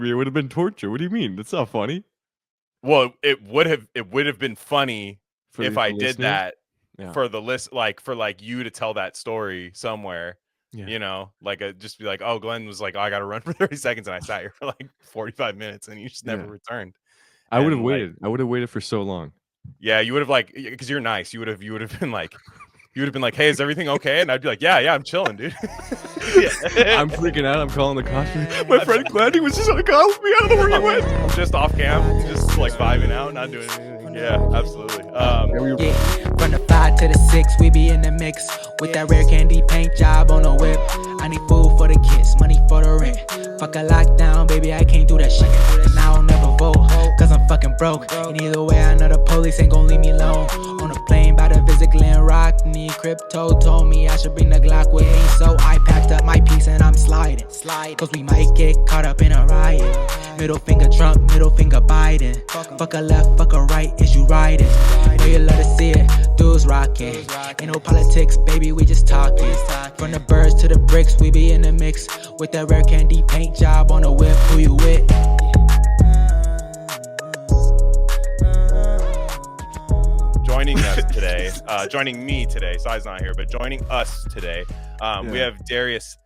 me. It would have been torture. What do you mean? That's not funny. Well, it would have been funny if I did listeners? that Yeah. for the list, like for like you to tell that story somewhere. Yeah. You know, like just be like, oh, Glenn was like, oh, I got to run for 30 seconds, and I sat here for like 45 minutes, and you just never returned. I would have And, like, waited. I would have waited for so long. yeah, you would have like, because you're nice. You would have been like, hey, is everything okay? And I'd be like, yeah, I'm chilling, dude. I'm freaking out. I'm calling the cops. My friend Glen, he was just on a call with me. I don't know where he went. I'm just off cam, just like vibing out, not doing anything. Yeah, absolutely. From the 5 to the 6, we be in the mix with that rare candy paint job on the whip. I need food for the kids, money for the rent. Fuck a lockdown, baby, I can't do that shit. And I don't never vote, cause I'm fucking broke. And either way, I know the police ain't gon' leave me alone. On a plane by to visit Glen Rock, need crypto, told me I should bring the Glock with me. So I packed up my piece and I'm sliding. Cause we might get caught up in a riot. Middle finger Trump, middle finger Biden. Fuck a left, fuck a right, is you riding? Know you love to see it, dudes rocking. Ain't no politics, baby, we just talking. From the birds to the bricks, we be in the mix with that rare candy paint job on the whip. Who you with? Joining us today, joining me today, Sai's not here, but joining us today, we have Darius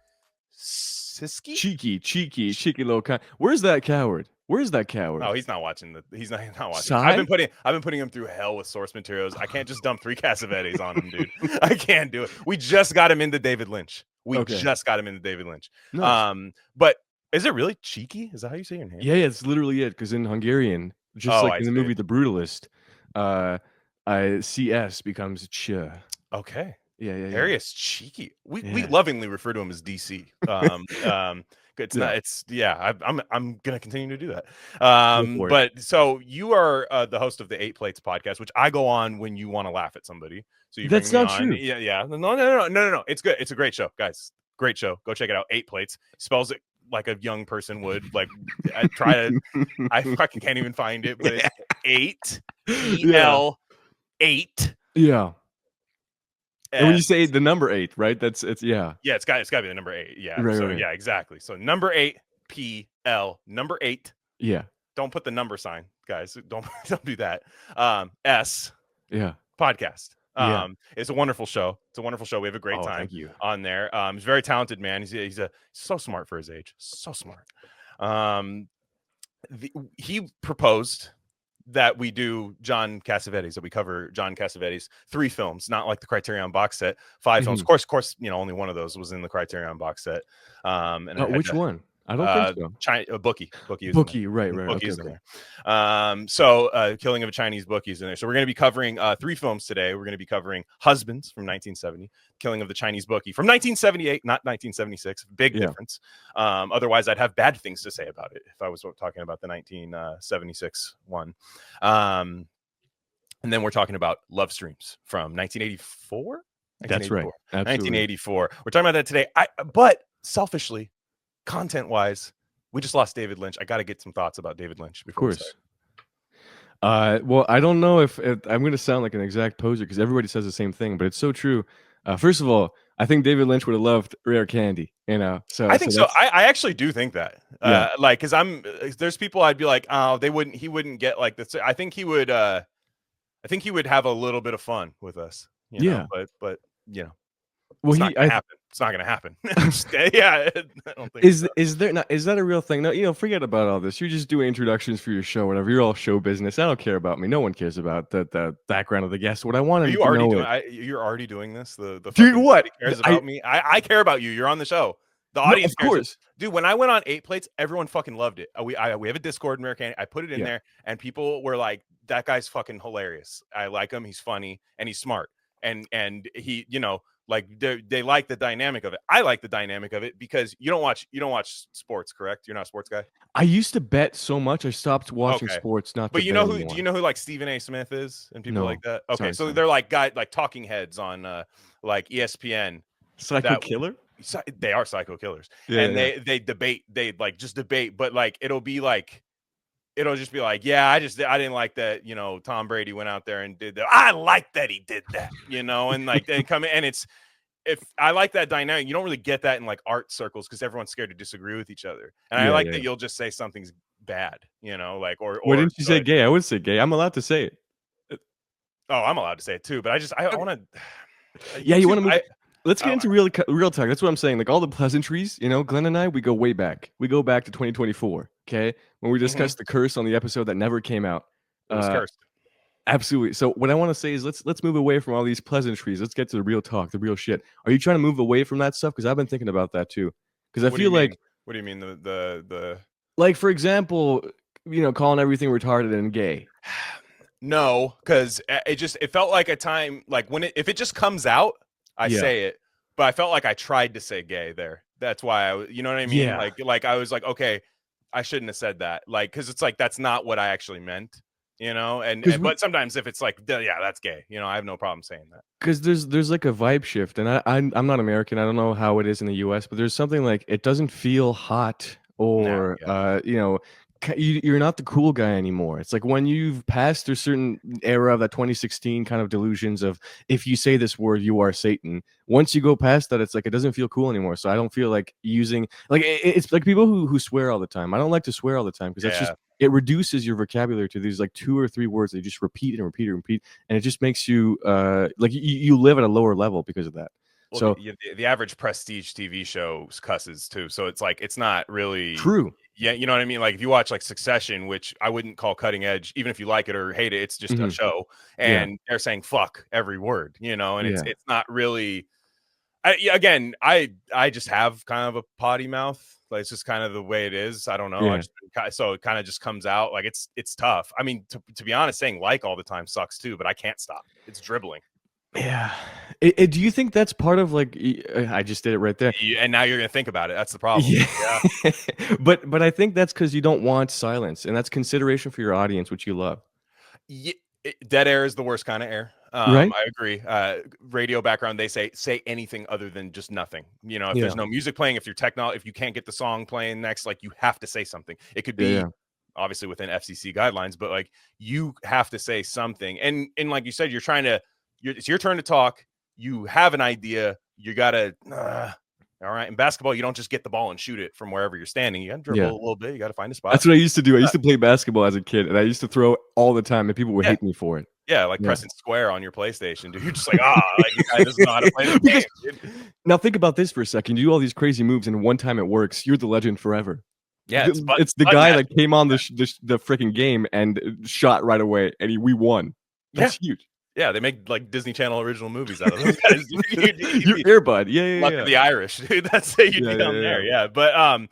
Csiky. Cheeky little guy. Where's that coward? Oh, he's not watching. He's not watching. Sai? I've been putting him through hell with source materials. I can't just dump 3 Cassavetes on him, dude. I can't do it. We just got him into David Lynch. Nice. But is it really Cheeky? Is that how you say your name? Yeah, it's literally it. Because in Hungarian, just like in the movie The Brutalist, CS becomes ch. Okay. Yeah. Darius Csiky. We lovingly refer to him as DC. I'm gonna continue to do that. But so you are the host of the 8 Plates podcast, which I go on when you want to laugh at somebody. So you That's bring me not on. true. Yeah. No. It's good. It's a great show, guys. Great show. Go check it out. 8 Plates. Spells it like a young person would. Like I fucking can't even find it, but it's 8 EL 8. Yeah. And when you say the number 8, right? It's yeah. Yeah, it's got to be the number 8. Yeah. Right. Yeah, exactly. So number 8 PL number 8. Yeah. Don't put the number sign, guys. Don't do that. S. Yeah. Podcast. It's a wonderful show. We have a great time on there. He's a very talented man. He's so smart for his age. So smart. He proposed that we do John Cassavetes, that we cover John Cassavetes 3 films, not like the Criterion box set, 5 films. Of course, only one of those was in the Criterion box set. Which one? I don't think so. Bookie. Bookie, right. Bookie's in there. So Killing of a Chinese Bookie is in there. So we're going to be covering 3 films today. We're going to be covering Husbands from 1970, Killing of the Chinese Bookie from 1978, not 1976. Big difference. Otherwise, I'd have bad things to say about it if I was talking about the 1976 one. And then we're talking about Love Streams from 1984. That's right. Absolutely. 1984. We're talking about that today. But selfishly, content-wise, we just lost David Lynch. I got to get some thoughts about David Lynch before. Of course. Well, I don't know if I'm going to sound like an exact poser because everybody says the same thing, but it's so true. First of all, I think David Lynch would have loved Rare Candy. So I think so. I actually do think that. Because there's people I'd be like, oh, he wouldn't get like this. I think he would have a little bit of fun with us. But well, it's not gonna happen. Yeah, I don't think is that a real thing? No, forget about all this. You're just doing introductions for your show, whatever. You're all show business. I don't care about me. No one cares about the background of the guest. What I want to know you're already doing this. The dude, what cares about me? I care about you. You're on the show. The audience, of course. Dude, when I went on 8 Plates, everyone fucking loved it. We have a Discord, American. I put it in there, and people were like, "That guy's fucking hilarious. I like him. He's funny and he's smart." And he, like they like the dynamic of it. I like the dynamic of it because you don't watch sports, correct? You're not a sports guy. I used to bet so much. I stopped watching sports. But do you know who like Stephen A. Smith is and people like that? Okay, so they're like talking heads on like ESPN. Psycho killer. They are psycho killers, they debate. They just debate, but it'll just be like, I didn't like that. Tom Brady went out there and did that. I like that he did that. And they come in, and if I like that dynamic, you don't really get that in like art circles because everyone's scared to disagree with each other. And I Yeah, like yeah. that you'll just say something's bad, like or Why didn't you say good. gay? I would say gay. I'm allowed to say it. Oh, I'm allowed to say it too, but I want to. Yeah, you want to move. I, Let's get I- into real talk. That's what I'm saying. Like all the pleasantries, Glenn and I, we go way back. We go back to 2024. Okay, when we discussed the curse on the episode that never came out. it was cursed. Absolutely. So what I want to say is let's move away from all these pleasantries. Let's get to the real talk, the real shit. Are you trying to move away from that stuff? Because I've been thinking about that too. Because I feel like, what do you mean the like for example, calling everything retarded and gay. No, because it felt like a time like if it just comes out, I say it, but I felt like I tried to say gay there. That's why you know what I mean? Yeah. Like I was like, okay, I shouldn't have said that. Like, because it's like that's not what I actually meant. But sometimes if it's like, yeah, that's gay. I have no problem saying that. Because there's like a vibe shift, and I'm not American. I don't know how it is in the U.S., but there's something like it doesn't feel hot or you're not the cool guy anymore. It's like when you've passed a certain era of that 2016 kind of delusions of if you say this word, you are Satan. Once you go past that, it's like it doesn't feel cool anymore. So I don't feel like using like it's like people who swear all the time. I don't like to swear all the time because that's just it reduces your vocabulary to these like 2 or 3 words that you just repeat and repeat and repeat, and it just makes you like you live at a lower level because of that. Well, so the average prestige TV show cusses too, so it's like it's not really true. Yeah, you know what I mean? Like if you watch like Succession, which I wouldn't call cutting edge, even if you like it or hate it, it's just a show, and they're saying fuck every word, and it's not really. I just have kind of a potty mouth. Like it's just kind of the way it is. I don't know. So it kind of just comes out. Like it's tough. I mean, to be honest, saying like all the time sucks too, but I can't stop. It's dribbling. Yeah. Do you think that's part of like I just did it right there. And now you're gonna think about it. That's the problem. Yeah. but I think that's because you don't want silence, and that's consideration for your audience, which you love. Yeah, dead air is the worst kind of air. Right? I agree. Radio background, they say anything other than just nothing. If there's no music playing, if you can't get the song playing next, like you have to say something. It could be obviously within FCC guidelines, but like you have to say something. And like you said, it's your turn to talk. You have an idea. You gotta. All right. In basketball, you don't just get the ball and shoot it from wherever you're standing. You got to dribble a little bit. You got to find a spot. That's what I used to do. I used to play basketball as a kid, and I used to throw all the time, and people would hate me for it. Yeah, like pressing square on your PlayStation, dude. You're just like, like you guy doesn't know how to play the game, dude. Now think about this for a second. You do all these crazy moves, and one time it works. You're the legend forever. Yeah, it's the guy that came on the freaking game and shot right away, and we won. That's huge. Yeah, they make like Disney Channel original movies out of those guys. Your earbud, yeah. The Irish, dude. That's how you down there, yeah. But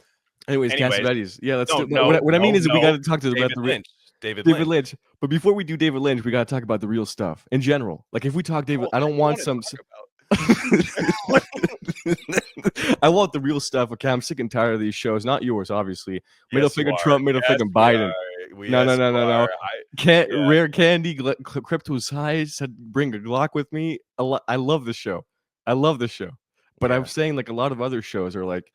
anyways, Cassavetes. Yeah, let's do. No, what I mean is we got to talk to David Lynch. David Lynch. But before we do David Lynch, we got to talk about the real stuff in general. Like if we talk David, I don't want some. I want the real stuff. Okay, I'm sick and tired of these shows. Not yours, obviously. Middle finger Trump, middle finger Biden. No. Rare Candy, Crypto's High said, bring a Glock with me. I love the show. But I'm saying like a lot of other shows are like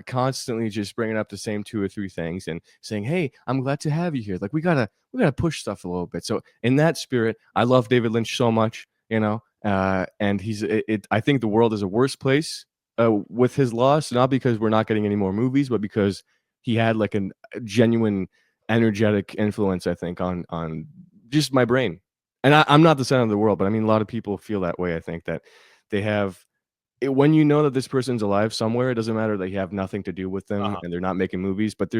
constantly just bringing up the same 2 or 3 things and saying, hey, I'm glad to have you here. Like we gotta push stuff a little bit. So in that spirit, I love David Lynch so much, and I think the world is a worse place with his loss, not because we're not getting any more movies, but because he had like a genuine energetic influence, I think, on just my brain. And I'm not the center of the world, but I mean, a lot of people feel that way. I think that they have, when you know that this person's alive somewhere, it doesn't matter that you have nothing to do with them and they're not making movies, but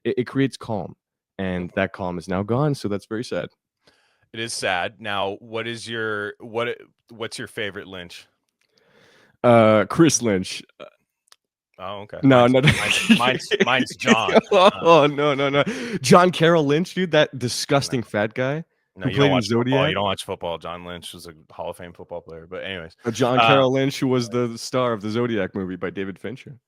it creates calm, and that calm is now gone. So that's very sad. It is sad. Now, what's your favorite Lynch? Chris Lynch. Oh, okay. No, mine's John. No. John Carroll Lynch, dude, that disgusting fat guy. No, you don't watch football. You don't watch football. John Lynch was a Hall of Fame football player. But anyways, John Carroll Lynch, who was the star of the Zodiac movie by David Fincher.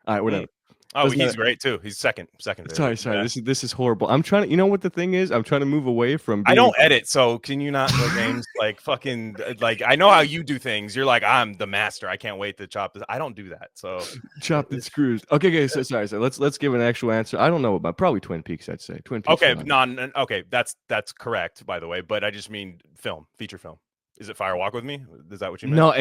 All right, whatever. Oh, he's great too. He's second. Sorry. Yeah. This is horrible. I'm trying to. You know what the thing is? I'm trying to move away from. I don't edit, so can you not play games like fucking like? I know how you do things. You're like, I'm the master. I can't wait to chop this. I don't do that. So chopped and screws. Okay. So sorry. Let's give an actual answer. I don't know about probably Twin Peaks. I'd say Twin Peaks. Okay, okay, that's correct, by the way. But I just mean feature film. Is it Fire Walk with Me? Is that what you meant? No,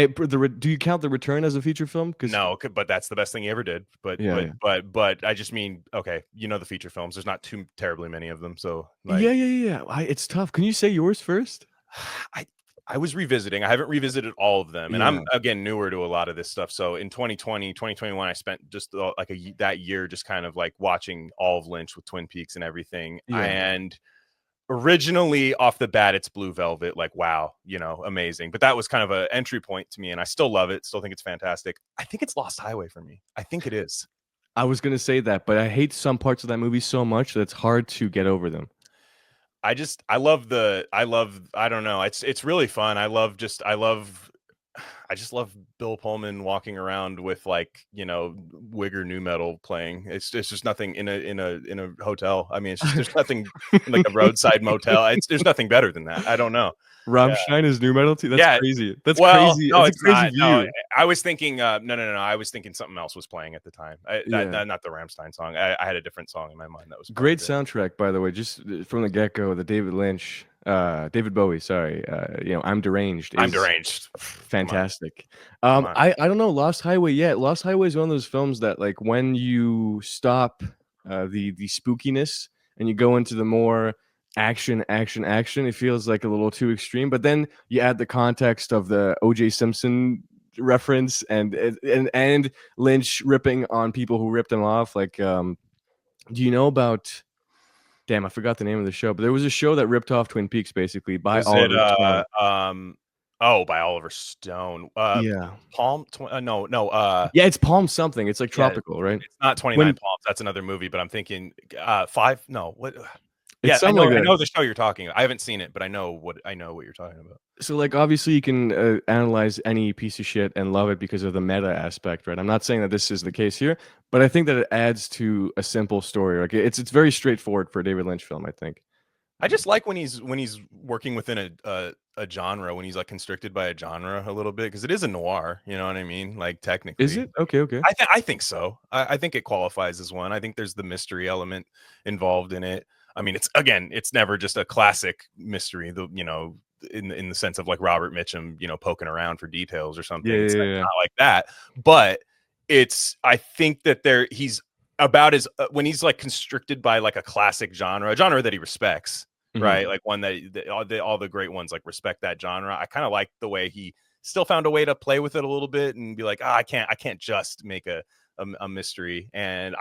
do you count The Return as a feature film? No, but that's the best thing he ever did. But I just mean, okay, you know, the feature films. There's not too terribly many of them, so like, yeah. It's tough. Can you say yours first? I was revisiting. I haven't revisited all of them, and I'm again newer to a lot of this stuff. So in 2020, 2021, I spent just like that year just kind of like watching all of Lynch with Twin Peaks and everything, and originally off the bat it's Blue Velvet, like wow, you know, amazing, but that was kind of an entry point to me, and I still love it, still think it's fantastic. I think it's Lost Highway for me. I think it is. I was gonna say that, but I hate some parts of that movie so much that it's hard to get over them. I don't know, it's really fun. I just love Bill Pullman walking around with, like, you know, Wigger new metal playing. It's just nothing in a hotel. I mean, it's just, there's nothing like a roadside motel. There's nothing better than that. I don't know. Rammstein is new metal too. That's crazy. That's crazy. No, it's a crazy not. view. No, I was thinking, no. I was thinking something else was playing at the time. Not the Rammstein song. I had a different song in my mind that was great soundtrack, by the way. Just from the get go, the David Bowie. Sorry, you know, I'm Deranged. Fantastic. I don't know Lost Highway yet. Lost Highway is one of those films that, like, when you stop the spookiness and you go into the more action, it feels like a little too extreme. But then you add the context of the O.J. Simpson reference and Lynch ripping on people who ripped him off. Like, do you know about? Damn, I forgot the name of the show, but there was a show that ripped off Twin Peaks basically by Oliver Stone. By Oliver Stone. Palm. Yeah, it's Palm something. It's like tropical, right? It's not 29 Palms. That's another movie, but I'm thinking 5. No, what? It's I know the show you're talking about. I haven't seen it, but I know what you're talking about. So, like, obviously you can analyze any piece of shit and love it because of the meta aspect, right? I'm not saying that this is the case here, but I think that it adds to a simple story. Like, it's very straightforward for a David Lynch film, I think. I just like when he's working within a genre, when he's like constricted by a genre a little bit, because it is a noir, you know what I mean? Like, technically. Is it? Okay. I think so. I think it qualifies as one. I think there's the mystery element involved in it. I mean, it's never just a classic mystery, you know, in the sense of like Robert Mitchum, you know, poking around for details or something. It's not like that. But I think that he's about as when he's like constricted by like a classic genre, a genre that he respects, right? Like one that all the great ones like respect that genre. I kind of like the way he still found a way to play with it a little bit and be like, I can't just make a mystery. And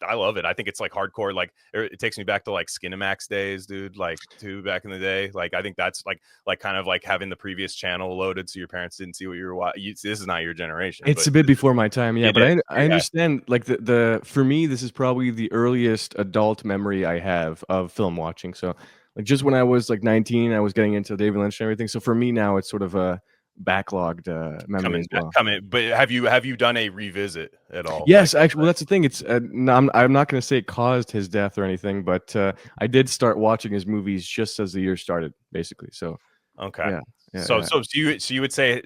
I love it. I think it's like hardcore. Like, it takes me back to like Skinamax days, dude. Like, back in the day. Like, I think that's like kind of like having the previous channel loaded so your parents didn't see what you were watching. This is not your generation. It's a bit before my time, yeah. But I understand. Like, the for me, this is probably the earliest adult memory I have of film watching. So, like, just when I was like 19, I was getting into David Lynch and everything. So for me now, it's sort of a backlogged memory as well. But have you done a revisit at all? Yes, actually. Well, that's the thing. It's no, I'm not going to say it caused his death or anything, but I did start watching his movies just as the year started, basically. So okay, so you would say,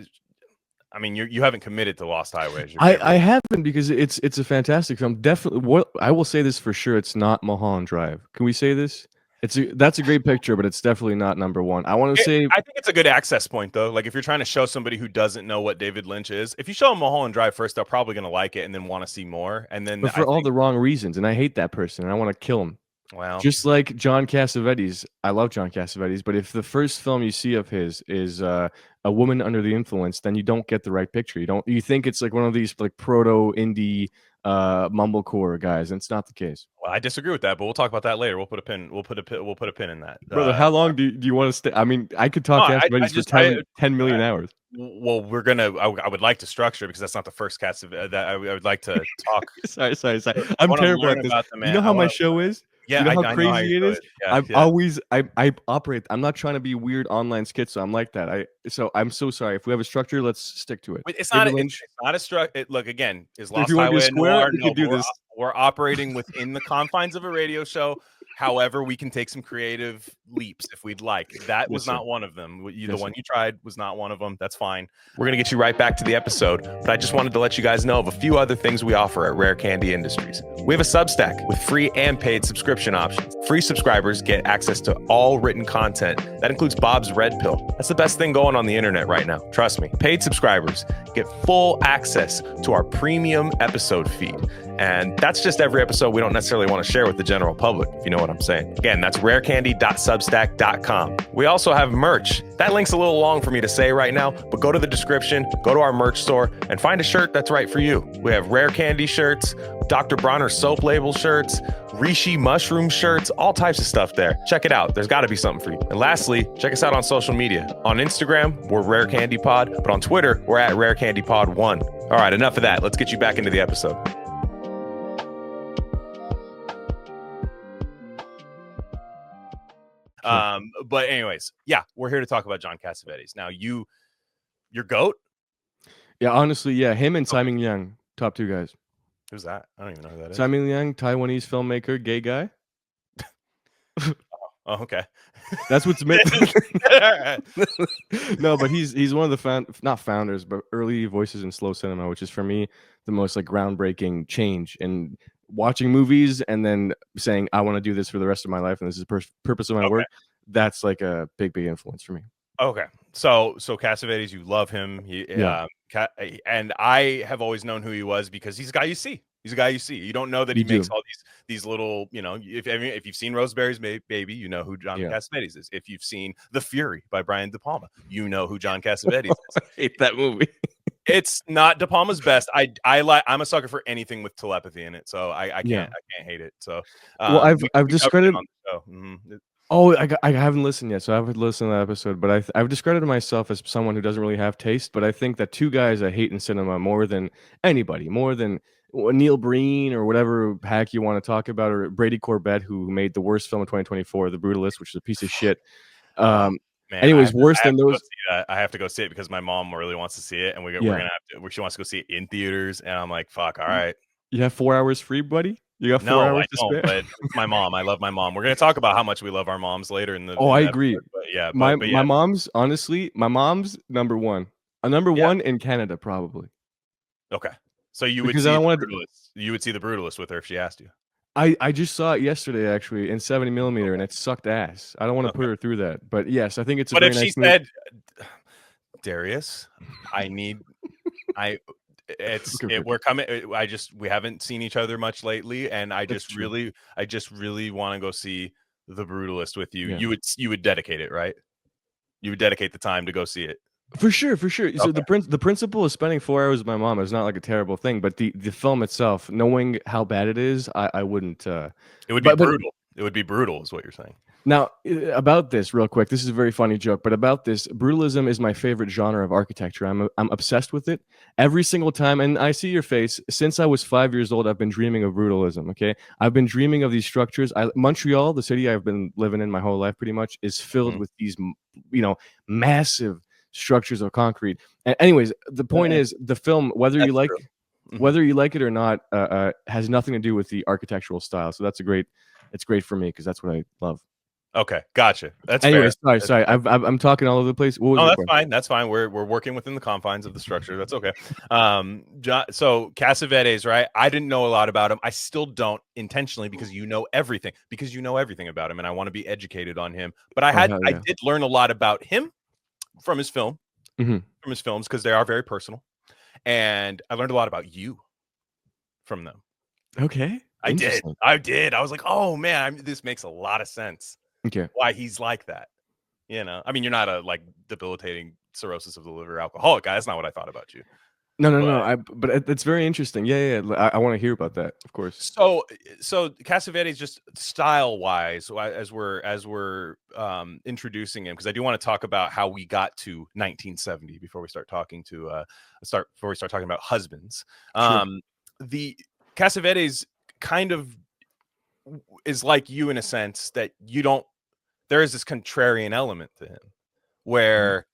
I mean, you haven't committed to Lost Highway. I haven't, because it's a fantastic film. Definitely, what I will say this for sure, it's not Mulholland Drive. Can we say this? That's a great picture, but it's definitely not number one. I want to say, I think it's a good access point though. Like, if you're trying to show somebody who doesn't know what David Lynch is, if you show them Mulholland Drive first, they're probably going to like it and then want to see more. And then, but for all the wrong reasons, and I hate that person, and I want to kill him. Well, just like John Cassavetes, I love John Cassavetes, but if the first film you see of his is A Woman Under the Influence, then you don't get the right picture. You think it's like one of these like proto indie mumblecore guys, and it's not the case. Well, I disagree with that, but we'll talk about that later. We'll put a pin in that. Brother, how long do you want to stay? I mean, I could talk Cassavetes for 10 million hours. Well, I would like to structure it, because that's not the first Cassavetes that I would like to talk. sorry. I'm terrible at this. You know how my show is? Yeah, you know how crazy it is? Yeah, I operate. I'm not trying to be weird online schizo. I'm like that. So I'm so sorry. If we have a structure, let's stick to it. It's not a structure. Look, again, is Lost Highway square? We could do this. We're operating within the confines of a radio show. However, we can take some creative leaps if we'd like. That was not one of them. The one you tried was not one of them. That's fine. We're going to get you right back to the episode, but I just wanted to let you guys know of a few other things we offer at Rare Candy Industries. We have a Substack with free and paid subscription options. Free subscribers get access to all written content. That includes Bob's Red Pill. That's the best thing going on the internet right now. Trust me. Paid subscribers get full access to our premium episode feed. And that's just every episode we don't necessarily want to share with the general public, if you know what I'm saying. Again, that's rarecandy.substack.com. We also have merch. That link's a little long for me to say right now, but go to the description, go to our merch store, and find a shirt that's right for you. We have Rare Candy shirts, Dr. Bronner soap label shirts, Rishi mushroom shirts, all types of stuff there. Check it out. There's got to be something for you. And lastly, check us out on social media. On Instagram, we're Rare Candy Pod, but on Twitter, we're at Rare Candy Pod 1. All right, enough of that. Let's get you back into the episode. But anyways, yeah, we're here to talk about John Cassavetes. Now, your GOAT? Yeah, honestly, yeah, him and Simon Young, top two guys. Who's that? I don't even know who that is. Simon Young, Taiwanese filmmaker, gay guy. Oh, okay. That's what's meant. No, but he's one of the not founders, but early voices in slow cinema, which is for me the most like groundbreaking change in watching movies and then saying I want to do this for the rest of my life and this is the purpose of my work. That's like a big influence for me. Okay, so Cassavetes, you love him. And I have always known who he was because he's a guy you see. He's a guy you see. You don't know that he makes all these little, you know, if you've seen Rosemary's Baby, you know who John Cassavetes is. If you've seen The Fury by Brian De Palma, you know who John Cassavetes is. I hate that movie. It's not De Palma's best. I'm a sucker for anything with telepathy in it, so I can't hate it. So well, I've discredited on the show. Oh, I haven't listened yet, so I haven't listened to that episode. But I've discredited myself as someone who doesn't really have taste. But I think that two guys I hate in cinema more than anybody, more than Neil Breen or whatever hack you want to talk about, or Brady Corbett, who made the worst film of 2024, The Brutalist, which is a piece of shit. Man, anyways, worse than those. I have to go see it because my mom really wants to see it, and we're gonna have to. She wants to go see it in theaters, and I'm like, fuck, all right. You have 4 hours free, buddy. You got 4 hours to spare. But it's my mom. I love my mom. We're gonna talk about how much we love our moms later in the. I agree. But my mom's honestly, my mom's number one. One in Canada, probably. Okay, so you would see the Brutalist. You would see the Brutalist with her if she asked you. I just saw it yesterday actually in 70mm, and it sucked ass. I don't want to put her through that, but yes, I think it's. But if she said, Darius, we're coming. We haven't seen each other much lately, and I just really want to go see The Brutalist with you. Yeah. You would dedicate it, right? You would dedicate the time to go see it. For sure. So the principle of spending 4 hours with my mom is not like a terrible thing, but the film itself, knowing how bad it is, I wouldn't. It would be brutal. It would be brutal, is what you're saying. Now, about this, real quick, this is a very funny joke, but about this, brutalism is my favorite genre of architecture. I'm obsessed with it every single time, and I see your face. Since I was 5 years old, I've been dreaming of brutalism, okay? I've been dreaming of these structures. Montreal, the city I've been living in my whole life pretty much, is filled with these, massive structures of concrete. And anyways, the point is, the film, whether you like it or not, has nothing to do with the architectural style. So it's great for me because that's what I love. Okay, gotcha. That's anyways. Fair. Sorry. I'm talking all over the place. No, that's fine. That's fine. We're working within the confines of the structure. That's okay. So Cassavetes, right? I didn't know a lot about him. I still don't intentionally because you know everything about him, and I want to be educated on him. But I did learn a lot about him from his films because they are very personal, and I learned a lot about you from them. Okay, I did. I was like, oh man, this makes a lot of sense. Okay, why he's like that. I mean, you're not a like debilitating cirrhosis of the liver alcoholic guy. That's not what I thought about you. No. But it's very interesting. Yeah. I want to hear about that, of course. So Cassavetes, just style wise, as we're introducing him, because I do want to talk about how we got to 1970 before we start talking about husbands. Sure. The Cassavetes kind of is like you in a sense that there is this contrarian element to him where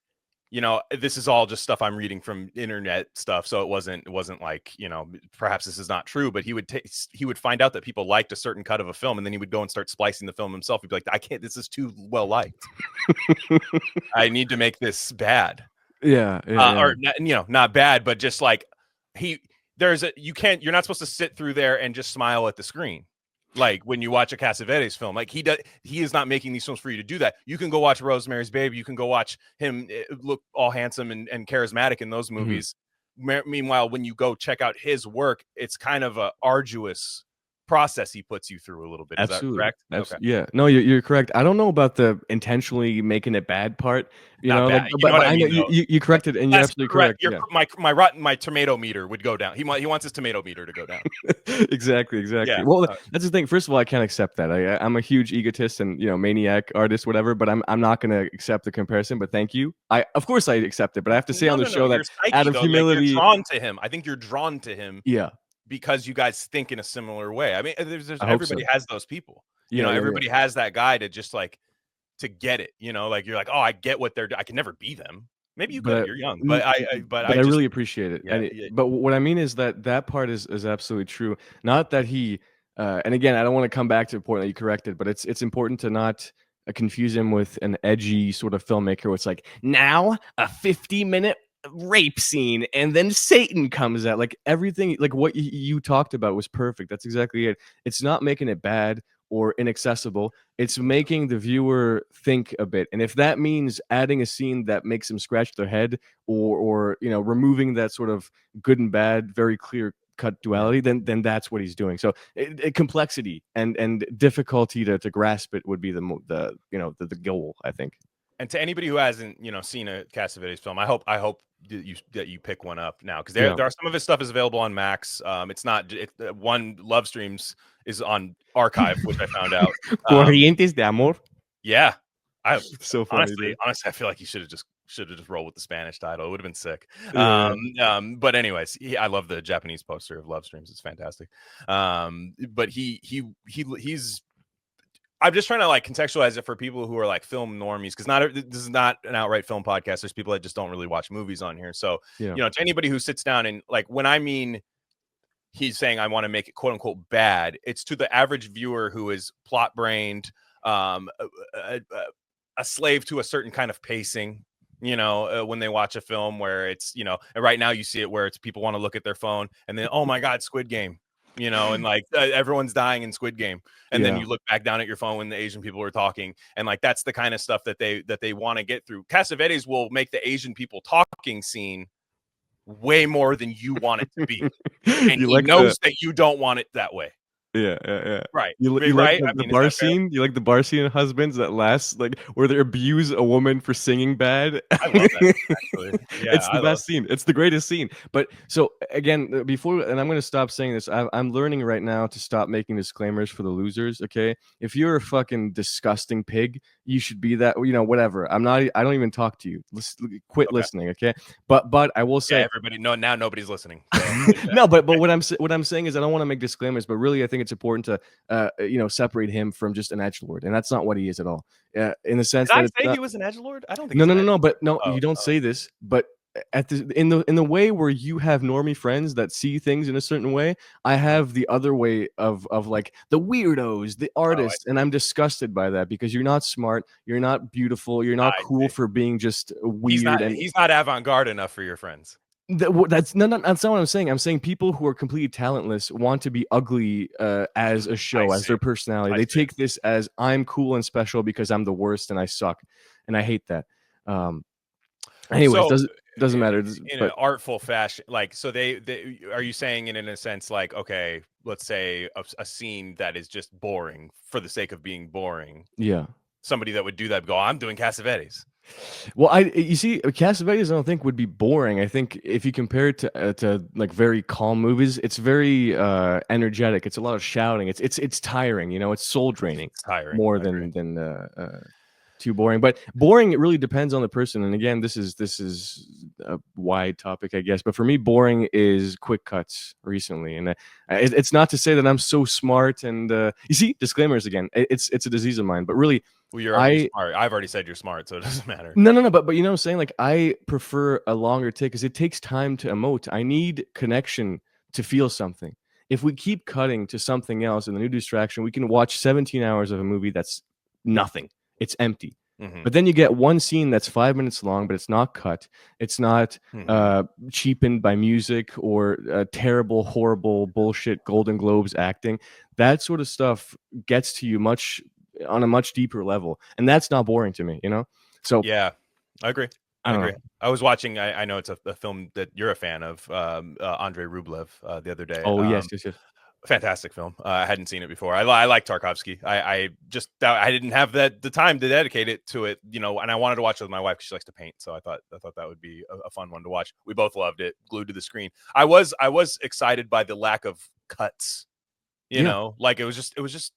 you know, this is all just stuff I'm reading from internet stuff. So it wasn't like, you know, perhaps this is not true, but he would find out that people liked a certain cut of a film, and then he would go and start splicing the film himself. He'd be like, I can't, this is too well liked. I need to make this bad. Yeah. Or, you know, not bad, but just like you're not supposed to sit through there and just smile at the screen. Like when you watch a Cassavetes film, like he is not making these films for you to do that. You can go watch Rosemary's Baby. You can go watch him look all handsome and charismatic in those movies. Meanwhile, when you go check out his work, it's kind of a arduous process he puts you through a little bit. Absolutely. Is that correct? Okay. Yeah. No, you're correct. I don't know about the intentionally making it bad part. You know, like, but I mean, you corrected, and you're absolutely correct. Yeah. My tomato meter would go down. He wants his tomato meter to go down. Exactly. Yeah. Well, that's the thing. First of all, I can't accept that. I'm a huge egotist and, you know, maniac artist, whatever. But I'm not going to accept the comparison. But thank you. Of course I accept it. But I have to say on the show that out of humility, you're drawn to him. I think you're drawn to him. Yeah. Because you guys think in a similar way. I mean, everybody has those people. You know, everybody has that guy to just like to get it. You know, like you're like, oh, I get what they're doing. I can never be them. Maybe you could. You're young, but I really appreciate it. Yeah, but what I mean is that part is absolutely true. Not that he. And again, I don't want to come back to the point that you corrected, but it's important to not confuse him with an edgy sort of filmmaker. Where it's like now a 50-minute rape scene and then Satan comes out. Like everything, like what you talked about was perfect. That's exactly it. It's not making it bad or inaccessible. It's making the viewer think a bit. And if that means adding a scene that makes them scratch their head or you know, removing that sort of good and bad, very clear cut duality, then that's what he's doing. So complexity and difficulty to grasp it would be the goal, I think. And to anybody who hasn't, you know, seen a Cassavetes film, I hope that you pick one up now, because there are some of his stuff is available on Max. It's not one Love Streams is on Archive, which I found out. Corrientes de Amor. Yeah, so funny. Honestly, I feel like you should have just rolled with the Spanish title. It would have been sick. But anyways, I love the Japanese poster of Love Streams. It's fantastic. But he's. I'm just trying to like contextualize it for people who are like film normies, because this is not an outright film podcast. There's people that just don't really watch movies on here. So, you know, to anybody who sits down and like, when I mean he's saying I want to make it quote unquote bad, it's to the average viewer who is plot brained, a slave to a certain kind of pacing. You know, when they watch a film where it's, you know, and right now you see it where it's people want to look at their phone and then, oh my God, Squid Game. You know, and like everyone's dying in Squid Game, and then you look back down at your phone when the Asian people are talking, and like that's the kind of stuff that they want to get through. Cassavetes will make the Asian people talking scene way more than you want it to be, and he knows that you don't want it that way. Yeah. Right. You right? Like the bar scene? You like the bar scene in Husbands that lasts, like, where they abuse a woman for singing bad? I love that, actually. Yeah, it's the best scene. It's the greatest scene. But so again, and I'm going to stop saying this. I'm learning right now to stop making disclaimers for the losers. Okay, if you're a fucking disgusting pig, you should be that. You know, whatever. I don't even talk to you. Quit listening. Okay. But I will say, everybody. No, now nobody's listening. So, no, but what I'm saying is I don't want to make disclaimers, but really I think it's important to you know, separate him from just an edgelord, and that's not what he is at all. In the sense that he was an edgelord. I don't think. No. But no, you don't say this. But in the way where you have normie friends that see things in a certain way, I have the other way of like the weirdos, the artists, and I'm disgusted by that, because you're not smart, you're not beautiful, you're not cool for being just weird. He's not avant-garde enough for your friends. That's not what I'm saying. I'm saying people who are completely talentless want to be ugly as a show, as their personality. They take this as I'm cool and special because I'm the worst and I suck, and I hate that. Anyways, so, doesn't matter. In an artful fashion, like, so they are you saying it in a sense like, okay, let's say a scene that is just boring for the sake of being boring. Yeah, somebody that would do that go, I'm doing Cassavetes. Well, you see, Cassavetes I don't think would be boring. I think if you compare it to like very calm movies, it's very energetic. It's a lot of shouting. It's tiring. You know, it's soul draining. It's tiring more than too boring. But boring, it really depends on the person. And again, this is a wide topic, I guess. But for me, boring is quick cuts recently. And it's not to say that I'm so smart. And you see, disclaimers again. It's a disease of mine. But really, well, you're smart. I've already said you're smart, so it doesn't matter. No. But you know what I'm saying? Like, I prefer a longer take because it takes time to emote. I need connection to feel something. If we keep cutting to something else and the new distraction, we can watch 17 hours of a movie that's nothing. It's empty. But then you get one scene that's 5 minutes long, but it's not cut. It's not cheapened by music or terrible, horrible bullshit Golden Globes acting. That sort of stuff gets to you on a much deeper level, and that's not boring to me, you know. So yeah, I agree. I agree. I was watching. I know it's a film that you're a fan of, Andrei Rublev, the other day. Oh yes. Fantastic film. I hadn't seen it before. I like Tarkovsky. I didn't have the time to dedicate it to it, you know, and I wanted to watch it with my wife because she likes to paint. So I thought that would be a fun one to watch. We both loved it, glued to the screen. I was excited by the lack of cuts, you know, like it was just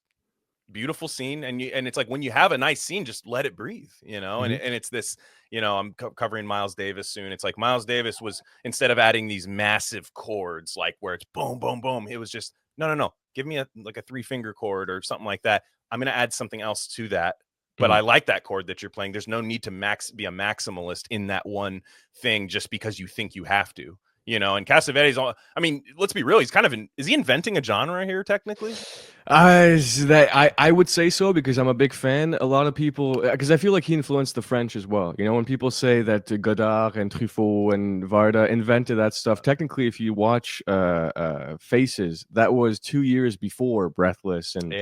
beautiful scene. And it's like, when you have a nice scene, just let it breathe, you know. And it's this, you know, I'm covering Miles Davis soon. It's like Miles Davis was, instead of adding these massive chords, like where it's boom, boom, boom, it was just, no. Give me a 3-finger chord or something like that. I'm going to add something else to that. But I like that chord that you're playing. There's no need to be a maximalist in that one thing just because you think you have to, you know. And Cassavetes, I mean, let's be real. He's kind of is he inventing a genre here technically? I would say so, because I'm a big fan. A lot of people, because I feel like he influenced the French as well. You know, when people say that Godard and Truffaut and Varda invented that stuff, technically, if you watch Faces, that was 2 years before Breathless and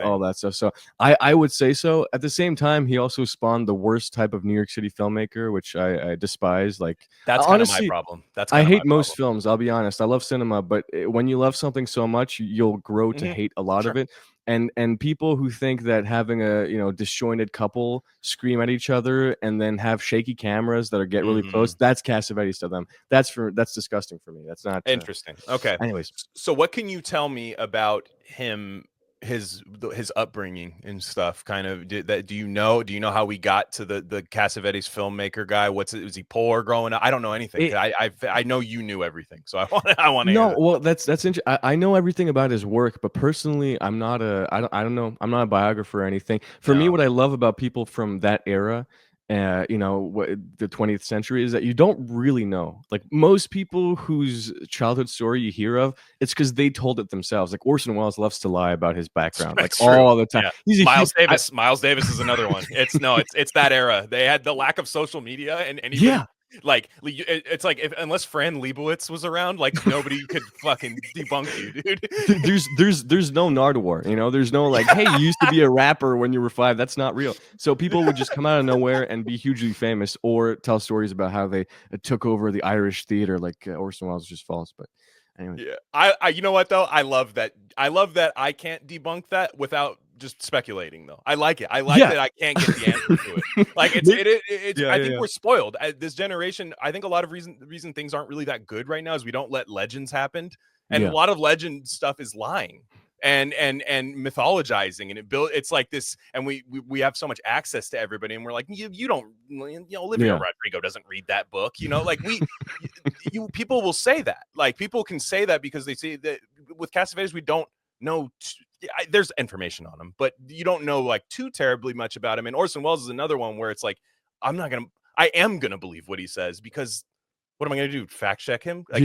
all that stuff. So I would say so. At the same time, he also spawned the worst type of New York City filmmaker, which I despise. Like, that's honestly, kind of my problem. I hate most films. I'll be honest. I love cinema, but when you love something so much, you'll grow to hate a lot of it. And people who think that having a, you know, disjointed couple scream at each other and then have shaky cameras that get really close, that's Cassavetes to them. That's disgusting for me. That's not interesting. Okay. Anyways, so what can you tell me about him, his upbringing and stuff? Kind of, do you know how we got to the Cassavetes filmmaker guy? Was he poor growing up? I don't know anything. I know you knew everything, so I want to no. Well, that's interesting. I know everything about his work, but personally, I'm not I don't know. I'm not a biographer or anything. For me, what I love about people from that era, you know, the 20th century, is that you don't really know. Like, most people whose childhood story you hear of, it's because they told it themselves. Like, Orson Welles loves to lie about his background, like all the time. Yeah. Miles Davis is another one. It's that era. They had the lack of social media and even, like, it's like, unless Fran Lebowitz was around, like, nobody could fucking debunk you, dude. There's no Nardwuar, you know. There's no, like, hey, you used to be a rapper when you were 5. That's not real. So people would just come out of nowhere and be hugely famous, or tell stories about how they took over the Irish theater, like Orson Welles, is just false. But anyway, yeah, I you know what though, I love that I can't debunk that without just speculating, though. I like it. I like that I can't get the answer to it. Like, I think we're spoiled. This generation, I think a lot of reason things aren't really that good right now is we don't let legends happen. And a lot of legend stuff is lying and mythologizing, and it's like this, and we have so much access to everybody, and we're like, you don't, you know, Olivia Rodrigo doesn't read that book, you know, like people will say that, like, people can say that because they see that with Cassavetes, we don't know. There's information on him, but you don't know, like, too terribly much about him. And Orson Welles is another one where it's like, I am gonna believe what he says, because what am I gonna do? Fact check him? Like,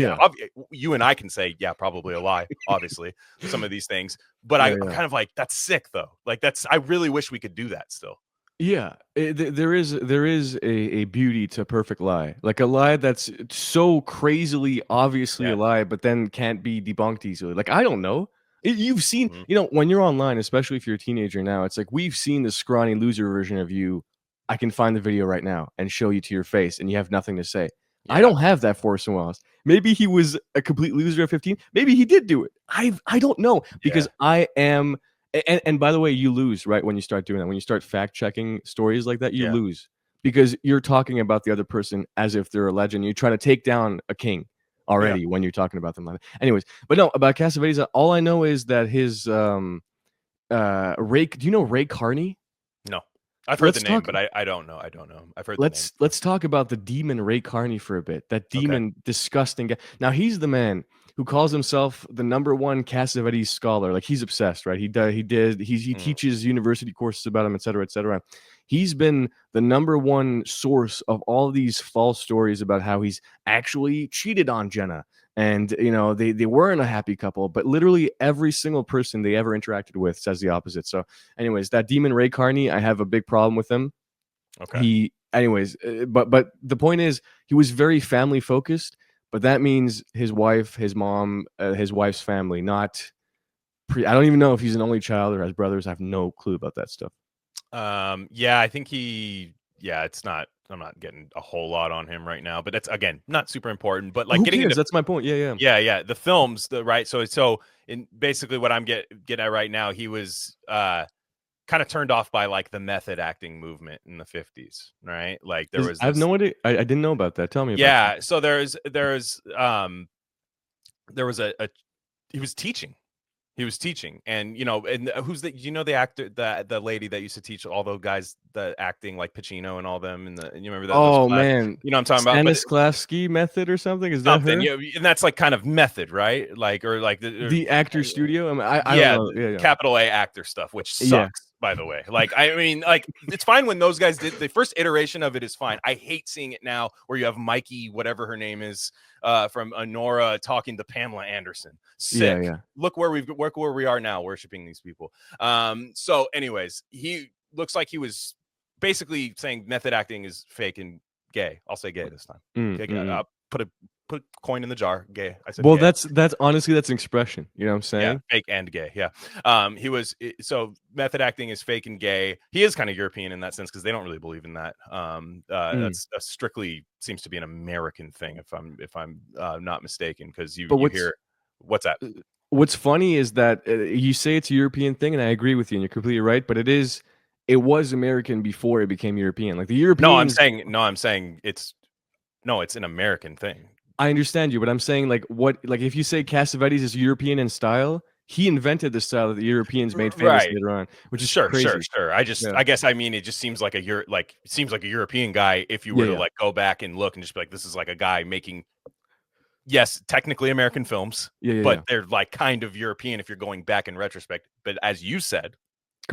you and I can say, probably a lie, obviously, some of these things. But I'm kind of like, that's sick though. Like, I really wish we could do that still. Yeah, there is a beauty to a perfect lie, like a lie that's so crazily obviously a lie, but then can't be debunked easily. Like, I don't know. You've seen, you know, when you're online, especially if you're a teenager now, it's like, we've seen the scrawny loser version of you. I can find the video right now and show you to your face, and you have nothing to say. I don't have that for Orson Welles. Maybe he was a complete loser at 15. Maybe he did do it. I don't know, because I am. And by the way, you lose, right, when you start doing that. When you start fact checking stories like that, you lose, because you're talking about the other person as if they're a legend. You try to take down a king already when you're talking about them like that. Anyways, but no, about Cassavetes, all I know is that his Ray. Do you know Ray Carney? No. I've heard the name, but I don't know. I don't know. I've heard the name. Let's talk about the demon Ray Carney for a bit. That demon, disgusting guy. Now he's the man who calls himself the #1 Cassavetes scholar. Like, he's obsessed, right? He teaches university courses about him, et cetera, et cetera. He's been the #1 source of all these false stories about how he's actually cheated on Jenna. And, you know, they weren't a happy couple, but literally every single person they ever interacted with says the opposite. So anyways, that demon Ray Carney, I have a big problem with him. Okay. But the point is, he was very family focused, but that means his wife, his mom, his wife's family, not I don't even know if he's an only child or has brothers. I have no clue about that stuff. Yeah, I think it's not, I'm not getting a whole lot on him right now, but that's, again, not super important, but like, that's my point. Yeah. The films, right. So in basically what I'm getting at right now, he was, kind of turned off by like the method acting movement in the 50s, right? Like I have no idea. I didn't know about that. Tell me about that. So there was he was teaching, and who's the actor, the lady that used to teach all those guys the acting, like Pacino and all them, and you remember that? Oh man, you know what I'm talking about? Stanislavski method or something? Is something, that her? Yeah, and that's like kind of method, right? Like, or like the actor studio. I don't know. Yeah. Capital A actor stuff, which sucks. By the way, like, I mean, like, it's fine when those guys did the first iteration of it is fine. I hate seeing it now where you have Mikey, whatever her name is, from Nora talking to Pamela Anderson. Sick. Yeah. Look where we are now, worshiping these people. So anyways, he looks like he was basically saying method acting is fake and gay. I'll say gay this time. I'll put a coin in the jar. Gay. I said. Well, gay. that's honestly, that's an expression. You know what I'm saying? Yeah, fake and gay. Yeah. He was, so method acting is fake and gay. He is kind of European in that sense, because they don't really believe in that. That's strictly seems to be an American thing, if I'm not mistaken, because you hear. What's that? What's funny is that you say it's a European thing, and I agree with you, and you're completely right. But it was American before it became European. Like the Europeans. I'm saying it's an American thing. I understand you, but I'm saying like if you say Cassavetes is European in style, he invented the style that the Europeans made famous later on, which is crazy. Sure. I guess, I mean, it just seems like it seems like a European guy if you were to like go back and look and just be like, this is like a guy making, yes, technically American films, but they're like kind of European if you're going back in retrospect. But as you said,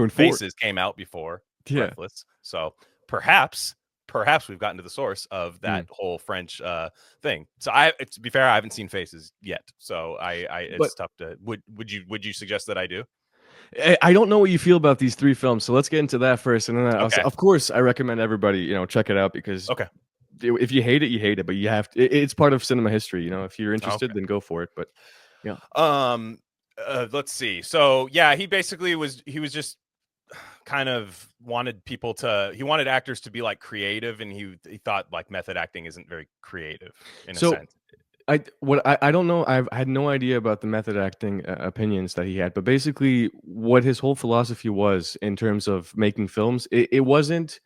Faces came out before Breathless, so perhaps we've gotten to the source of that whole French thing. So to be fair, I haven't seen Faces yet, so it's tough to. Would you suggest that I do? I don't know what you feel about these 3 films, so let's get into that first, and then of course I recommend everybody check it out, because if you hate it, you hate it, but you have to. It's part of cinema history. If you're interested, then go for it. But let's see. So yeah, he basically was just kind of wanted actors to be like creative, and he thought like method acting isn't very creative in a sense. I don't know. I had no idea about the method acting opinions that he had, but basically what his whole philosophy was in terms of making films, he wasn't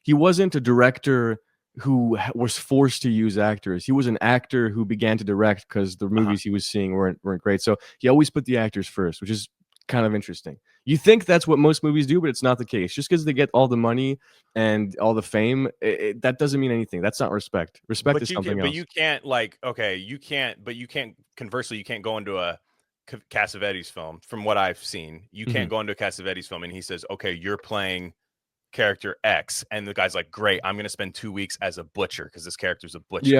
a director who was forced to use actors. He was an actor who began to direct because the movies he was seeing weren't great. So he always put the actors first, which is kind of interesting. You think that's what most movies do, but it's not the case. Just because they get all the money and all the fame, that doesn't mean anything. That's not respect. Respect is something else. But you can't conversely, you can't go into a Cassavetes film. From what I've seen, you can't go into a Cassavetes film and he says, okay, you're playing character X, and the guy's like, great, I'm gonna spend 2 weeks as a butcher because this character's a butcher.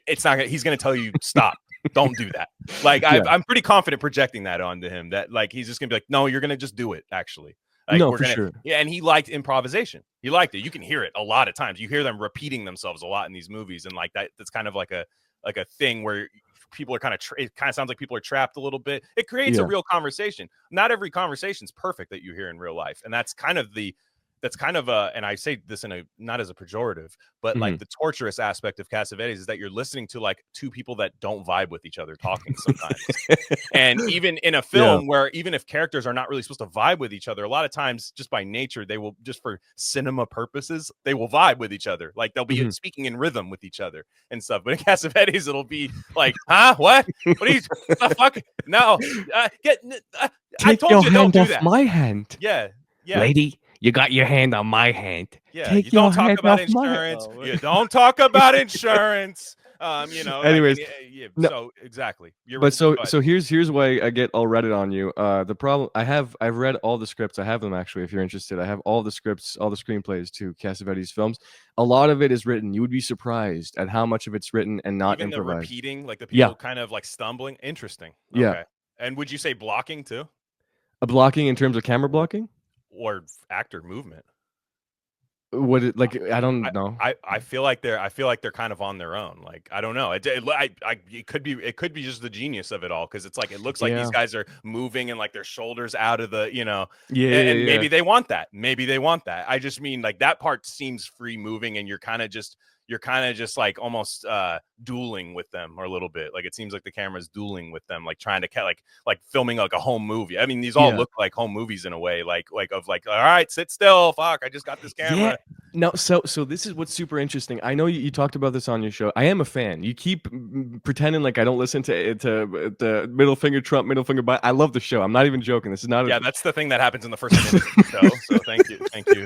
It's not. He's gonna tell you stop. Don't do that. Like I'm pretty confident projecting that onto him, that like he's just gonna be like, no, you're gonna just do it. Actually, like, no, for sure. Yeah, and he liked improvisation. He liked it. You can hear it a lot of times. You hear them repeating themselves a lot in these movies, and like that's kind of like a thing where people are it kind of sounds like people are trapped a little bit. It creates a real conversation. Not every conversation is perfect that you hear in real life, and that's kind of and I say this in not as a pejorative, but like the torturous aspect of Cassavetes is that you're listening to like 2 people that don't vibe with each other talking sometimes. And even in a film where even if characters are not really supposed to vibe with each other, a lot of times just by nature, they will, just for cinema purposes, they will vibe with each other. Like they'll be speaking in rhythm with each other and stuff. But in Cassavetes, it'll be like, huh? What are you, the fuck? No, I told you, don't do that. My hand. Yeah. Lady, You got your hand on my hand. Yeah, Take you your don't talk hand about off my insurance. You don't talk about insurance. You know, Anyways, yeah, no, so exactly. but so here's why I get all Reddit on you. The problem I've read all the scripts. I have them actually. If you're interested, I have all the scripts, all the screenplays to Cassavetes films. A lot of it is written. You would be surprised at how much of it's written and not even improvised. the repeating, like the people kind of like stumbling. Interesting. Yeah. Okay. And would you say blocking too? A blocking in terms of camera blocking or actor movement? What it like? I don't know. I feel like they're kind of on their own. Like I don't know. It could be just the genius of it all, because it's like it looks like these guys are moving and like their shoulders out of the and maybe they want that. Maybe they want that. I just mean like that part seems free moving, and you're kind of just like almost dueling with them, or a little bit. Like it seems like the camera's dueling with them, like trying to like filming like a home movie. I mean, these all look like home movies in a way, like all right, sit still, fuck, I just got this camera. Yeah. No, so this is what's super interesting. I know you talked about this on your show. I am a fan. You keep pretending like I don't listen to the middle finger Trump, middle finger Biden. I love the show. I'm not even joking. This is not. That's the thing that happens in the first minute of the show. So thank you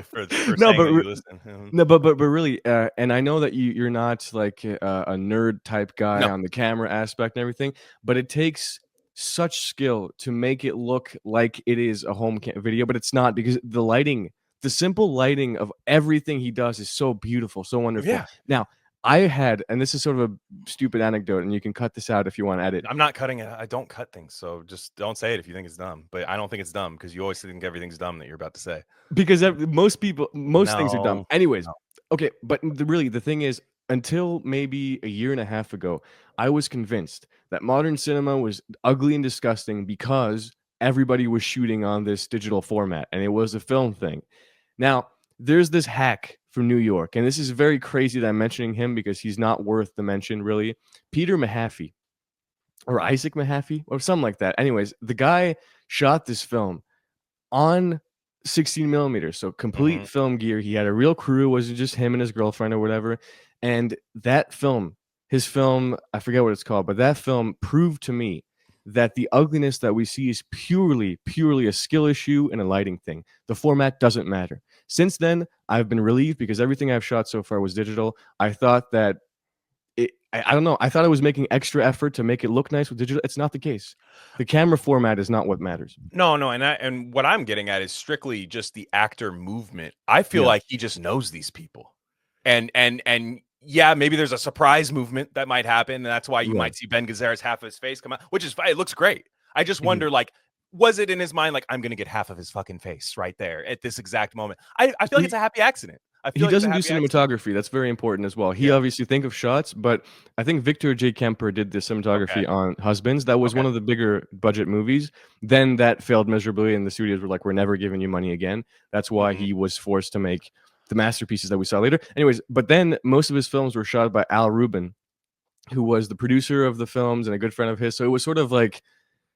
for saying that you listen. No, but really, and I know that you're not like a nerd type guy on the camera aspect and everything, but it takes such skill to make it look like it is a home video, but it's not, because the lighting. The simple lighting of everything he does is so beautiful, so wonderful. Yeah. Now, I had, and this is sort of a stupid anecdote, and you can cut this out if you want to edit. I'm not cutting it. I don't cut things, so just don't say it if you think it's dumb. But I don't think it's dumb, because you always think everything's dumb that you're about to say. Because most things are dumb. Anyways, okay, but really, the thing is, until maybe a year and a half ago, I was convinced that modern cinema was ugly and disgusting because everybody was shooting on this digital format, and it was a film thing. Now, there's this hack from New York, and this is very crazy that I'm mentioning him because he's not worth the mention, really. Peter Mahaffey, or Isaac Mahaffey, or something like that. Anyways, the guy shot this film on 16 millimeters, so complete film gear. He had a real crew. It wasn't just him and his girlfriend or whatever. And that film, his film, I forget what it's called, but that film proved to me that the ugliness that we see is purely a skill issue and a lighting thing. The format doesn't matter. Since then, I've been relieved because everything I've shot so far was digital. I thought that I don't know. I thought I was making extra effort to make it look nice with digital. It's not the case. The camera format is not what matters. No, and what I'm getting at is strictly just the actor movement. I feel like he just knows these people, and yeah, maybe there's a surprise movement that might happen, and that's why you might see Ben Gazzara's half of his face come out, which is fine. It looks great. I just wonder, like, was it in his mind, like, I'm going to get half of his fucking face right there at this exact moment? I feel like it's a happy accident. He doesn't do cinematography. That's very important as well. He obviously think of shots, but I think Victor J. Kemper did the cinematography on Husbands. That was one of the bigger budget movies. Then that failed miserably, and the studios were like, we're never giving you money again. That's why he was forced to make the masterpieces that we saw later. Anyways, but then most of his films were shot by Al Rubin, who was the producer of the films and a good friend of his. So it was sort of like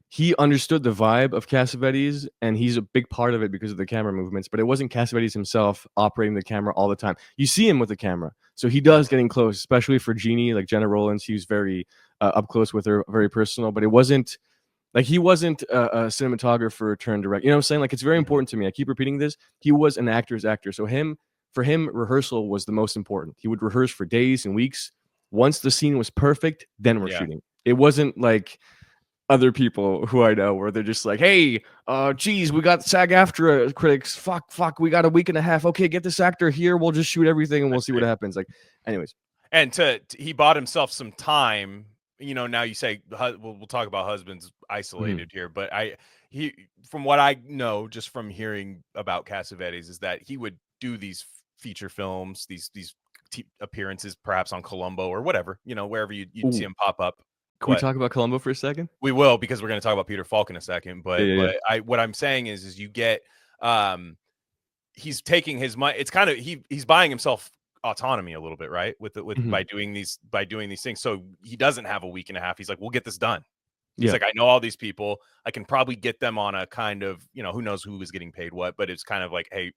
he understood the vibe of Cassavetes, and he's a big part of it because of the camera movements, but it wasn't Cassavetes himself operating the camera all the time. You see him with the camera. So he does getting close, especially for Jeannie, like Jenna Rollins. He was very up close with her, very personal, but it wasn't like he wasn't a cinematographer turned director. You know what I'm saying? Like, it's very important to me. I keep repeating this. He was an actor's actor. So for him, rehearsal was the most important. He would rehearse for days and weeks. Once the scene was perfect, then we're shooting. It wasn't like other people who I know where they're just like, hey, geez, we got SAG-AFTRA critics. Fuck, we got a week and a half. Okay, get this actor here. We'll just shoot everything and we'll see what happens. Like, anyways. And he bought himself some time. You know, now you say we'll talk about Husbands isolated here, but he from what I know just from hearing about Cassavetes is that he would do these feature films, these appearances, perhaps on Columbo or whatever, you know, wherever you'd see him pop up. Can we talk about Columbo for a second? We will, because we're going to talk about Peter Falk in a second. But what I'm saying is you get he's taking his money. It's kind of he's buying himself autonomy a little bit, right? By doing these things. So he doesn't have a week and a half. He's like, we'll get this done. He's like, I know all these people. I can probably get them on a kind of, you know, who knows who is getting paid what, but it's kind of like, hey,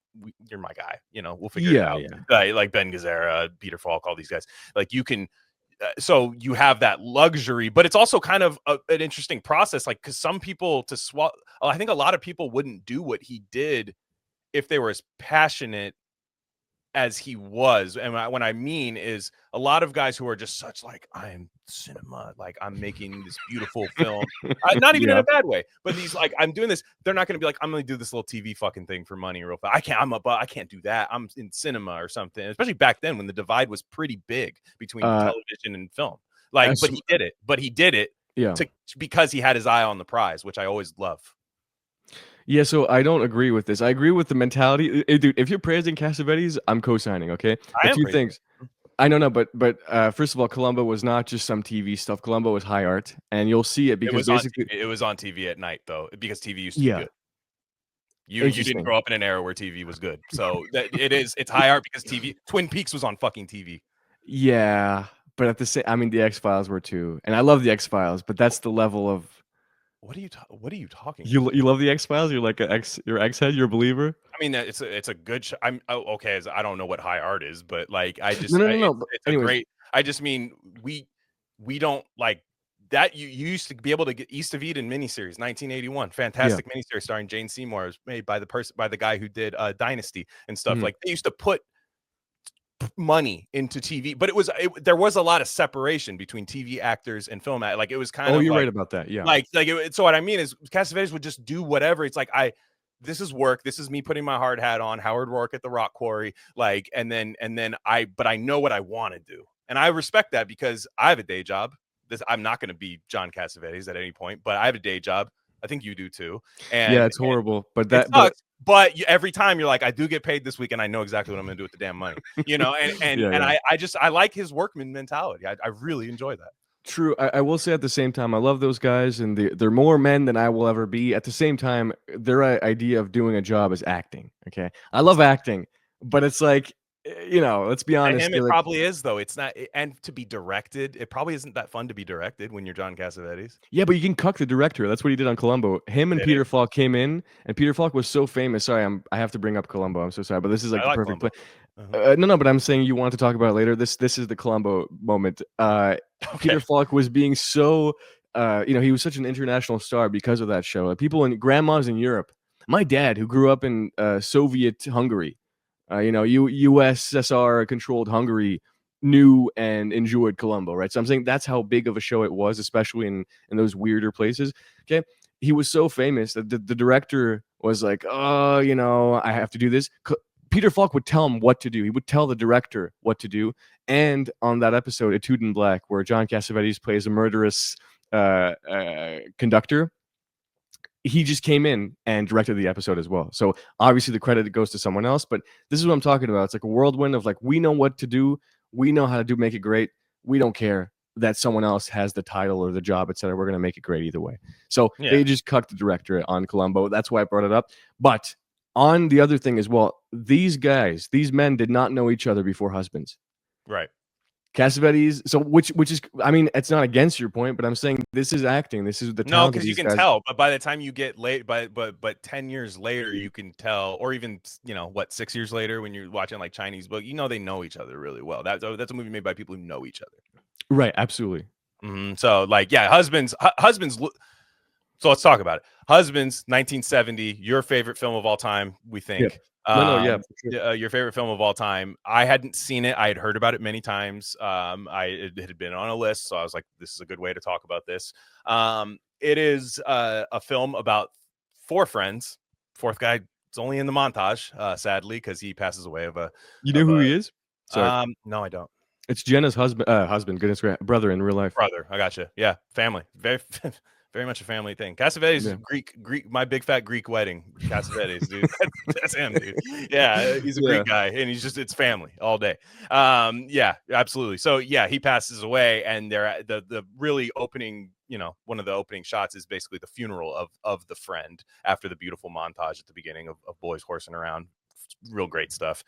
you're my guy. You know, we'll figure it out. Like Ben Gazzara, Peter Falk, all these guys. Like you can. So you have that luxury, but it's also kind of an interesting process. Like, because some people I think a lot of people wouldn't do what he did if they were as passionate as he was. And what I mean is a lot of guys who are just such like, I'm cinema, like I'm making this beautiful film, not even in a bad way, but these like, I'm doing this. They're not going to be like, I'm going to do this little TV fucking thing for money real fast. I can't do that. I'm in cinema or something. Especially back then when the divide was pretty big between television and film. Like, but he did it. Because he had his eye on the prize, which I always love. Yeah, so I don't agree with this. I agree with the mentality. Dude, if you're praising Cassavetes, I'm co-signing, okay? A few things. I don't know, but first of all, Columbo was not just some TV stuff. Columbo was high art, and you'll see it because it was on TV at night, though, because TV used to be good. You didn't grow up in an era where TV was good. So it's high art because Twin Peaks was on fucking TV. Yeah, but at the same, I mean, the X-Files were too. And I love the X-Files, but that's the level of What are you talking You love the X-Files? You're like you're X-head, you're a believer? I mean, it's a good show. Okay, I don't know what high art is, but like I just no. It's a great. I just mean we don't like that. You used to be able to get East of Eden miniseries, 1981, fantastic miniseries starring Jane Seymour. It was made by the guy who did Dynasty and stuff. Like they used to put money into TV, but there was a lot of separation between TV actors and film actors. Like it was kind of. Oh, you're right about that. Yeah. So what I mean is Cassavetes would just do whatever. It's like this is work. This is me putting my hard hat on. Howard Rourke at the Rock Quarry. Like, and then but I know what I want to do, and I respect that because I have a day job. I'm not going to be John Cassavetes at any point, but I have a day job. I think you do too. And yeah, it's horrible, but but every time you're like, I do get paid this week, and I know exactly what I'm going to do with the damn money, and I like his workman mentality. I really enjoy that. True. I will say at the same time, I love those guys, and they're more men than I will ever be. At the same time, their idea of doing a job is acting. Okay, I love acting, but it's like, let's be honest. And it probably is, though. It's not, and to be directed, it probably isn't that fun to be directed when you're John Cassavetes. Yeah, but you can cuck the director. That's what he did on Columbo. Him and Peter Falk came in, and Peter Falk was so famous. Sorry, I have to bring up Columbo. I'm so sorry, but this is like the perfect play. No, but I'm saying you want to talk about it later. This is the Columbo moment. Peter Falk was being so, he was such an international star because of that show. People in grandmas in Europe. My dad, who grew up in Soviet Hungary, USSR controlled Hungary, knew and enjoyed Columbo, right? So I'm saying that's how big of a show it was, especially in those weirder places. Okay, he was so famous that the director was like, oh, I have to do this. Peter Falk would tell him what to do. He would tell the director what to do. And on that episode, Etude in Black, where John Cassavetes plays a murderous conductor, he just came in and directed the episode as well. So obviously the credit goes to someone else, but this is what I'm talking about. It's like a whirlwind of like, we know what to do. We know how to make it great. We don't care that someone else has the title or the job, etc. We're going to make it great either way. So they just cut the director on Columbo. That's why I brought it up. But on the other thing as well, these men did not know each other before husbands. Right. Cassavetes, so which is, I mean, it's not against your point, but I'm saying this is acting. This is the no, because you can tell. But by the time you get late, but 10 years later, you can tell, or even 6 years later when you're watching like Chinese Book, they know each other really well. That's a movie made by people who know each other. Right. Absolutely. So like, yeah, husbands. So let's talk about it. Husbands, 1970, your favorite film of all time, we think. Yeah. Your favorite film of all time. I hadn't seen it. I had heard about it many times. It had been on a list, so I was like, this is a good way to talk about this. It is a film about four friends. Fourth guy is only in the montage, sadly, because he passes away of a. You know who he is? Sorry. No, I don't. It's Jenna's husband, goodness, brother in real life. Brother, I gotcha. Yeah, family. Very. Very much a family thing. Cassavetes, Greek, my big fat Greek wedding. Cassavetes, dude. That's him, dude. Yeah, he's a Greek guy, and it's family all day. Yeah, absolutely. So yeah, he passes away, and the really opening, one of the opening shots is basically the funeral of the friend after the beautiful montage at the beginning of boys horsing around. Real great stuff.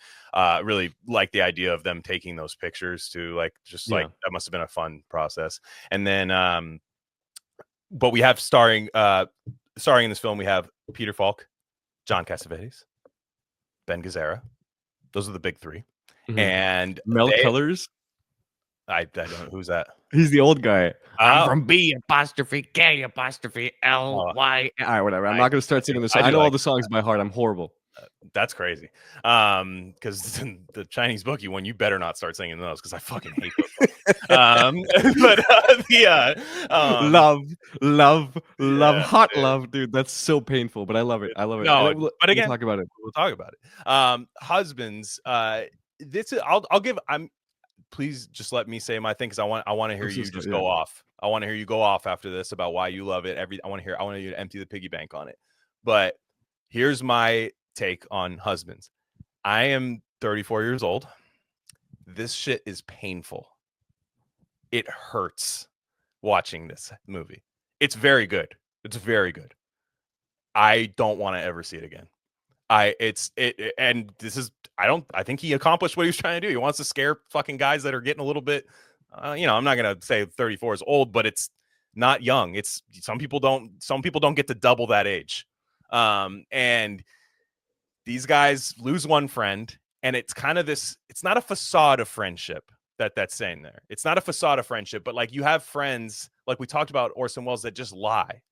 Really like the idea of them taking those pictures to like that must have been a fun process. And then but we have starring in this film, we have Peter Falk, John Cassavetes, Ben Gazzara. Those are the big three. Mm-hmm. And Mel Colors. I don't know who's that. He's the old guy. I'm from B''K''L''Y. All right, whatever. I'm not going to start singing this. I know all the songs by heart. I'm horrible. That's crazy. Because the Chinese Bookie one, you better not start singing those because I fucking hate those. But love, hot dude. love, dude. That's so painful, but I love it. I love it. No, but again, we'll talk about it. We'll talk about it. Husbands. This is. I'll give. Please just let me say my thing because I want to hear you just go off. I want to hear you go off after this about why you love it. I want you to empty the piggy bank on it. But here's my take on Husbands. I am 34 years old. This shit is painful. It hurts watching this movie. It's very good. It's very good. I don't want to ever see it again. I think he accomplished what he was trying to do. He wants to scare fucking guys that are getting a little bit, I'm not going to say 34 is old, but it's not young. It's some people don't get to double that age. And these guys lose one friend, and it's kind of this, it's not a facade of friendship that's saying there. It's not a facade of friendship, but like you have friends, like we talked about Orson Welles, that just lie,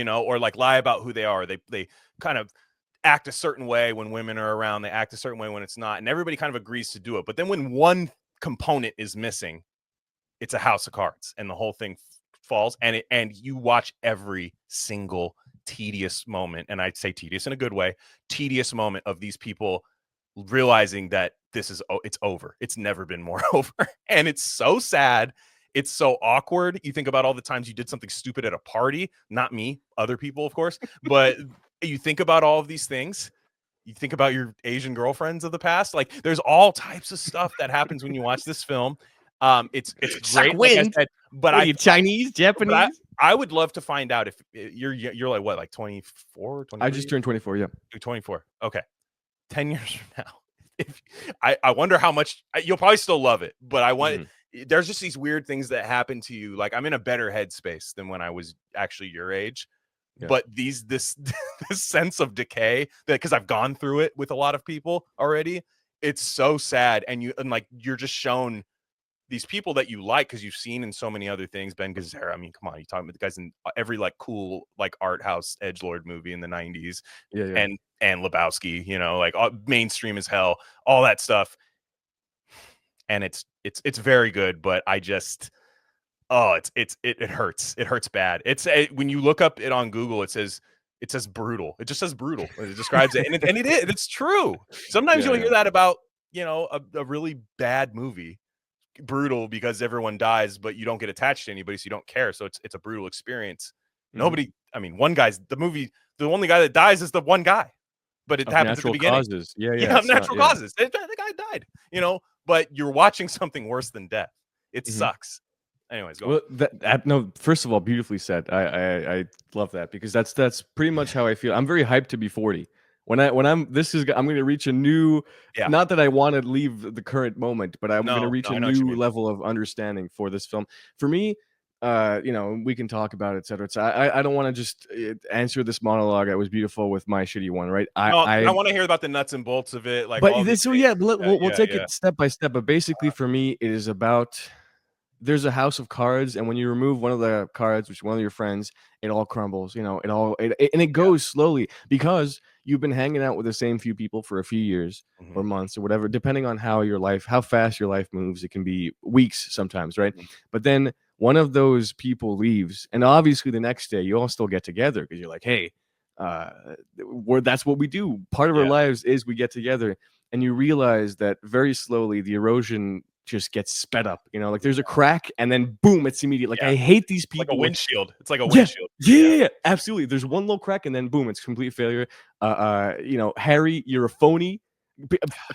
or like lie about who they are. They kind of act a certain way when women are around. They act a certain way when it's not. And everybody kind of agrees to do it. But then when one component is missing, it's a house of cards and the whole thing falls. And you watch every single tedious moment. And I'd say tedious in a good way, tedious moment of these people realizing that it's over. It's never been more over. And it's so sad. It's so awkward. You think about all the times you did something stupid at a party, not me, other people, of course, but you think about all of these things. You think about your Asian girlfriends of the past. Like there's all types of stuff that happens when you watch this film. It's great. Like I said, but are you Chinese, Japanese? I would love to find out if you're like what, like 24, 23? I just turned 24. Yeah. You're 24. Okay. 10 years from now. I wonder how much you'll probably still love it, but there's just these weird things that happen to you. Like I'm in a better headspace than when I was actually your age. Yeah. But this sense of decay that, because I've gone through it with a lot of people already, it's so sad. And you're just shown these people that you like because you've seen in so many other things. Ben Gazzara, I mean, come on, you talking about the guys in every like cool like art house edgelord movie in the 90s. Yeah. And Lebowski, like mainstream as hell, all that stuff. And it's very good, but I just it hurts. It hurts bad. When you look up it on Google, it says brutal. It just says brutal. It describes it, and it is. It's true. Sometimes you'll hear that about a really bad movie, brutal because everyone dies, but you don't get attached to anybody, so you don't care. So it's a brutal experience. Mm-hmm. Nobody. I mean, one guy's the movie. The only guy that dies is the one guy, but it happens at the beginning. Causes. Yeah, natural causes. The guy died. But you're watching something worse than death. It sucks. Anyways, go on. No, first of all, beautifully said. I love that because that's pretty much how I feel. I'm very hyped to be 40. I'm going to reach a new, not that I want to leave the current moment, but I'm going to reach a new level of understanding for this film. For me, we can talk about it, et cetera. I don't want to just answer this monologue. It was beautiful with my shitty one, right? I want to hear about the nuts and bolts of it. Like, we'll take it step by step. But basically, for me, it is about. There's a house of cards, and when you remove one of the cards, which is one of your friends, it all crumbles. And it goes slowly because you've been hanging out with the same few people for a few years or months or whatever, depending on how fast your life moves. It can be weeks sometimes, right? But then one of those people leaves, and obviously the next day you all still get together because you're like, hey, that's what we do. Part of our lives is we get together, and you realize that very slowly the erosion just gets sped up, like there's a crack and then boom, it's immediate. Like I hate these people. Like a windshield. It's like a windshield. Yeah, absolutely. There's one little crack and then boom, it's complete failure. Harry, you're a phony.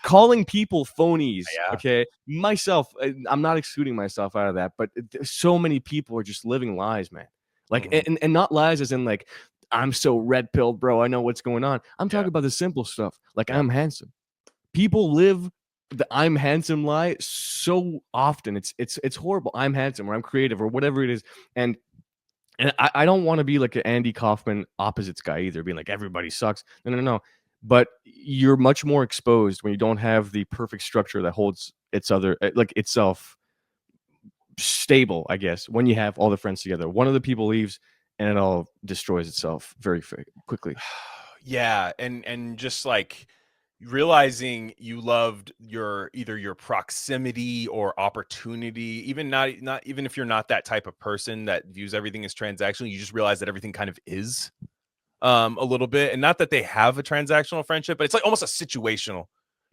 Calling people phonies. Okay, myself, I'm not excluding myself out of that, but so many people are just living lies, man. Like and not lies as in like I'm so red pilled, bro. I know what's going on. I'm talking about the simple stuff. Like I'm handsome. People live the I'm handsome lie so often. It's horrible. I'm handsome or I'm creative or whatever it is. And I don't want to be like an Andy Kaufman opposites guy either, being like everybody sucks. No. But you're much more exposed when you don't have the perfect structure that holds itself stable, I guess, when you have all the friends together. One of the people leaves and it all destroys itself very, very quickly. Yeah, and just like realizing you loved either your proximity or opportunity, even not even if you're not that type of person that views everything as transactional, you just realize that everything kind of is a little bit. And not that they have a transactional friendship, but it's like almost a situational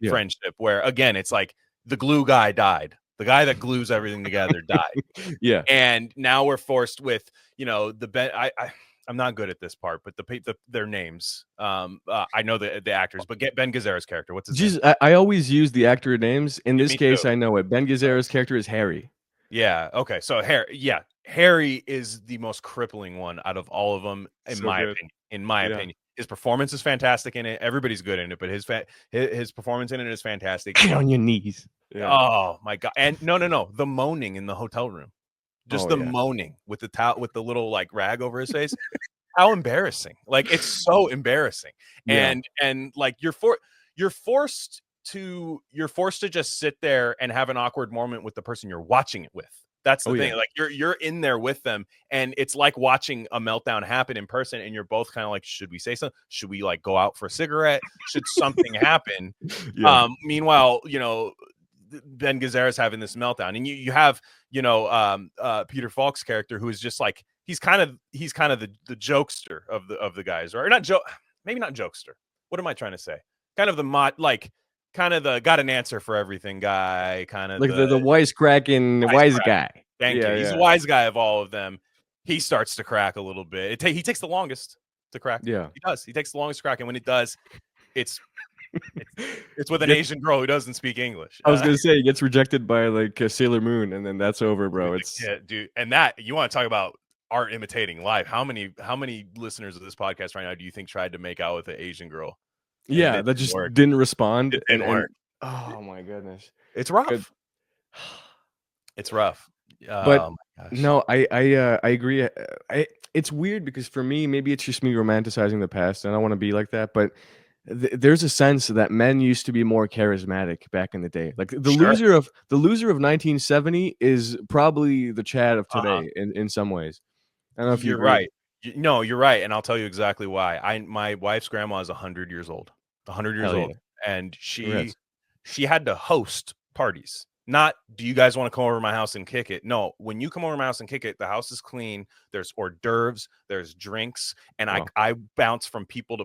friendship where, again, it's like the glue guy died. The guy that glues everything together died. Yeah. And now we're forced with, I'm not good at this part, but their names. I know the actors, but get Ben Gazzara's character. What's his name? I always use the actor names. In this case, too. I know it. Ben Gazzara's character is Harry. Yeah. Okay. So Harry is the most crippling one out of all of them, in my opinion. In my opinion, his performance is fantastic in it. Everybody's good in it, but his performance in it is fantastic. Get on your knees. Yeah. Oh my god! And no, the moaning in the hotel room, just moaning with the towel, with the little like rag over his face. How embarrassing! Like, it's so embarrassing, and like you're forced to just sit there and have an awkward moment with the person you're watching it with. That's the thing. Like, you're in there with them, and it's like watching a meltdown happen in person, and you're both kind of like, should we say something? Should we like go out for a cigarette? Should something happen? Meanwhile, Ben Gazzara's having this meltdown, and you have Peter Falk's character, who is just like, he's kind of the jokester of the guys, or not maybe not jokester. What am I trying to say? Kind of the kind of the got an answer for everything guy, kind of like the wisecracking wise guy. Thank you. He's the wise guy of all of them. He starts to crack a little bit. He takes the longest to crack. Yeah, he does. He takes the longest to crack, and when it does, it's with an Asian girl who doesn't speak English. I was gonna say, he gets rejected by like Sailor Moon, and then that's over, bro. It's dude. And that, you want to talk about art imitating life? How many listeners of this podcast right now do you think tried to make out with an Asian girl? Yeah, that just didn't respond. It didn't work. Oh my goodness, it's rough. It's rough. But no, I agree. It's weird because for me, maybe it's just me romanticizing the past, and I don't want to be like that. But there's a sense that men used to be more charismatic back in the day. Like the loser of 1970 is probably the Chad of today in some ways. I don't know if you're right. No, you're right, and I'll tell you exactly why. My wife's grandma is 100 years old. 100 years old, and she had to host parties. Not, do you guys want to come over to my house and kick it? No, when you come over to my house and kick it, the house is clean. There's hors d'oeuvres, there's drinks, and I bounce from people to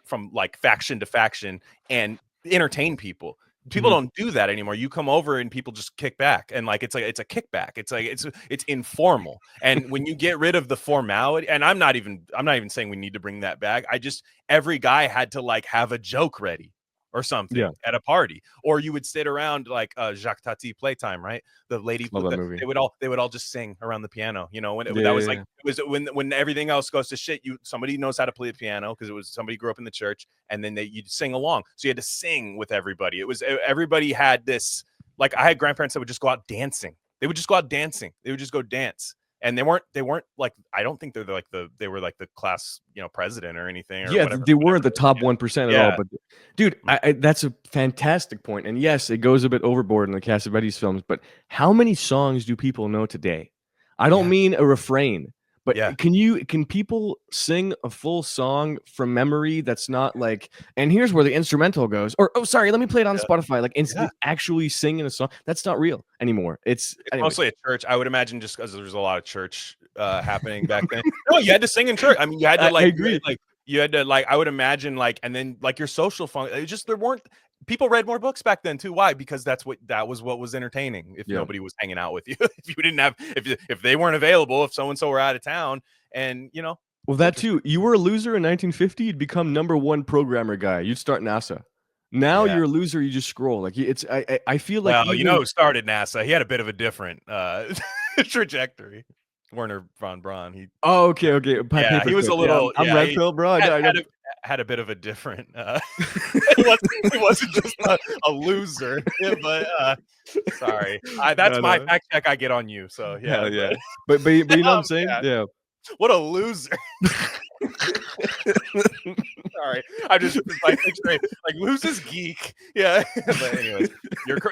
from like faction to faction and entertain people. People don't do that anymore. You come over and people just kick back, and like it's a kickback. It's like it's informal. And when you get rid of the formality, and I'm not even saying we need to bring that back. Every guy had to like have a joke ready or something at a party, or you would sit around like Jacques Tati Playtime, right? The lady, they would all just sing around the piano. It was when everything else goes to shit, somebody knows how to play the piano because it was somebody grew up in the church, and then you'd sing along. So you had to sing with everybody. Everybody had this, like, I had grandparents that would just go out dancing. They would just go out dancing. They would just go dance. And they weren't like, I don't think they were like the class, president or anything. Or whatever, they weren't the top 1% at all. But dude, that's a fantastic point. And yes, it goes a bit overboard in the Cassavetes films, but how many songs do people know today? I don't mean a refrain, but can people sing a full song from memory that's not like, and here's where the instrumental goes, or sorry, let me play it on Spotify, like actually singing a song? That's not real anymore. It's mostly a church, I would imagine, just because there's a lot of church happening back then. No, you had to sing in church. I mean, you had to like, I agree. You had to like, I would imagine, like, and then like your social function, people read more books back then too. Why? Because that was what was entertaining. If nobody was hanging out with you, if you didn't have, if they weren't available, if so and so were out of town, and well, that too. You were a loser in 1950. You'd become #1 programmer guy. You'd start NASA. Now you're a loser. You just scroll. Like it's. I feel like. Well, who started NASA? He had a bit of a different trajectory. Werner von Braun. Okay. He was a little. I'm red pill, bro. Had a bit of a different. He wasn't just a loser. But sorry, that's my fact check I get on you. So yeah. But you know what I'm saying? Yeah. What a loser. Sorry, I just like picturing like loses geek. Yeah. But anyways,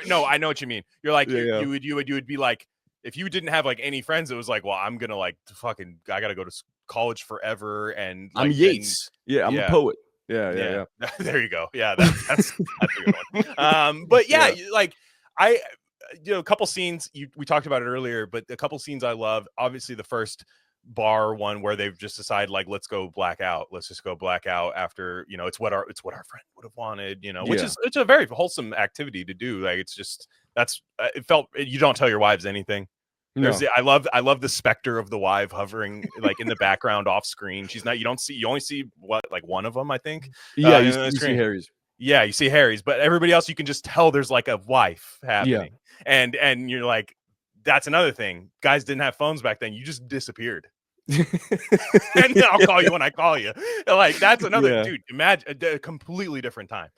no, I know what you mean. You're like you would be like, if you didn't have like any friends, it was like, well, I'm gonna like I gotta go to college forever, and like, I'm Yeats. I'm a poet. Yeah. There you go. Yeah, that's a good one. But yeah, like a couple scenes we talked about it earlier, but a couple scenes I love. Obviously, the first bar one where they've just decided like let's go black out. Let's just go black out after it's what our friend would have wanted. Which is it's a very wholesome activity to do. Like it's just it felt you don't tell your wives anything. No. I love the specter of the wife hovering like in the background off screen. She's not. You only see like one of them, I think. Yeah, you see Harry's. Yeah, you see Harry's, but everybody else you can just tell there's like a wife happening. Yeah. And you're like, that's another thing. Guys didn't have phones back then. You just disappeared. And then I'll call you when I call you. Like that's another dude. Imagine a completely different time.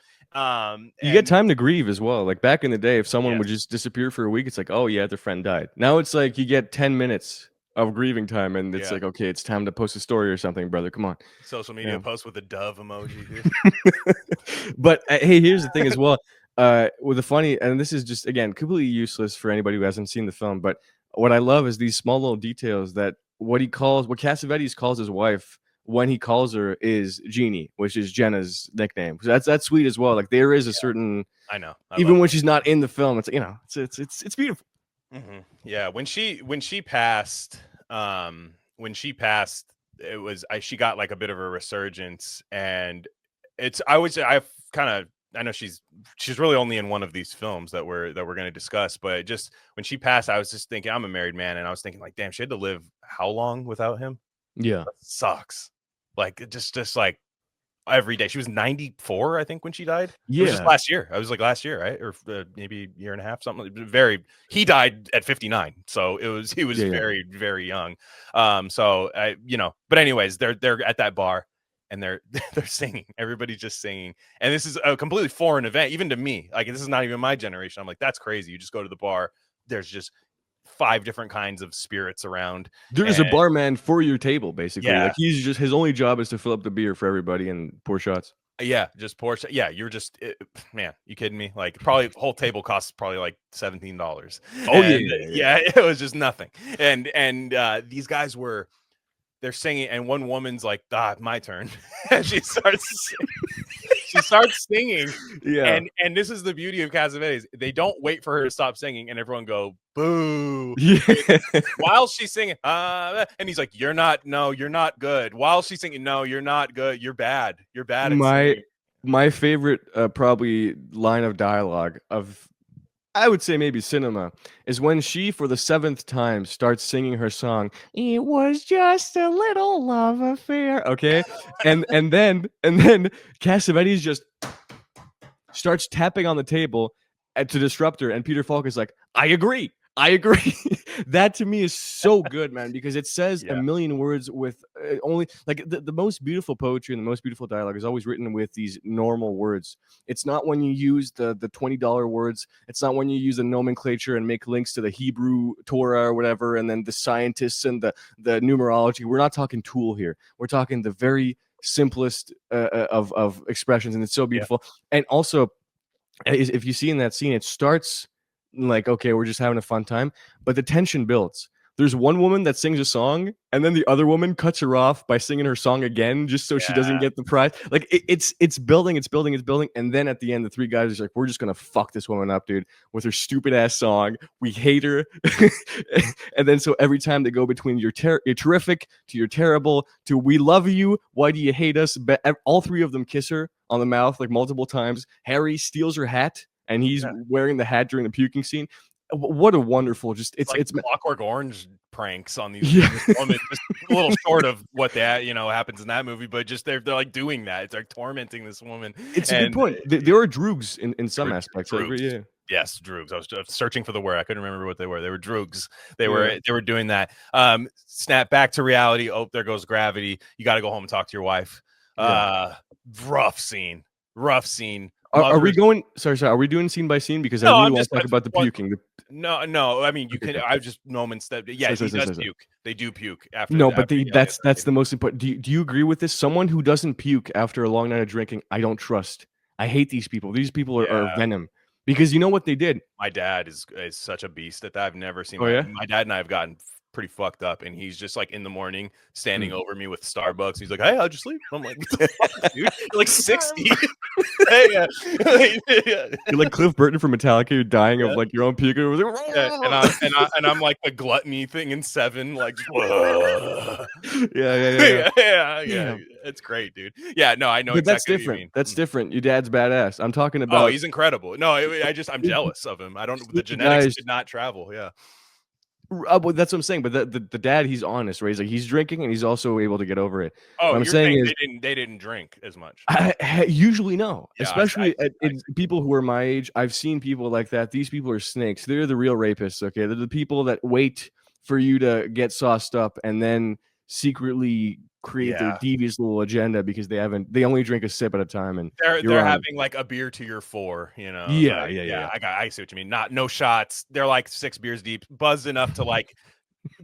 You get time to grieve as well. Like back in the day, if someone would just disappear for a week, it's like, oh yeah, their friend died. Now it's like you get 10 minutes of grieving time, and it's like, okay, it's time to post a story or something, brother. Come on. Social media post with a dove emoji, dude. But hey, here's the thing as well. With the funny, and this is just again completely useless for anybody who hasn't seen the film, but what I love is these small little details that what Cassavetes calls his wife when he calls her is Jeannie, which is Jenna's nickname. So that's sweet as well. Like there is a certain, I know, even when she's not in the film, it's it's beautiful. Mm-hmm. Yeah, when she passed, it was she got like a bit of a resurgence, and I know she's really only in one of these films that we're going to discuss, but just when she passed, I was just thinking, I'm a married man, and I was thinking like, damn, she had to live how long without him? Yeah, that sucks. Like just like every day. She was 94, I think, when she died. Yeah, it was just last year. I was like last year, right, or maybe a year and a half, something. He died at 59, so he was very very young. So but anyways, they're at that bar. And they're singing. Everybody's just singing. And this is a completely foreign event, even to me. Like, this is not even my generation. I'm like, that's crazy. You just go to the bar. There's just 5 different kinds of spirits around. There's a barman for your table, basically. Yeah. Like, his only job is to fill up the beer for everybody and pour shots. Yeah, just pour. Yeah, you're just, man, you kidding me? Like, probably the whole table costs probably like $17. Oh, yeah. It was just nothing. And these guys they're singing, and one woman's like, my turn. And she starts singing. Yeah. And this is the beauty of Cassavetes. They don't wait for her to stop singing, and everyone go, boo. Yeah. While she's singing, and he's like, you're not good. While she's singing, no, you're not good. You're bad. You're bad at singing. My favorite probably line of dialogue of, I would say maybe cinema, is when she, for the 7th time, starts singing her song, "It was just a little love affair." Okay, and then Cassavetes just starts tapping on the table to disrupt her, and Peter Falk is like, I agree. That to me is so good, man, because it says a million words with only like the most beautiful poetry and the most beautiful dialogue is always written with these normal words. It's not when you use the $20 words. It's not when you use a nomenclature and make links to the Hebrew Torah or whatever, and then the scientists and the numerology. We're not talking Tool here. We're talking the very simplest of expressions, and it's so beautiful. And also, if you see in that scene, it starts like, okay, we're just having a fun time, but the tension builds. There's one woman that sings a song, and then the other woman cuts her off by singing her song again, just so she doesn't get the prize. Like it's building, and then at the end, the 3 guys are like, we're just gonna fuck this woman up, dude, with her stupid ass song. We hate her, and then so every time they go between you're terrific to you're terrible to we love you, why do you hate us? But all 3 of them kiss her on the mouth like multiple times. Harry steals her hat, and he's wearing the hat during the puking scene. What a wonderful, just it's Clockwork Orange pranks on these women, just a little short of what that happens in that movie, but just they're like doing that. It's like tormenting this woman. It's a good point. There are droogs in some aspects. Droogs. Yes, droogs. I was searching for the word. I couldn't remember what they were. They were droogs. They were doing that. Snap back to reality. Oh, there goes gravity. You got to go home and talk to your wife. Rough scene. Are we going? Sorry. Are we doing scene by scene? Because I really want to talk about the puking. No. I mean, you can. I've just moments that. Yeah, he does puke. They do puke after. No, but that's the most important. Do you agree with this? Someone who doesn't puke after a long night of drinking, I don't trust. I hate these people. These people are venom. Because you know what they did. My dad is such a beast at that. I've never seen. Oh, my dad and I have gotten pretty fucked up, and he's just like in the morning standing over me with Starbucks. He's like, "Hey, how'd you sleep?" I'm like, "What the fuck, dude? You're like 60." Hey, You're like Cliff Burton from Metallica. You're dying of like your own puke. And I'm like the gluttony thing in Seven, like, yeah. It's great, dude. Yeah, no, I know But exactly that's different. what you mean. That's different. Your dad's badass. I'm talking about. Oh, he's incredible. No, I'm jealous of him. I don't. The genetics did not travel. Yeah. Well, that's what I'm saying. But the dad, he's honest, right? He's like he's drinking and he's also able to get over it. Oh, what I'm saying is they didn't drink as much. Usually no, Yeah, especially people who are my age. I've seen people like that. These people are snakes. They're the real rapists. Okay, they're the people that wait for you to get sauced up and then secretly create their devious little agenda because they only drink a sip at a time, and they're having like a beer to your 4, you know. Yeah. I see what you mean. No shots. They're like 6 beers deep, buzzed enough to like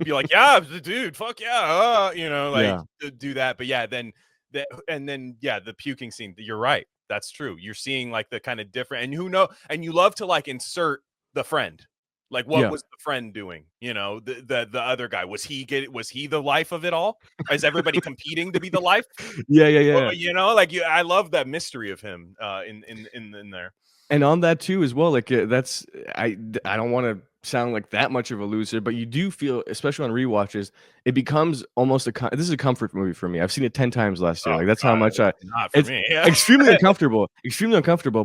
be like, yeah, dude, fuck yeah, you know, like do that. But yeah, then the puking scene. You're right. That's true. You're seeing like the kind of different, and you love to like insert the friend. Like, what was the friend doing? You know, the other guy, was he the life of it all? Is everybody competing to be the life? Yeah. Well, you know, like I love that mystery of him in there. And on that too, as well, like I don't want to sound like that much of a loser, but you do feel, especially on rewatches, it becomes almost this is a comfort movie for me. I've seen it 10 times last year. Like that's how much not for me. extremely uncomfortable.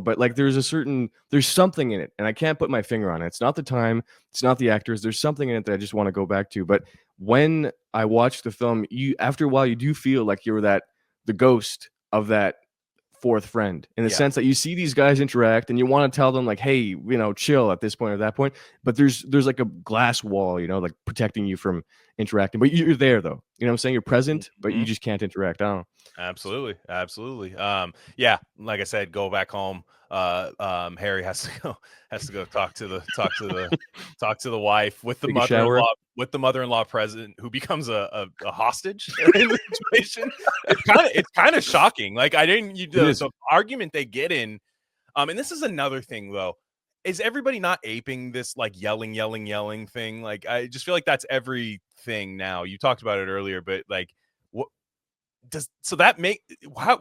But like there's something in it, and I can't put my finger on it. It's not the time, it's not the actors. There's something in it that I just want to go back to. But when I watch the film, after a while you do feel like you're the ghost of that fourth friend, in the sense that you see these guys interact and you want to tell them like, hey, you know, chill at this point or that point, but there's like a glass wall, you know, like protecting you from interacting, but you're there though, you know what I'm saying? You're present, but you just can't interact. I don't know. Absolutely. Yeah, like I said, go back home. Harry has to go talk to the wife with the mother-in-law present, who becomes a hostage in the situation. It's kind of shocking. Like the argument they get in. And this is another thing though. Is everybody not aping this like yelling thing? Like I just feel like that's everything now. You talked about it earlier, but like what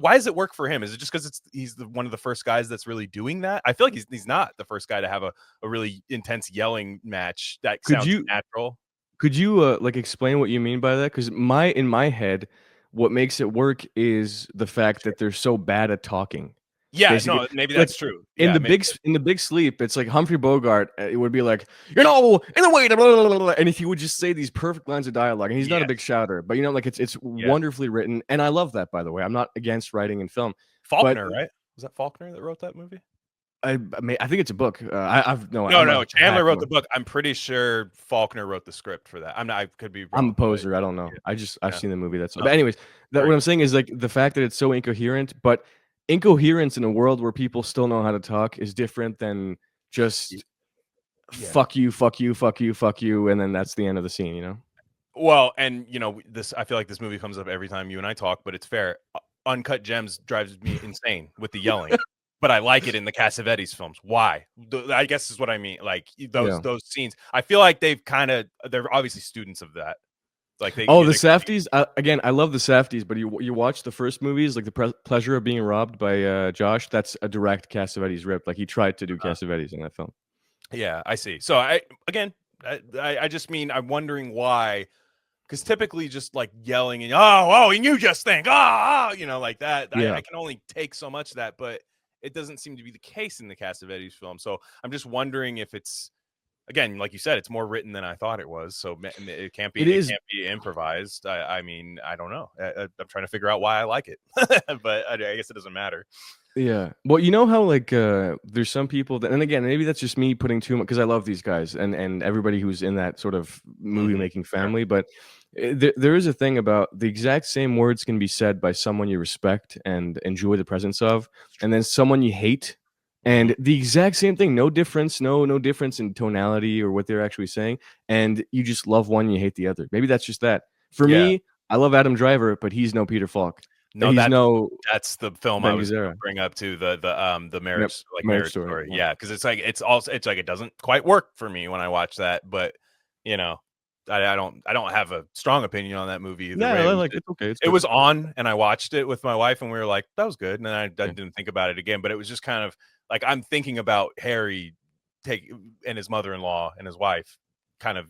why does it work for him? Is it just because he's one of the first guys that's really doing that? I feel like he's not the first guy to have a really intense yelling match that sounds natural. Could you like explain what you mean by that? Because in my head, what makes it work is the fact that they're so bad at talking. Yeah, no, maybe that's true. In the big sleep, it's like Humphrey Bogart. It would be like, you know, in the way, blah, blah, blah, blah, and if he would just say these perfect lines of dialogue, and he's not a big shouter, but you know, like it's wonderfully written, and I love that. By the way, I'm not against writing in film. Faulkner, right? Was that Faulkner that wrote that movie? I think it's a book. No. Chandler wrote the book. I'm pretty sure Faulkner wrote the script for that. I could be wrong. I'm a poser. I don't know. I've seen the movie. But anyways, what I'm saying is like the fact that it's so incoherent, but incoherence in a world where people still know how to talk is different than just fuck you, and then that's the end of the scene, you know? Well, and you know, I feel like this movie comes up every time you and I talk, but it's fair. Uncut Gems drives me insane with the yelling. But I like it in the Cassavetes films. Why? I guess is what I mean. Like those scenes. I feel like they're obviously students of that. Like the Safdies. Again, I love the Safdies, but you watch the first movies, like the Pleasure of Being Robbed by Josh. That's a direct Cassavetes rip. Like he tried to do Cassavetes in that film. Yeah, I see. So I just mean I'm wondering why. Because typically just like yelling and and you just think you know, like that. I can only take so much of that, but it doesn't seem to be the case in the Cassavetes film. So I'm just wondering if it's, again, like you said, it's more written than I thought it was. So it can't be improvised. I mean, I don't know. I'm trying to figure out why I like it, but I guess it doesn't matter. Yeah. Well, you know how like there's some people that, and again, maybe that's just me putting too much, because I love these guys and everybody who's in that sort of movie making family, but there is a thing about the exact same words can be said by someone you respect and enjoy the presence of, and then someone you hate, and the exact same thing, no difference in tonality or what they're actually saying, and you just love one, you hate the other. Maybe that's just that. For me, I love Adam Driver, but he's no Peter Falk. That's the film I was going to bring up to the marriage marriage story. Yeah, because it's like it doesn't quite work for me when I watch that, but you know. I don't have a strong opinion on that movie either Yeah, way. like it's okay. It was on, and I watched it with my wife, and we were like, that was good. And then I didn't think about it again. But it was just kind of like I'm thinking about Harry and his mother-in-law and his wife kind of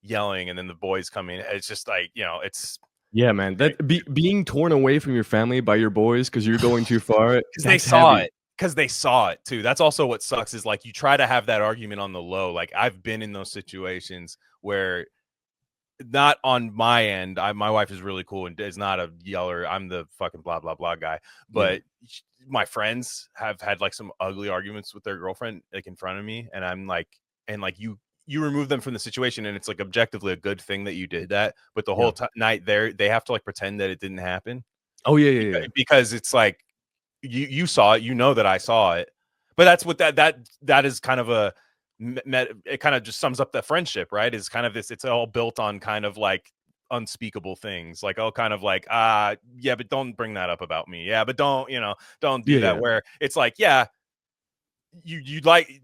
yelling, and then the boys coming. It's just like, it's yeah, man. That being torn away from your family by your boys because you're going too far. Because they saw it. Because they saw it too. That's also what sucks is like you try to have that argument on the low. Like I've been in those situations where not on my end. My wife is really cool and is not a yeller. I'm the fucking blah, blah, blah guy. But my friends have had like some ugly arguments with their girlfriend like in front of me. And I'm like, you remove them from the situation and it's like objectively a good thing that you did that. But the whole night they have to like pretend that it didn't happen. Oh, yeah. Because it's like you saw it, that I saw it. But that's what that is kind of it kind of just sums up the friendship, right? Is kind of this, it's all built on kind of like unspeakable things, like all kind of like, yeah, but don't bring that up about me. Yeah, but don't do that. Where it's like, yeah, you like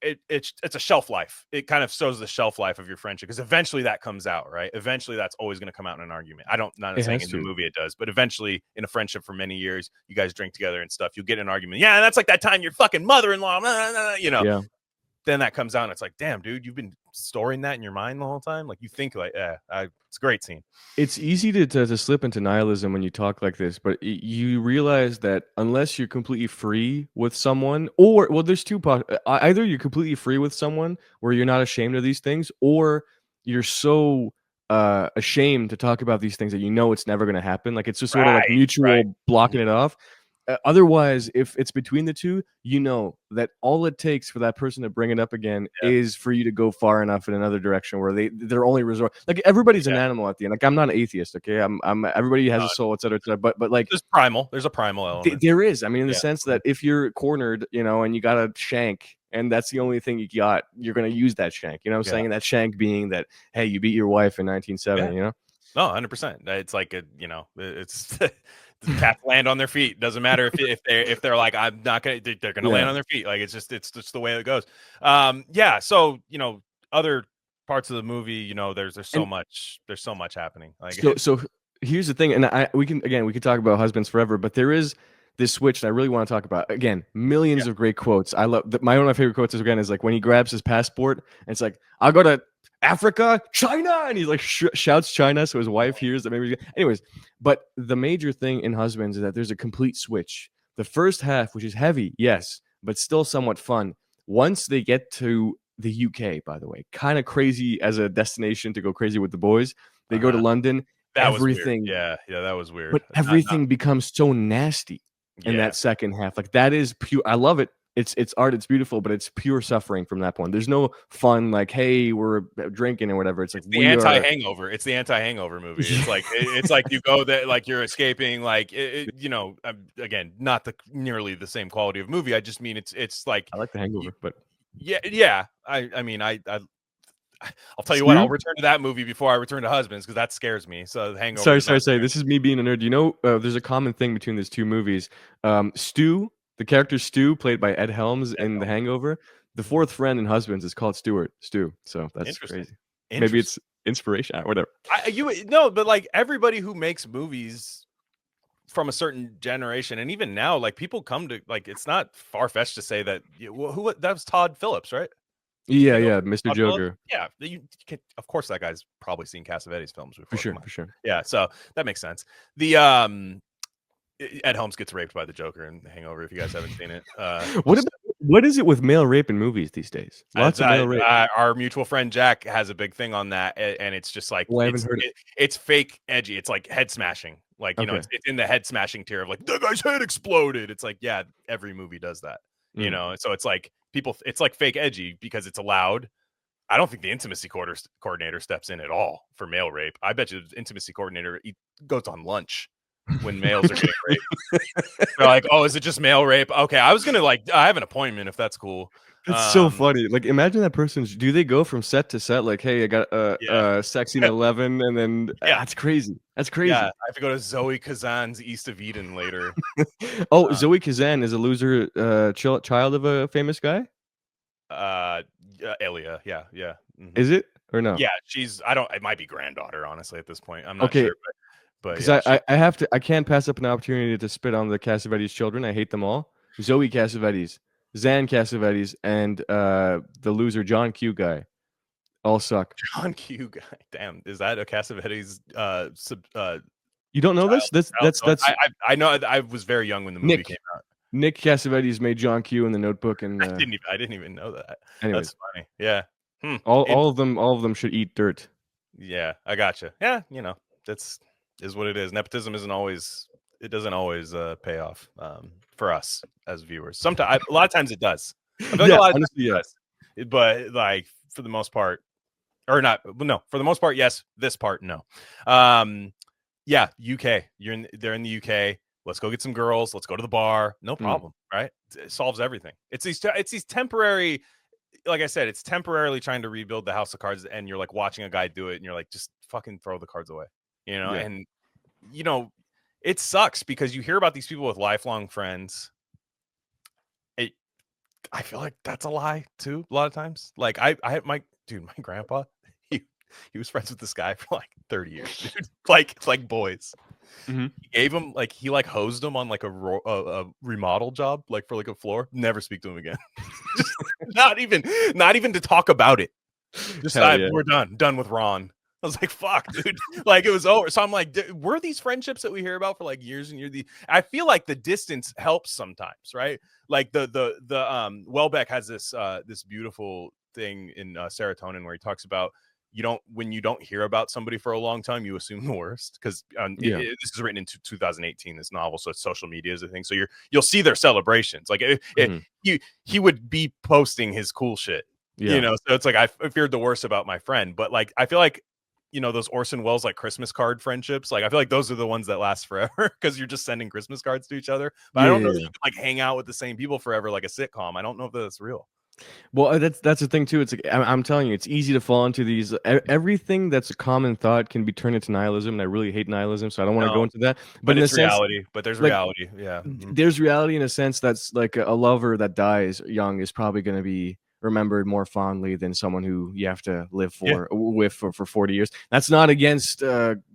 it's a shelf life. It kind of shows the shelf life of your friendship because eventually that comes out, right? Eventually that's always going to come out in an argument. Not saying in the movie it does, but eventually in a friendship for many years, you guys drink together and stuff. You'll get an argument. Yeah, and that's like that time your fucking mother-in-law, Yeah. Then that comes out and it's like, damn, dude, you've been storing that in your mind the whole time. Like you think like, it's a great scene. It's easy to slip into nihilism when you talk like this, but you realize that unless you're completely free with someone, or there's two either you're completely free with someone where you're not ashamed of these things, or you're so ashamed to talk about these things that it's never going to happen. Like it's just sort of like mutual blocking it off. Otherwise, if it's between the two, that all it takes for that person to bring it up again is for you to go far enough in another direction where their only resort. Like everybody's an animal at the end. Like I'm not an atheist, okay? I'm everybody has a soul, etc., etc. But like there's a primal element. There is. I mean, in the sense that if you're cornered, and you got a shank, and that's the only thing you got, you're gonna use that shank. You know what I'm saying? And that shank being that, hey, you beat your wife in 1970. No, 100%. It's like it's. The cats land on their feet. Doesn't matter if they're like, I'm not gonna. They're gonna land on their feet. Like it's just the way it goes. So other parts of the movie, there's so much happening. Like so here's the thing, and we can talk about husbands forever, but there is this switch that I really want to talk about. Again, millions of great quotes. I love one of my favorite quotes is like when he grabs his passport and it's like, I'll go to Africa, China, and he like shouts China so his wife hears that. Maybe anyways, but the major thing in Husbands is that there's a complete switch. The first half, which is heavy, yes, but still somewhat fun. Once they get to the UK, by the way, kind of crazy as a destination to go crazy with the boys. They go to London. Everything, that was weird. But everything becomes so nasty in that second half. Like that is pure. I love it. It's art, it's beautiful, but it's pure suffering from that point. There's no fun like, hey, we're drinking or whatever. It's like the anti-hangover. It's the anti-hangover movie. It's like you go there, like you're escaping, like again, not nearly the same quality of movie. I just mean it's like I like The Hangover, but I mean I'll tell you what, I'll return to that movie before I return to Husbands because that scares me. So The Hangover. Sorry. This is me being a nerd. There's a common thing between these two movies. Stu. The character Stu, played by Ed Helms in The Hangover, the fourth friend in Husbands is called Stu. So that's crazy. Maybe it's inspiration, whatever. But like everybody who makes movies from a certain generation, and even now, like people come to like, it's not far fetched to say that that was Todd Phillips, right? Yeah, Mr. Todd Joker. Phillips? Yeah, of course that guy's probably seen Cassavetes films before. For sure. Yeah, so that makes sense. The Ed Helms gets raped by the Joker in The Hangover. If you guys haven't seen it, what is it with male rape in movies these days? Lots of male rape. Our mutual friend Jack has a big thing on that, and it's just like I haven't heard it. It's fake edgy. It's like head smashing. Like it's in the head smashing tier of like the guy's head exploded. It's like every movie does that. So it's like it's like fake edgy because it's allowed. I don't think the intimacy coordinator steps in at all for male rape. I bet you the intimacy coordinator goes on lunch when males are getting raped. They're like, oh, is it just male rape? Okay, I was gonna I have an appointment if that's cool. It's so funny. Like, imagine that person's. Do they go from set to set? Like, hey, I got sex scene 11, and then that's crazy. That's crazy. Yeah, I have to go to Zoe Kazan's East of Eden later. Zoe Kazan is a loser child of a famous guy. Elia, yeah. Mm-hmm. Is it? or no? Yeah, it might be granddaughter, honestly, at this point. I'm not Okay, sure, but because yeah, I can't pass up an opportunity to spit on the Cassavetes children. I hate them all. Zoe Cassavetes, Zan Cassavetes, and the loser John Q guy all suck. John Q guy. Damn, is that a Cassavetes You don't know child? this? That's I know. I was very young when the movie came out. Nick Cassavetes made John Q in The Notebook, and I didn't even know that. anyways, That's funny. Yeah. all of them should eat dirt. Yeah, I gotcha. Yeah, that's is what it is. Nepotism isn't always. It doesn't always pay off for us as viewers. Sometimes, a lot of times, it does. I feel like a lot of honestly, times it does. But like for the most part, or not. No, for the most part, yes. This part, no. Yeah, UK. They're in the UK. Let's go get some girls. Let's go to the bar. No problem, right? It solves everything. It's these temporary. Like I said, it's temporarily trying to rebuild the house of cards, and you're like watching a guy do it, and you're like, just fucking throw the cards away, And it sucks because you hear about these people with lifelong friends. I feel like that's a lie too. A lot of times, like I had my grandpa. He was friends with this guy for like 30 years, dude. like boys. Mm-hmm. He gave him he hosed him on like a remodel job, like for like a floor. Never speak to him again. Just not even to talk about it. Just we're done with Ron. I was like, fuck, dude. Like it was over. So I'm like, were these friendships that we hear about for like years and years? I feel like the distance helps sometimes, right? Like the Welbeck has this beautiful thing in Serotonin where he talks about when you don't hear about somebody for a long time, you assume the worst because this is written in 2018, this novel, so it's social media is a thing. So you'll see their celebrations. Like he would be posting his cool shit, So it's like I feared the worst about my friend, but like I feel like those Orson Welles like Christmas card friendships. Like I feel like those are the ones that last forever because you're just sending Christmas cards to each other. But I don't know that you can like hang out with the same people forever like a sitcom. I don't know if that's real. Well, that's the thing too. It's like I'm telling you, it's easy to fall into these. Everything that's a common thought can be turned into nihilism, and I really hate nihilism, so I don't want to go into that. But it's reality. But there's reality. Yeah, there's reality in a sense that's like a lover that dies young is probably going to be remembered more fondly than someone who you have to live for 40 years. That's not against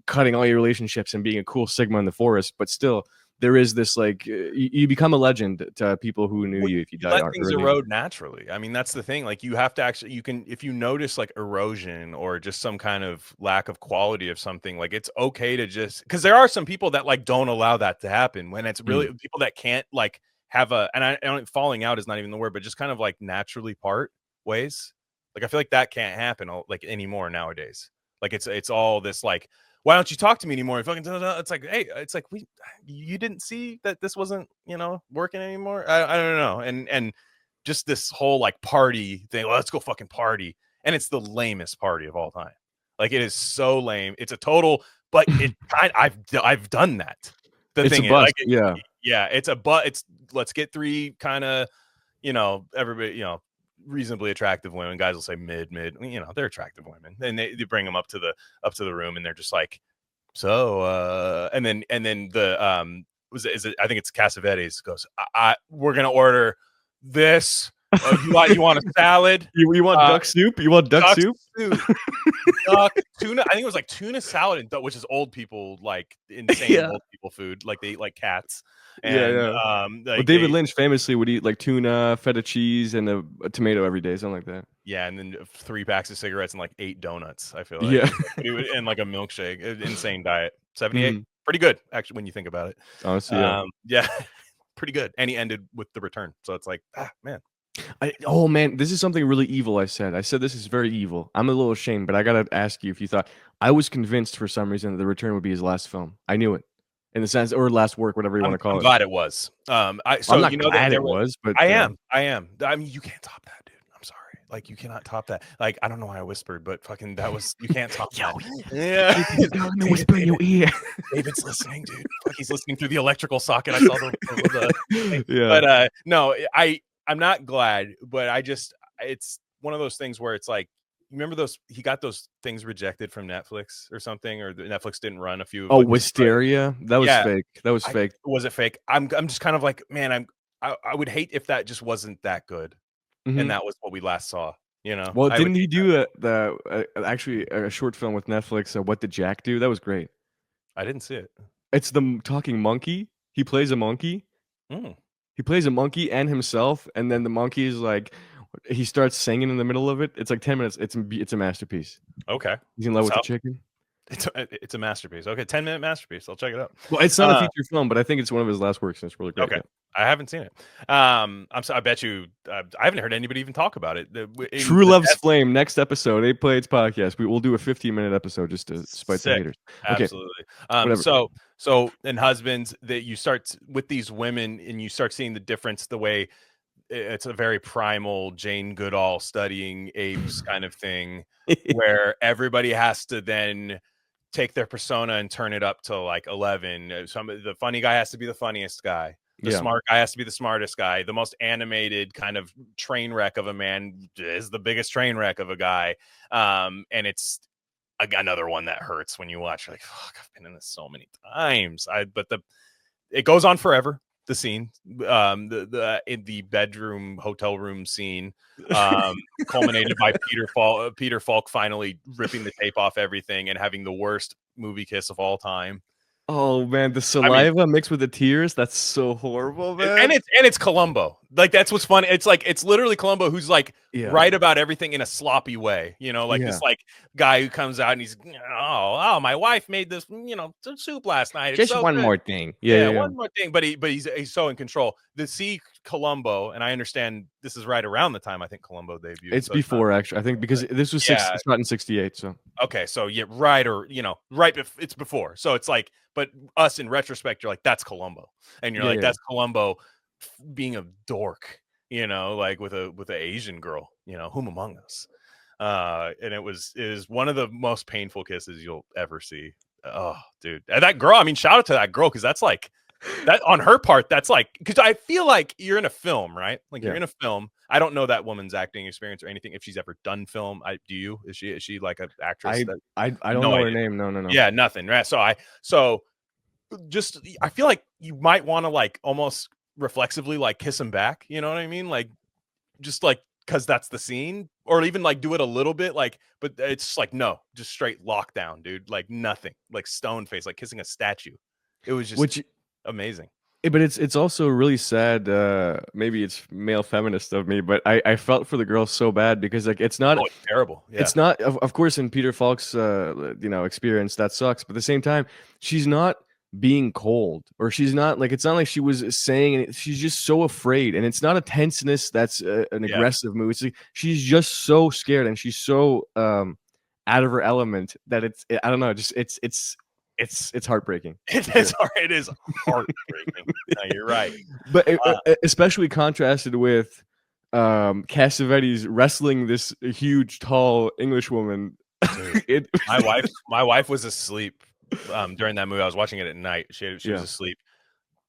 cutting all your relationships and being a cool Sigma in the forest, but still. There is this like you become a legend to people who knew you if you die. Let things erode naturally. I mean, that's the thing. Like you have to if you notice like erosion or just some kind of lack of quality of something, like it's okay to because there are some people that like don't allow that to happen when it's really people that can't like have and I don't falling out is not even the word, but just kind of like naturally part ways. Like I feel like that can't happen like anymore nowadays. Like it's all this like. Why don't you talk to me anymore? It's like, hey, it's like you didn't see that this wasn't, working anymore. I don't know. And just this whole like party thing. Well, let's go fucking party. And it's the lamest party of all time. Like it is so lame. It's a total, but I've done that. The thing is, like, it's it's let's get three kind of, everybody, reasonably attractive women. Guys will say mid, they're attractive women, and they bring them up to the room, and they're just like, so and then the I think it's Cassavetes goes, we're gonna order this. You want a salad? You want duck soup? You want duck soup? Duck, tuna. I think it was like tuna salad, which is old people like insane old people food. Like they eat like cats. And, David Lynch famously would eat like tuna, feta cheese, and a tomato every day, something like that. Yeah, and then 3 packs of cigarettes and like 8 donuts. I feel like and like a milkshake. Insane diet. 78, pretty good actually when you think about it. Honestly, pretty good. And he ended with the return, so it's like, man. Man, this is something really evil. I said this is very evil. I'm a little ashamed, but I gotta ask you if you thought. I was convinced for some reason that The Return would be his last film. I knew it. In the sense, or last work, whatever you want to call it. I'm glad it was. I'm not glad it was, but I am. I mean, you can't top that, dude. I'm sorry. Like, you cannot top that. Like, I don't know why I whispered, but fucking you can't top that. Yeah. Whisper in your ear. David's listening, dude. Like, he's listening through the electrical socket. I saw the But no, I'm not glad, but it's one of those things where it's like, remember he got those things rejected from Netflix or something, or Netflix didn't run a few. Oh, Wisteria? That was fake. That was fake. Was it fake? I'm just kind of like, man, I would hate if that just wasn't that good. And that was what we last saw, You know. Well, didn't he do actually a short film with Netflix? What Did Jack Do? That was great. I didn't see it. It's the talking monkey. He plays a monkey. He plays a monkey and himself, and then the monkey is like, he starts singing in the middle of it. It's like 10 minutes. It's a masterpiece. Okay. He's in love with the chicken. It's a masterpiece. Okay, 10-minute masterpiece. I'll check it out. Well, it's not a feature film, but I think it's one of his last works, and it's really great. Okay, I haven't seen it. I bet you I haven't heard anybody even talk about it. True Love's Flame, next episode, 8 Plates podcast. We will do a 15-minute episode just to spite the haters. Okay. Absolutely. So in husbands, that you start with these women, and you start seeing the difference. The way it's a very primal Jane Goodall studying apes kind of thing, where everybody has to then take their persona and turn it up to like 11. The funny guy has to be the funniest guy. The smart guy has to be the smartest guy. The most animated kind of train wreck of a man is the biggest train wreck of a guy. And it's another one that hurts when you watch. You're like, fuck, I've been in this so many times. It goes on forever. The scene, in the bedroom hotel room scene, culminated by Peter Falk finally ripping the tape off everything and having the worst movie kiss of all time. Oh man, the saliva mixed with the tears, that's so horrible, man. And it's Columbo. Like, that's what's funny. It's like, it's literally Columbo who's like right about everything in a sloppy way, you know, like this like guy who comes out and he's, oh, my wife made this, soup last night. It's just so one more thing. One more thing. But he's so in control. The see Columbo, and I understand this is right around the time I think Columbo debuted. It's before, actually, I think, because this was it's not in 68. So okay, so it's before. So it's like, but us in retrospect, you're like, that's Columbo, and you're like, that's Columbo being a dork, like with an Asian girl, whom among us. And it is one of the most painful kisses you'll ever see. Oh, dude, and that girl. I mean, shout out to that girl, because that's like that on her part. That's like, because I feel like you're in a film, right? Like you're in a film. I don't know that woman's acting experience or anything. If she's ever done film, do you? Is she like an actress? I don't know her name. No. Yeah, nothing. Right. So I feel like you might want to like almost reflexively like kiss him back. You know what I mean? Like just like, because that's the scene, or even like do it a little bit like, but it's like, no, just straight lockdown, dude. Like nothing, like stone face, like kissing a statue. It was just amazing. But it's also really sad. Maybe it's male feminist of me, but I felt for the girl so bad, because like it's not it's terrible. Yeah. It's not, of course, in Peter Falk's experience, that sucks. But at the same time, she's not being cold, or she's not like, it's not like she was saying it. She's just so afraid, and it's not a tenseness that's an aggressive move. It's like she's just so scared, and she's so out of her element that I don't know, just it's heartbreaking. It is heartbreaking. No, you're right. But especially contrasted with Cassavetes wrestling this huge, tall English woman. My wife was asleep during that movie. I was watching it at night. She was asleep.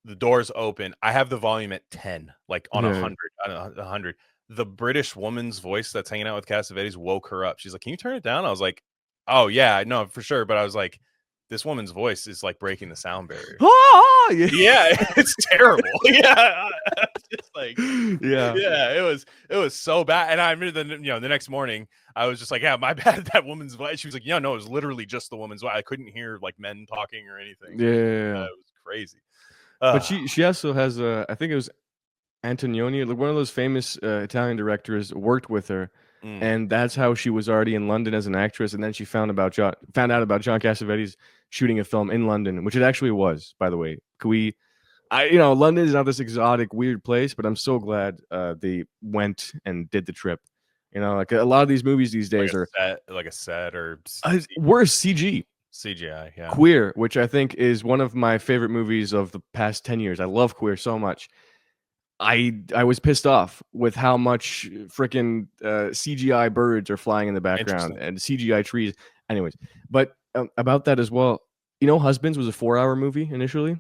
The doors open. I have the volume at 10, like on 100. The British woman's voice that's hanging out with Cassavetes woke her up. She's like, "Can you turn it down?" I was like, "Oh yeah, no, for sure." But I was like, this woman's voice is like breaking the sound barrier. It's terrible. Just like, it was so bad. And I remember the next morning I was just like, yeah, my bad, that woman's voice. She was like, no, it was literally just the woman's voice. I couldn't hear like men talking or anything. It was crazy. But she also has I think it was Antonioni, like one of those famous Italian directors, worked with her. And that's how she was already in London as an actress. And then she found out about John Cassavetes shooting a film in London, which it actually was, by the way. London is not this exotic, weird place, but I'm so glad they went and did the trip. Like a lot of these movies these days are like a set or worse, CGI, yeah. Queer, which I think is one of my favorite movies of the past 10 years. I love Queer so much. I was pissed off with how much freaking CGI birds are flying in the background and CGI trees. Anyways, but about that as well, Husbands was a 4-hour movie initially.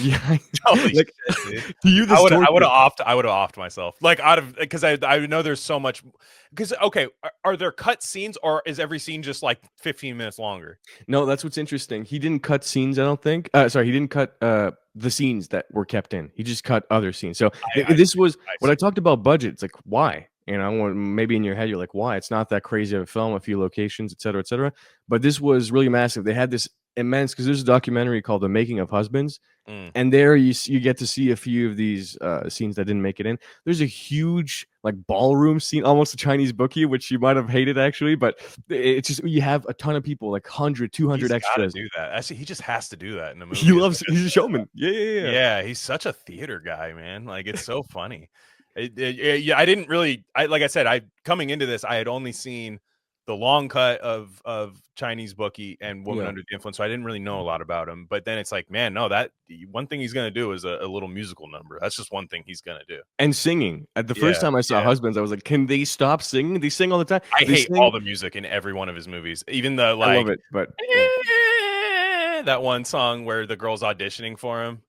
Yeah, like, shit, dude. I would have offed myself, like because I know there's so much. Because are there cut scenes, or is every scene just like 15 minutes longer? No, that's what's interesting. He didn't cut scenes, I don't think. Sorry, he didn't cut the scenes that were kept in. He just cut other scenes. So this was what I talked about budget. It's like, why? You know, maybe in your head you're like, why? It's not that crazy of a film, a few locations, et cetera, et cetera. But this was really massive. They had this immense, because there's a documentary called The Making of Husbands. And there you get to see a few of these scenes that didn't make it in. There's a huge like ballroom scene, almost a Chinese Bookie, which you might have hated actually, but it's just you have a ton of people, like 100, 200 extras. Do that. Actually, he just has to do that in the movie. He's a showman. Yeah, he's such a theater guy, man. Like it's so funny. Yeah, I didn't really. Like I said, coming into this, I had only seen the long cut of Chinese Bookie and Woman Under the Influence, so I didn't really know a lot about him. But then it's like, man, no, that one thing he's gonna do is a little musical number. That's just one thing he's gonna do. And singing. At the first time I saw Husbands, I was like, can they stop singing? They sing all the time. I hate all the music in every one of his movies, even the like. I love it, but that one song where the girl's auditioning for him.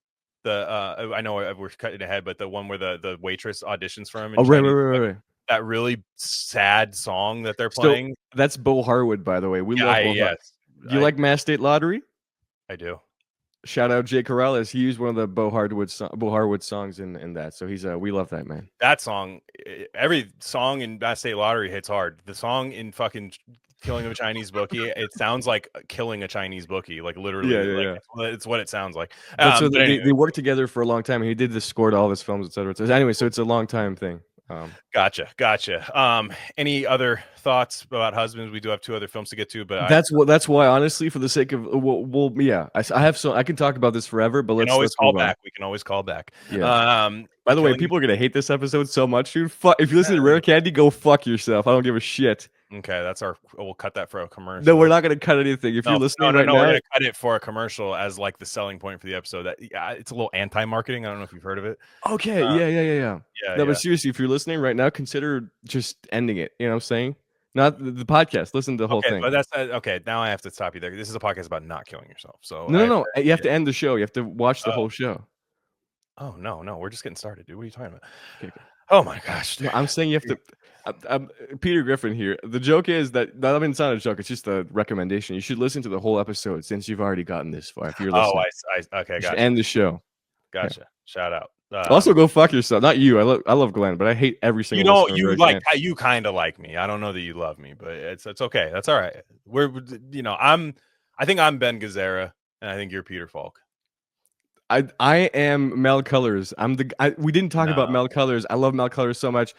I know we're cutting ahead, but the one where the waitress auditions for him. Right. That really sad song that they're playing. That's Bo Harwood, by the way. We love Bo Harwood. Do you like Mass State Lottery? I do. Shout out Jay Corrales. He used one of the Bo Harwood songs in that. So he's we love that, man. That song, every song in Mass State Lottery hits hard. The song in fucking Killing of a Chinese Bookie, it sounds like killing a Chinese bookie, like literally. It's what it sounds like. So they worked together for a long time. He did the score to all of his films, etc. Anyway, so it's a long time thing. Gotcha. Any other thoughts about Husbands? We do have 2 other films to get to, but that's why, honestly, for the sake of I have I can talk about this forever, but let's call back. We can always call back. By the way, people are gonna hate this episode so much, dude. If you listen to Rare Candy, go fuck yourself. I don't give a shit. Okay, we'll cut that for a commercial. No, we're not gonna cut anything. If you're listening right now, we're gonna cut it for a commercial as like the selling point for the episode. It's a little anti-marketing. I don't know if you've heard of it. Okay, yeah. But seriously, if you're listening right now, consider just ending it. You know what I'm saying? Not the podcast. Listen to the whole thing. But that's okay. Now I have to stop you there. This is a podcast about not killing yourself. So no. You have to end the show. You have to watch the whole show. Oh no, we're just getting started, dude. What are you talking about? Okay. Oh my gosh, dude. No, I'm saying you have to. I'm Peter Griffin here. The joke is that it's not a joke. It's just a recommendation. You should listen to the whole episode since you've already gotten this far. If you're listening, okay, gotcha. End the show. Gotcha. Yeah. Shout out. Also, go fuck yourself. Not you. I love Glenn, but I hate every single. You kind of like me. I don't know that you love me, but it's okay. That's all right. I think I'm Ben Gazzara, and I think you're Peter Falk. I am Mel Colors. We didn't talk about Mel Colors. I love Mel Colors so much.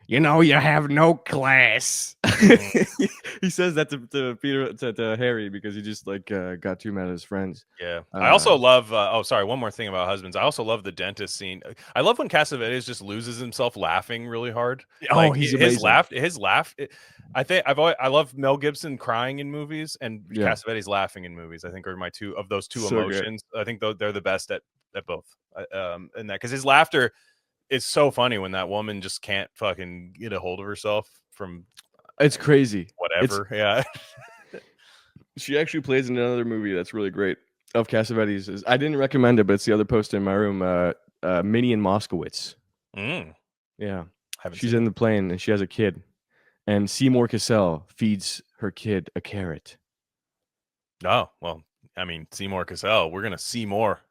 You know, you have no class. He says that to Peter, to Harry, because he just got too mad at his friends. Yeah. I also love. One more thing about Husbands. I also love the dentist scene. I love when Cassavetes just loses himself laughing really hard. He's his laugh. I love Mel Gibson crying in movies and Cassavetes laughing in movies. I think are my two emotions. Good. I think they're the best at both. In that, because his laughter. It's so funny when that woman just can't fucking get a hold of herself from. It's crazy. Whatever. Yeah. She actually plays in another movie that's really great of Cassavetes. I didn't recommend it, but it's the other poster in my room. Minnie and Moskowitz. Yeah. She's in the plane and she has a kid, and Seymour Cassel feeds her kid a carrot. Oh, well, I mean, Seymour Cassel. We're gonna see more.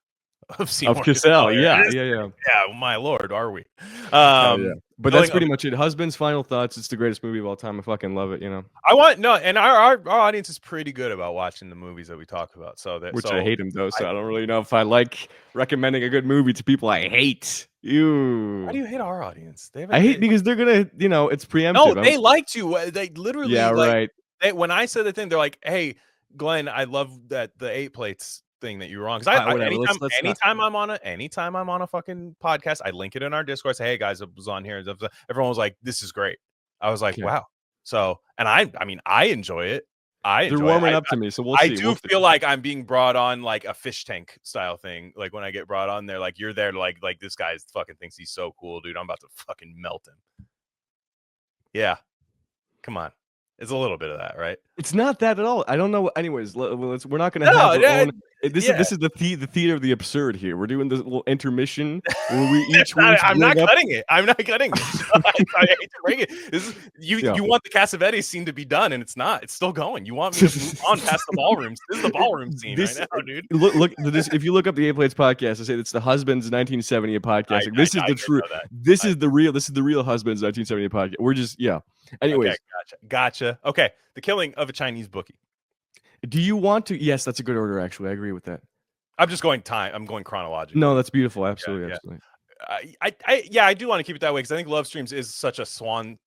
Of Cassel, yeah. My lord, are we? But that's pretty much it. Husbands, final thoughts. It's the greatest movie of all time. I fucking love it. You know. And our audience is pretty good about watching the movies that we talk about. I hate them though, so I don't really know if I like recommending a good movie to people I hate. You. Why do you hate our audience? I hate because they're gonna, it's preemptive. No, they liked you. They literally. Yeah, right. When I said the thing, they're like, "Hey, Glenn, I love the 8 plates." Thing that you were on, because anytime I'm on a fucking podcast, I link it in our Discord. Say, hey guys, I was on here. Everyone was like, "This is great." I was like, "Wow!" So, and I enjoy it. They're warming up to me, so we'll see. I do feel like I'm being brought on like a fish tank style thing. Like when I get brought on, they're like, "You're there to like this guy fucking thinks he's so cool, dude. I'm about to fucking melt him." Yeah, come on. It's a little bit of that, right? It's not that at all. I don't know. Anyways, we're not going to have This is the theater of the absurd here. We're doing this little intermission where we each I'm not cutting it. I'm not cutting it. I hate to break it. You want the Cassavetes scene to be done, and it's not. It's still going. You want me to move on past the ballrooms. This is the ballroom scene right now, dude. Look. If you look up the 8 Plates podcast, I say it's the Husbands 1970 podcast. This is the true. This is the real Husbands 1970 podcast. We're just Anyways, okay, gotcha. Okay, the killing of a Chinese bookie. Do you want to? Yes, that's a good order. Actually, I agree with that. I'm just going time. I'm going chronologically. No, that's beautiful. Absolutely, absolutely. I do want to keep it that way because I think Love Streams is such a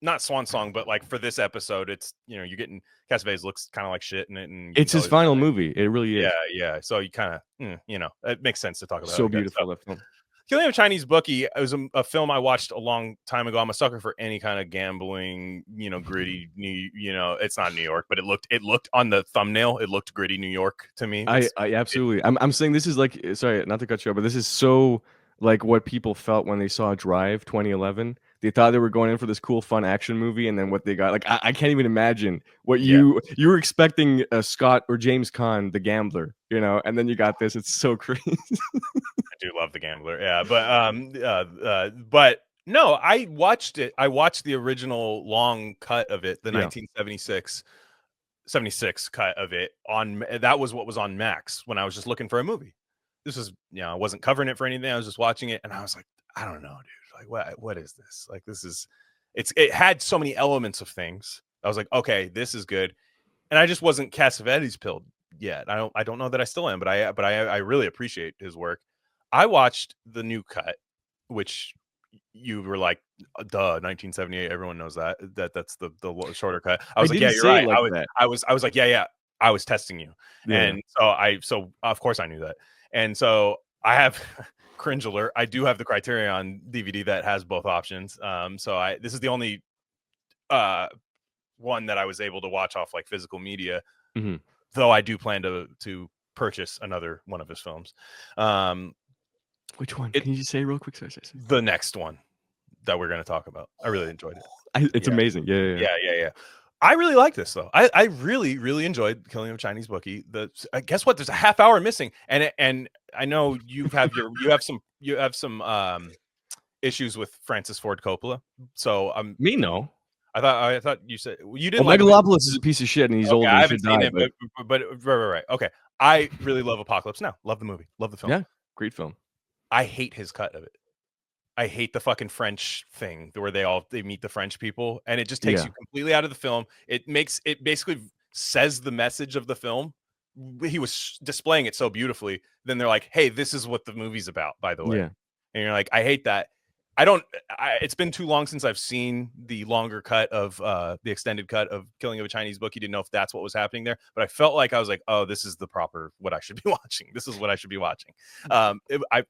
not swan song, but like for this episode, it's you're getting Cassavetes looks kind of like shit in it, and it's his final movie. It really is. Yeah. So you kind of it makes sense to talk about. So beautiful that film. Killing of a Chinese Bookie. It was a film I watched a long time ago. I'm a sucker for any kind of gambling, gritty. It's not New York, but it looked on the thumbnail. It looked gritty New York to me. I absolutely. I'm saying this is like, sorry, not to cut you off, but this is so like what people felt when they saw Drive 2011. They thought they were going in for this cool, fun action movie, and then what they got, like, I can't even imagine what you were expecting. Scott or James Caan, the gambler, and then you got this. It's so crazy. I do love the gambler, but no, I watched it. I watched the original long cut of it, the 1976 cut of it that was what was on Max when I was just looking for a movie. This was, I wasn't covering it for anything. I was just watching it, and I was like, I don't know, dude. Like, what is this? Like, it had so many elements of things. I was like, okay, this is good, and I just wasn't Cassavetes pilled yet. I don't know that I still am, but I really appreciate his work. I watched the new cut, which you were like, duh, 1978. Everyone knows that's the shorter cut. I was like, yeah, you're right. Like I was like, yeah, I was testing you, and so of course I knew that, and so I have. Cringe alert. I do have the Criterion DVD that has both options. So this is the only one that I was able to watch off like physical media. Mm-hmm. Though I do plan to purchase another one of his films. Which one? Can you just say real quick? Sorry. The next one that we're going to talk about. I really enjoyed it. It's amazing. Yeah. I really like this though. I really, really enjoyed Killing of a Chinese Bookie. Guess what? There's a half hour missing, and I know you have some issues with Francis Ford Coppola. So me no. I thought you said you didn't. Well, Megalopolis is a piece of shit, and he's old. I haven't seen it, but right. Okay, I really love Apocalypse Now. Love the movie. Love the film. Yeah, great film. I hate his cut of it. I hate the fucking French thing where they meet the French people, and it just takes you completely out of the film. It basically says the message of the film. He was displaying it so beautifully. Then they're like, "Hey, this is what the movie's about." By the way, and you're like, "I hate that." It's been too long since I've seen the longer cut of the extended cut of Killing of a Chinese Bookie. Didn't know if that's what was happening there, but I felt like I was like, oh, this is the proper what I should be watching. This is what I should be watching. I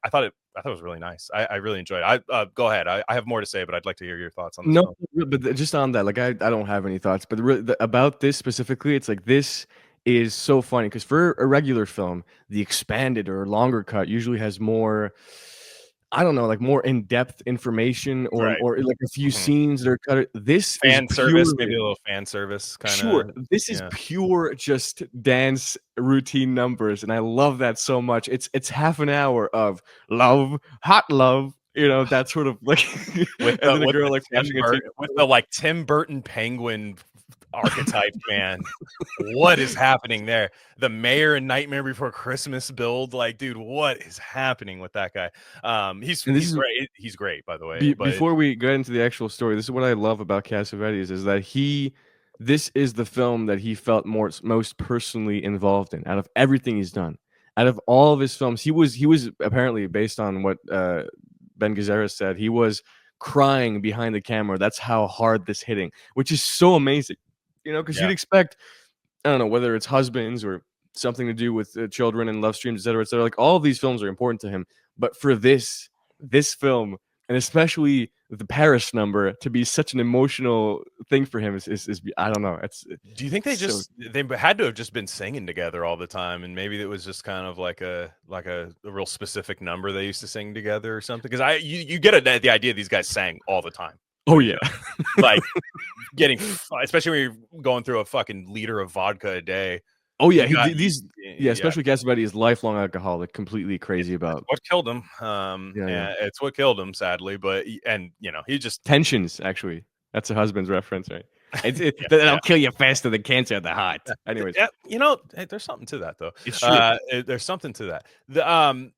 thought it was really nice. I really enjoyed it. Go ahead. I have more to say, but I'd like to hear your thoughts on this. No, but just on that, like I don't have any thoughts, but about this specifically, it's like this is so funny because for a regular film, the expanded or longer cut usually has more. I don't know, like more in-depth information or like a few scenes that are cut. This fan service, maybe a little fan service kind of. Sure, this is pure just dance routine numbers, and I love that so much. It's half an hour of love, hot love, that sort of like with the Tim Burton penguin archetype, man. What is happening there? The mayor in Nightmare Before Christmas build, like, dude, what is happening with that guy? He's great. He's great, by the way. Before we get into the actual story, this is what I love about Cassavetes is that this is the film that he felt most personally involved in out of everything he's done. Out of all of his films, he was apparently, based on what Ben Gazzara said, he was crying behind the camera. That's how hard this hitting, which is so amazing. Because you'd expect, I don't know, whether it's Husbands or something to do with children and love streams, et cetera, like all of these films are important to him. But for this film, and especially the Paris number, to be such an emotional thing for him is I don't know. Do you think they had to have just been singing together all the time, and maybe it was just kind of like a real specific number they used to sing together or something? Because you get the idea these guys sang all the time. Oh yeah, like especially when you're going through a fucking liter of vodka a day. Oh yeah, especially Cassavetes is lifelong alcoholic, completely crazy about what killed him. It's what killed him, sadly. But he just tensions. Actually, that's a husband's reference, right? That'll kill you faster than cancer at the heart. Anyways, there's something to that though. It's true. There's something to that. The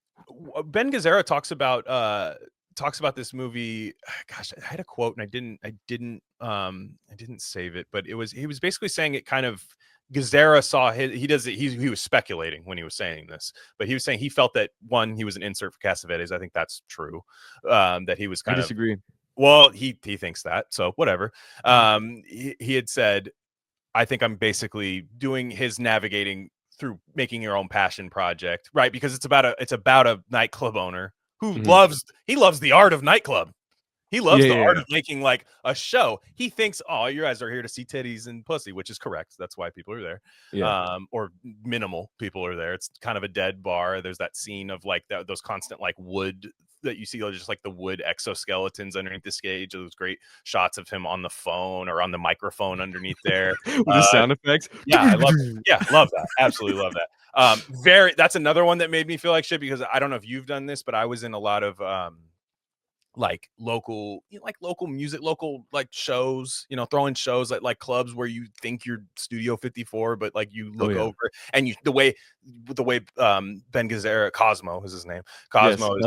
Ben Gazzara talks about this movie. Gosh, I had a quote and I didn't save it, but he was basically saying it kind of. Gazzara saw he was speculating when he was saying this, but he was saying he felt that he was an insert for Cassavetes. I think that's true. That he was I disagree. Well, he thinks that, so whatever. He had said, I think I'm basically doing his navigating through making your own passion project, right? Because it's about a nightclub owner who loves the art of nightclub. He loves the art of making like a show. He thinks, oh, you guys are here to see titties and pussy, which is correct. That's why people are there. Or minimal people are there. It's kind of a dead bar. There's that scene of like those constant like wood that you see, just like the wood exoskeletons underneath the stage. Those great shots of him on the phone or on the microphone underneath there. With the sound effects. Yeah, I love that. Absolutely love that. That's another one that made me feel like shit, because I don't know if you've done this, but I was in a lot of like local music, local like shows, throwing shows at like clubs where you think you're Studio 54, but like you look over and the way Ben Gazzara, Cosmo is his name. Cosmo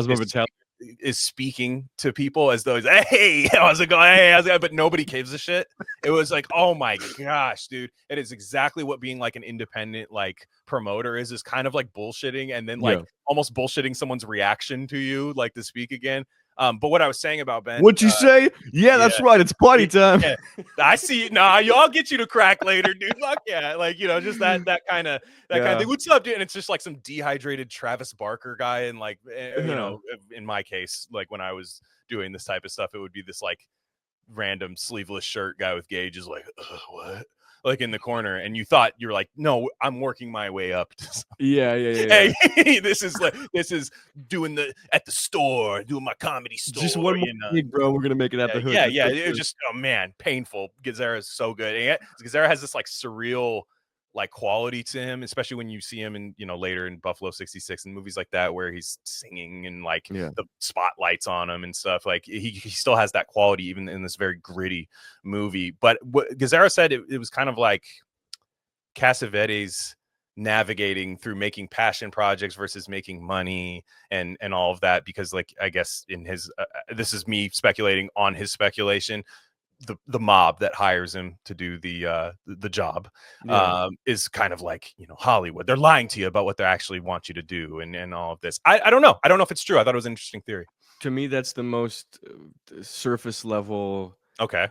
is speaking to people as though he's, hey, how's it going? Hey, how's it going? But nobody gives a shit. It was like, oh my gosh, dude. It is exactly what being like an independent like promoter is kind of like bullshitting, and then like almost bullshitting someone's reaction to you, like to speak again. But what I was saying about Ben, what'd you say? Yeah, that's right. It's party time. Yeah. I see. Nah, y'all get you to crack later, dude. Fuck yeah, like just that kind of thing. What's up, dude? And it's just like some dehydrated Travis Barker guy, and like in my case, like when I was doing this type of stuff, it would be this like random sleeveless shirt guy with gauges, like what? Like in the corner, and you thought you're like, no, I'm working my way up to something. Hey, this is doing at the store, doing my comedy store. Just one more gig, bro. We're gonna make it at the hood. It was just, oh man, painful. Gazzara is so good. And Gazzara has this like surreal like quality to him, especially when you see him in later in Buffalo 66 and movies like that, where he's singing and like the spotlights on him and stuff. Like he still has that quality even in this very gritty movie. But what Gazzara said, it was kind of like Cassavetes navigating through making passion projects versus making money and all of that, because like I guess in his this is me speculating on his speculation, the mob that hires him to do the job is kind of like Hollywood. They're lying to you about what they actually want you to do and all of this. I don't know if it's true. I thought it was an interesting theory. To me, that's the most surface level. Okay.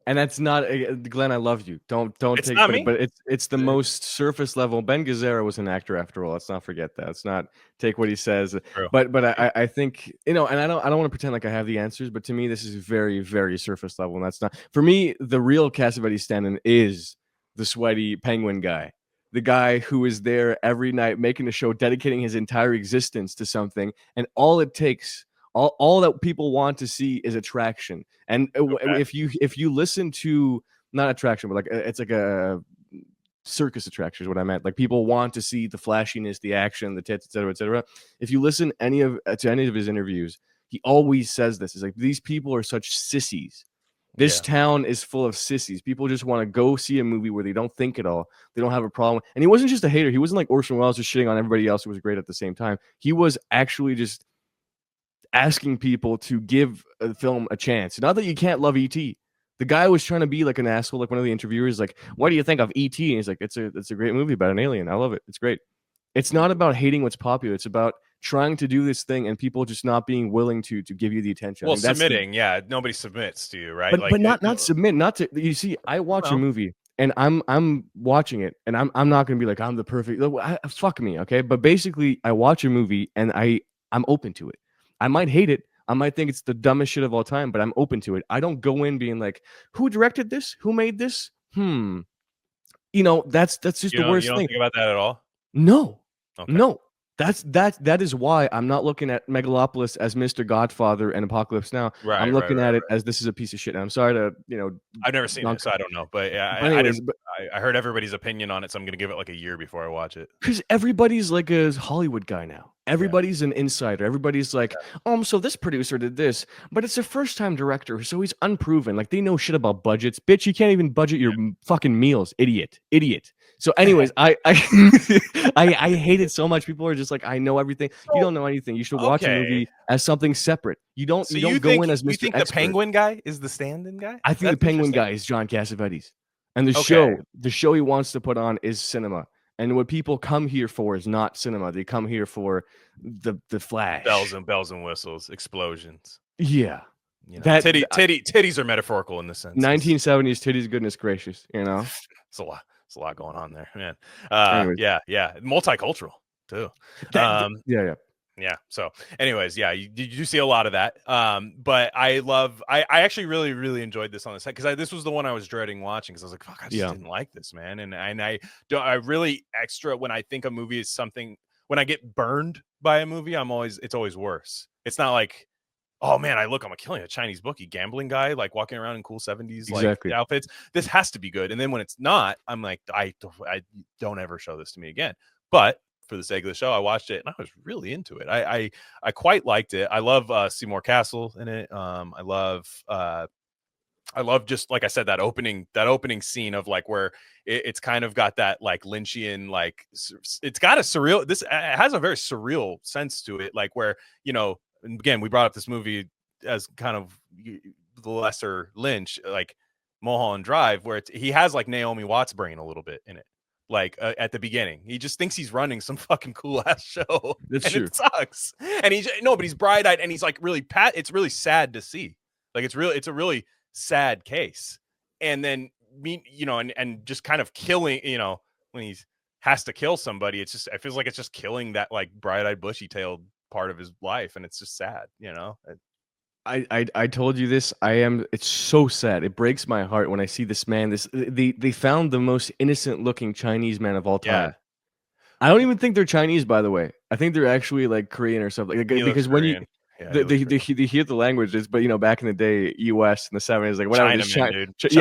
And that's not Glenn. I love you. Don't it's take it, but it's the most surface level. Ben Gazzara was an actor after all. Let's not forget that. Let's not take what he says. True. But I think and I don't want to pretend like I have the answers. But to me, this is very, very surface level, and that's not for me. The real Cassavetes stand-in is the sweaty penguin guy, the guy who is there every night making a show, dedicating his entire existence to something, and all it takes. All that people want to see is attraction. And if you listen to, not attraction, but like it's like a circus attraction is what I meant. Like people want to see the flashiness, the action, the tits, etc., etc. If you listen to any of his interviews, he always says this. It's like, these people are such sissies. This town is full of sissies. People just want to go see a movie where they don't think at all. They don't have a problem. And he wasn't just a hater. He wasn't like Orson Welles just shitting on everybody else who was great at the same time. He was actually just asking people to give a film a chance. Not that you can't love E.T. The guy was trying to be like an asshole, like one of the interviewers, like, what do you think of E.T.? And he's like, it's a great movie about an alien. I love it. It's great. It's not about hating what's popular. It's about trying to do this thing and people just not being willing to give you the attention. Well, submitting, nobody submits to you, right? But not submit, not to. You see, I watch a movie and I'm watching it and I'm not gonna be like, I'm the perfect. Fuck me, okay? But basically, I watch a movie and I'm open to it. I might hate it. I might think it's the dumbest shit of all time, but I'm open to it. I don't go in being like, who directed this? Who made this? That's just the worst thing. You don't think about that at all? No. Okay. No. That is why I'm not looking at Megalopolis as Mr. Godfather and Apocalypse Now. I'm looking at it as this is a piece of shit. And I'm sorry to, I've never seen it, so I don't know. But yeah, I heard everybody's opinion on it, so I'm gonna give it like a year before I watch it. Because everybody's like a Hollywood guy now. Everybody's an insider. Everybody's like, so this producer did this, but it's a first-time director, so he's unproven. Like they know shit about budgets. Bitch, you can't even budget your fucking meals, idiot. So, anyways, I hate it so much. People are just like, I know everything. You don't know anything. You should watch a movie as something separate. You don't go in as Mr. You think Expert. the Penguin guy is the stand-in guy? I think the Penguin guy is John Cassavetes, and the show he wants to put on is cinema. And what people come here for is not cinema. They come here for the flash, bells and whistles, explosions. Yeah, titties are metaphorical in this sense. 1970s titties, goodness gracious, It's a lot. There's a lot going on there, man. Yeah, multicultural too. Yeah. So, anyways, you see a lot of that. But I actually really, really enjoyed this on the set because this was the one I was dreading watching because I was like, fuck, I just didn't like this, man. And I really extra when I think a movie is something. When I get burned by a movie, it's always worse. It's not like, oh man, I'm killing a Chinese bookie gambling guy, like walking around in cool 70s like outfits. This has to be good. And then when it's not, I'm like, I don't ever show this to me again. But for the sake of the show, I watched it and I was really into it. I quite liked it. I love Seymour Castle in it. I love just like I said, that opening scene of like where it's kind of got that like Lynchian, like it's got a surreal. It has a very surreal sense to it, like where again, we brought up this movie as kind of the lesser Lynch, like Mulholland Drive, where he has like Naomi Watts brain a little bit in it. Like at the beginning, he just thinks he's running some fucking cool ass show. That's true. It sucks. And but he's bright eyed and he's like really it's really sad to see. Like it's a really sad case. And then and just kind of killing, when he has to kill somebody, it feels like it's just killing that like bright eyed bushy tailed part of his life, and it's just sad. I told you this. It's so sad. It breaks my heart when I see this man. They found the most innocent looking Chinese man of all time. Yeah. I don't even think they're Chinese, by the way. I think they're actually like Korean or something. Because when they hear the languages, but back in the day, US in the 70s, like whatever. Chinaman, dude.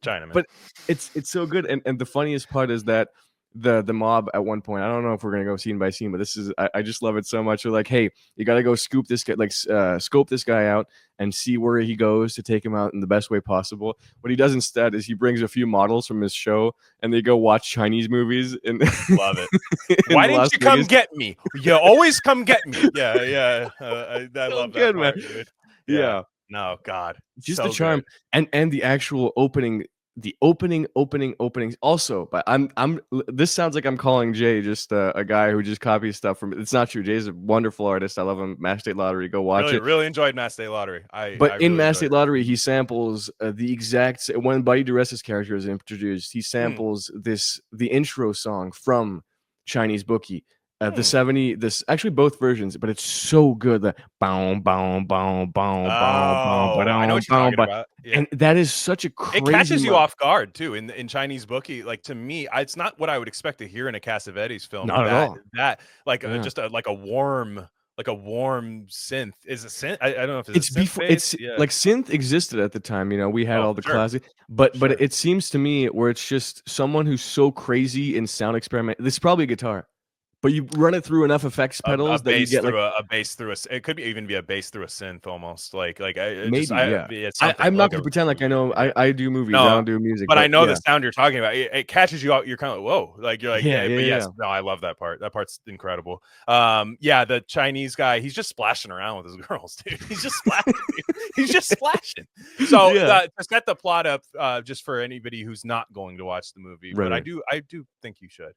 Chinaman. But it's so good. And the funniest part is that the mob at one point, I don't know if we're gonna go scene by scene, but this is I just love it so much. They're like, hey, you gotta go scope this guy out and see where he goes to take him out in the best way possible. What he does instead is he brings a few models from his show and they go watch Chinese movies and love it. Why didn't you come get me? You always come get me. I love that part, man. Dude. Yeah. No, God. Just so the charm and the actual openings also. But this sounds like I'm calling Jay just a guy who just copies stuff from. It's not true. Jay's a wonderful artist. I love him. Mass State Lottery, go watch it. Really enjoyed Mass State Lottery. In Mass State Lottery, he samples the exact when Buddy Duress's character is introduced. He samples the intro song from Chinese Bookie. The 70, actually both versions, but it's so good. The bow, bow, bow, bow, bow, bow, I know what you're talking about. Yeah. And that is such a crazy. It catches you off guard too in Chinese Bookie. Like to me, it's not what I would expect to hear in a Cassavetes film. Not at all. That like just a warm synth. Is a synth? I don't know if it's before. It's like synth existed at the time. We had all the classic, but it seems to me where it's just someone who's so crazy in sound experiment. This is probably a guitar. But you run it through enough effects pedals that you get a bass through it could even be a bass through a synth almost I'm not going to pretend like I know. I do movies. I don't do music, but I know the sound you're talking about. It catches you out. You're kind of like, whoa, like you're like yes, no, I love that part. That part's incredible. The Chinese guy, he's just splashing around with his girls, dude. He's just splashing. He's just splashing. So to set the plot up, just for anybody who's not going to watch the movie, but I do think you should.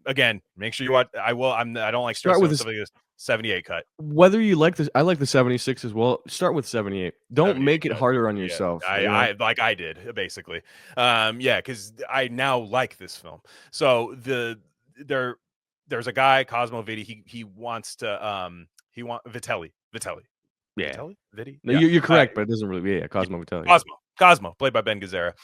Again, make sure you watch. I don't like stressing with the 78 cut. Whether you like this, I like the 76 as well. Start with 78. Don't make it harder on yourself. I like I did basically. Because I now like this film. So there's a guy, Cosmo Viti. He wants to Vitelli. Yeah, Vitelli? Viti? No, you're correct, but it doesn't really. Cosmo Vitelli. Cosmo, played by Ben Gazzara.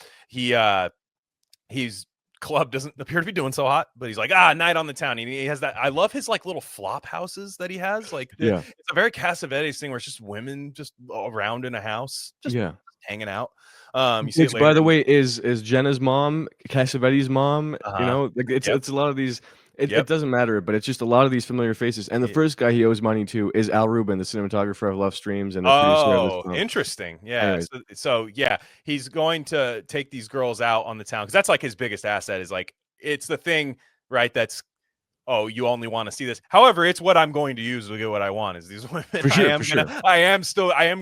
He's club doesn't appear to be doing so hot, but he's like, night on the town. And he has that. I love his like little flop houses that he has. Like, it's a very Cassavetes thing where it's just women just around in a house, just hanging out. You see, which by the way is Jenna's mom, Cassavetes' mom. You know, like it's a lot of these. It doesn't matter, but it's just a lot of these familiar faces. And the first guy he owes money to is Al Rubin, the cinematographer of Love Streams and the producer of this film. Interesting. Yeah. So yeah, he's going to take these girls out on the town because that's like his biggest asset. Is like it's the thing, right? That's you only want to see this. However, it's what I'm going to use to get what I want is these women. For sure, I am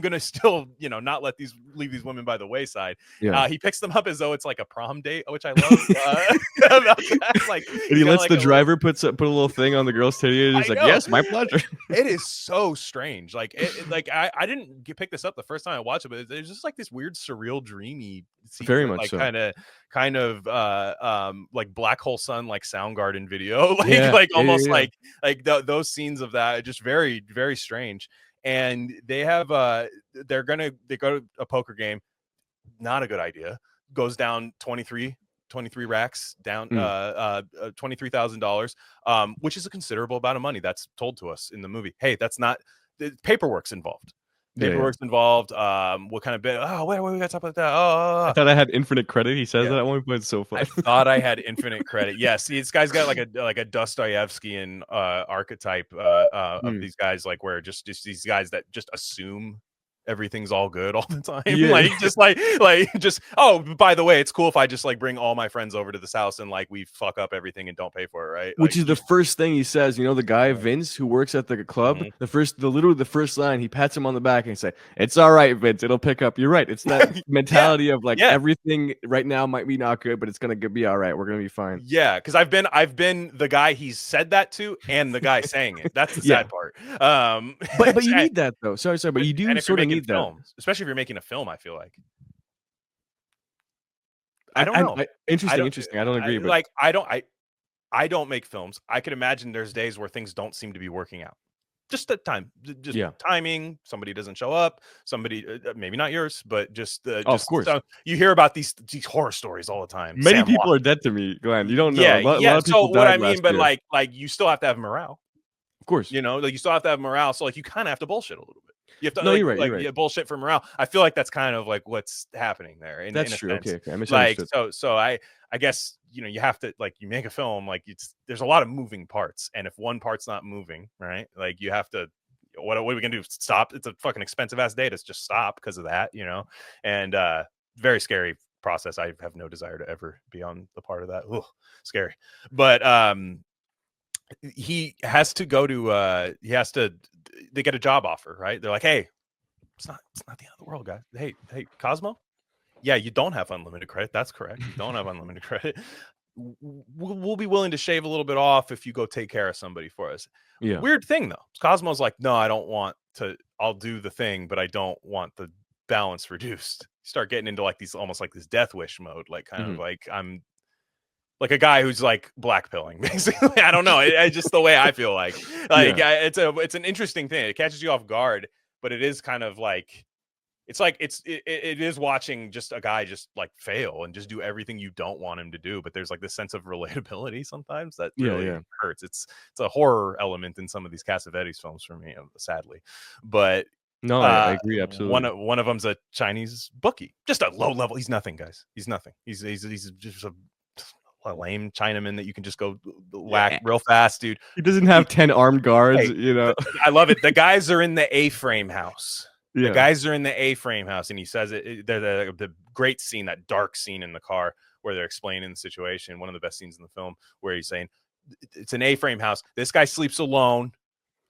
gonna still, not let leave these women by the wayside. Yeah. He picks them up as though it's like a prom date, which I love. Like, and he lets the driver put a little thing on the girl's titty and he's like, yes, my pleasure. It is so strange. Like, I didn't pick this up the first time I watched it, but there's just like this weird, surreal, dreamy, very much like so. kind of like Black Hole Sun, like Soundgarden video, like almost like those scenes of that are just very, very strange. And they have they go to a poker game, not a good idea, goes down 23 racks down, $23,000, which is a considerable amount of money. That's told to us in the movie. Hey, that's not, the paperwork's involved. Involved. What kind of bit? Wait, we got to talk about that. I thought I had infinite credit. He says that at one point. It's so funny. I thought I had infinite credit. Yes, this guy's got like a Dostoevskian archetype of these guys, like where just these guys that just assume everything's all good all the time. By the way, it's cool if I just like bring all my friends over to this house and like we fuck up everything and don't pay for it, right? Which is the first thing he says. The guy Vince who works at the club, the first line, he pats him on the back and he say, "It's all right, Vince, it'll pick up." You're right. It's that mentality of like everything right now might be not good, but it's gonna be all right. We're gonna be fine. Yeah, because I've been the guy he's said that to and the guy saying it. That's the sad part. But you need that though. Sorry, but you do sort of need films, especially if you're making a film. I feel like I don't know. Interesting. I don't agree, but like I don't make films. I could imagine there's days where things don't seem to be working out. Just timing. Somebody doesn't show up. Somebody, maybe not yours, but of course. So you hear about these horror stories all the time. Many people are dead to me, Glenn. You don't know. A lot of people so what I died mean, last but year. like you still have to have morale. Of course, like you still have to have morale. So like you kind of have to bullshit a little bit. You have to you're right. Bullshit for morale. I feel like that's kind of like what's happening there. That's true. Okay. Like so I guess you have to, like, you make a film, like there's a lot of moving parts, and if one part's not moving, right, like you have to, what are we gonna do? Stop? It's a fucking expensive ass data. Just stop because of that, and very scary process. I have no desire to ever be on the part of that. Ugh, scary. But he has to go to they get a job offer, right? They're like, hey, it's not the end of the world, guys. Hey, Cosmo, yeah, you don't have unlimited credit. That's correct. You don't have unlimited credit. We'll be willing to shave a little bit off if you go take care of somebody for us. Yeah. Weird thing though. Cosmo's like, no, I don't want to. I'll do the thing, but I don't want the balance reduced. You start getting into like these, almost like this death wish mode, like kind of like I'm like a guy who's like black pilling, basically. I don't know. It's just the way I feel like it's an interesting thing. It catches you off guard, but it is kind of like, it is watching just a guy just like fail and just do everything you don't want him to do. But there's like this sense of relatability sometimes that really hurts. It's a horror element in some of these Cassavetes films for me, sadly. But no, I agree absolutely. One of them's a Chinese bookie, just a low level. He's nothing, guys. He's nothing. He's just a lame Chinaman that you can just go whack real fast, dude. He doesn't have 10 armed guards. I love it. The guys are in the A-frame house. Yeah. The guys are in the A-frame house, and he says the great scene, that dark scene in the car where they're explaining the situation. One of the best scenes in the film, where he's saying it's an A-frame house. This guy sleeps alone.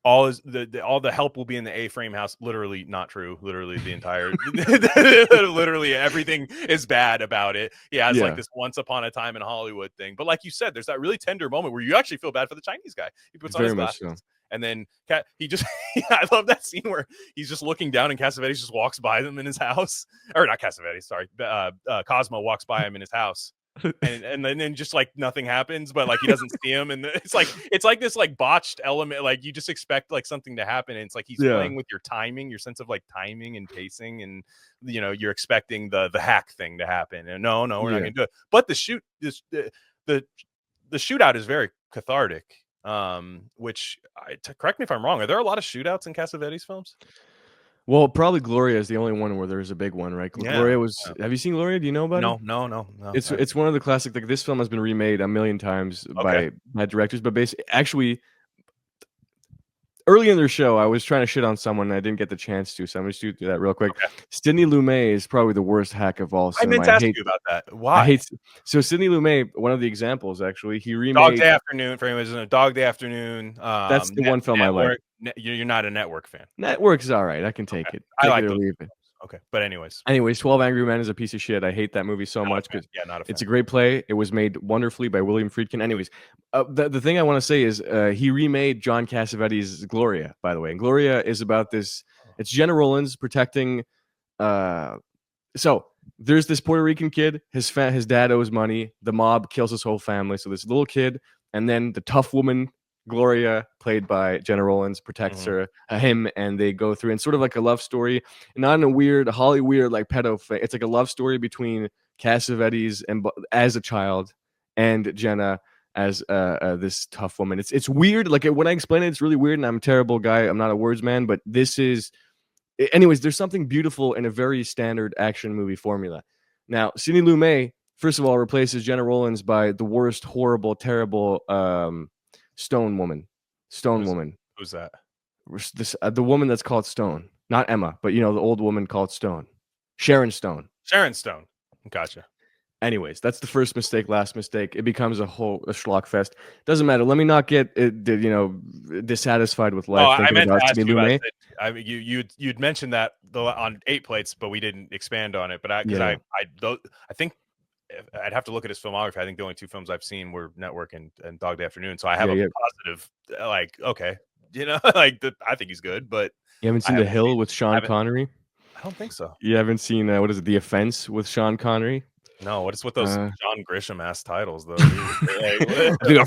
All the help will be in the A-frame house. Literally not true. Literally the entire, literally everything is bad about it. He has like this once upon a time in Hollywood thing. But like you said, there's that really tender moment where you actually feel bad for the Chinese guy. He puts on his glasses. And then he just, I love that scene where he's just looking down and Cassavetes just walks by them in his house. Or not Cassavetes, sorry. Cosmo walks by him in his house. and then just like nothing happens, but like he doesn't see him, and it's like this like botched element, like you just expect like something to happen, and it's like he's playing with your timing, your sense of like timing and pacing, and you're expecting the hack thing to happen, and no, we're not gonna do it. But the the shootout is very cathartic. Which correct me if I'm wrong. Are there a lot of shootouts in Cassavetes films? Well, probably Gloria is the only one where there's a big one, right? Yeah, Gloria was. Have you seen Gloria? Do you know about it? No. It's one of the classic. Like this film has been remade a million times by directors, but basically, actually, early in their show, I was trying to shit on someone and I didn't get the chance to, so I'm just do that real quick. Sidney Lumet is probably the worst hack of all cinema. I meant to ask you about that. Why? So Sidney Lumet, one of the examples actually, he remade Dog Day Afternoon. For anyone who's in a Dog Day Afternoon. That's the one film I like. You're not a Network fan. Network's all right. I can take it. I like it or those. leave it. Okay, but anyways, 12 Angry Men is a piece of shit. I hate that movie so much because it's a great play. It was made wonderfully by William Friedkin. Anyways, the thing I want to say is he remade John Cassavetes' Gloria, by the way. And Gloria is about this. It's Jenna Rollins protecting. So there's this Puerto Rican kid. His dad owes money. The mob kills his whole family. So this little kid, and then the tough woman Gloria, played by Jenna Rollins, protects him, and they go through and sort of like a love story, not in a weird Hollywood like pedo thing. It's like a love story between Cassavetes and as a child and Jenna as this tough woman. It's weird. Like when I explain it, it's really weird, and I'm a terrible guy. I'm not a words man, but this is. Anyways, there's something beautiful in a very standard action movie formula. Now, Sidney Lumet, first of all, replaces Jenna Rollins by the worst, horrible, terrible. Stone woman. Who's that? The woman that's called Stone, not Emma, but the old woman called Stone. Sharon Stone. Gotcha. Anyways, that's the first mistake. Last mistake. It becomes a schlock fest. Doesn't matter. Let me not get dissatisfied with life. I meant to ask you about it. You'd mentioned that on 8 Plates, but we didn't expand on it. But I think. I'd have to look at his filmography. I think the only 2 films I've seen were Network and Dog Day Afternoon. So I have a positive, I think he's good. But you haven't seen The Hill with Sean Connery? I don't think so. You haven't seen what is it, The Offense with Sean Connery? No, what is with those John Grisham ass titles though? The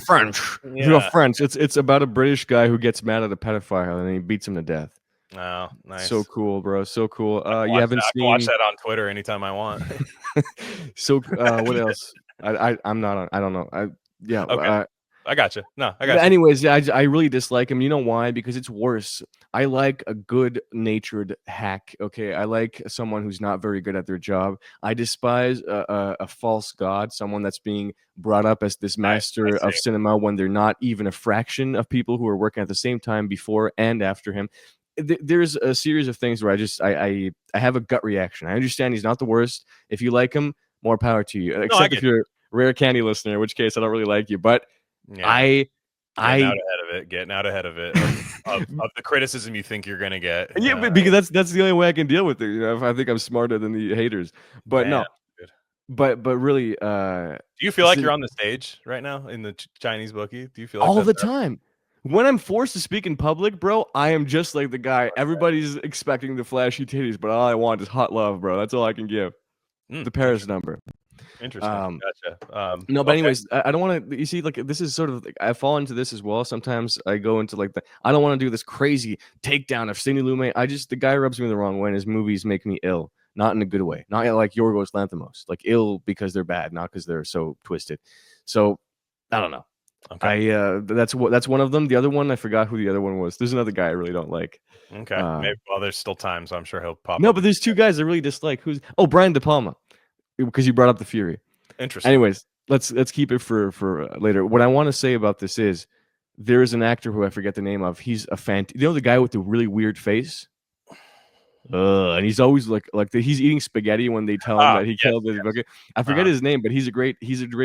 Offense. It's about a British guy who gets mad at a pedophile and he beats him to death. Oh, nice. So cool, bro. So cool. You haven't seen. I can watch that on Twitter anytime I want. So what else? I'm not on. I don't know. Okay. I gotcha. No, I got. Anyways, I really dislike him. You know why? Because it's worse. I like a good-natured hack. Okay, I like someone who's not very good at their job. I despise a false god, someone that's being brought up as this master of cinema when they're not even a fraction of people who are working at the same time before and after him. There's a series of things where I have a gut reaction. I understand he's not the worst. If you like him, more power to you. Except if you're a Rare Candy listener, in which case I don't really like you. But getting out ahead of it of the criticism you think you're gonna get. Yeah, because that's the only way I can deal with it. If I think I'm smarter than the haters. But no. But really, do you feel like you're on the stage right now in the Chinese Bookie? Do you feel like all the time? When I'm forced to speak in public, bro, I am just like the guy. Everybody's expecting the flashy titties, but all I want is hot love, bro. That's all I can give. The Paris number. Interesting. Gotcha. No, but anyways, I don't want to. You see, like this is sort of. I fall into this as well. Sometimes I go into like the. I don't want to do this crazy takedown of Sidney Lumet. The guy rubs me the wrong way, and his movies make me ill. Not in a good way. Not like Yorgos Lanthimos. Like ill because they're bad, not because they're so twisted. So I don't know. Okay. That's one of them. The other one, I forgot who the other one was. There's another guy I really don't like. Okay. Maybe, there's still time, so I'm sure he'll pop. No, up. But there's 2 guys I really dislike. Brian De Palma, because you brought up The Fury. Interesting. Anyways, let's keep it for later. What I want to say about this is there is an actor who I forget the name of. He's a the guy with the really weird face. And he's always he's eating spaghetti when they tell him that he killed his bookie. I forget his name, but he's a great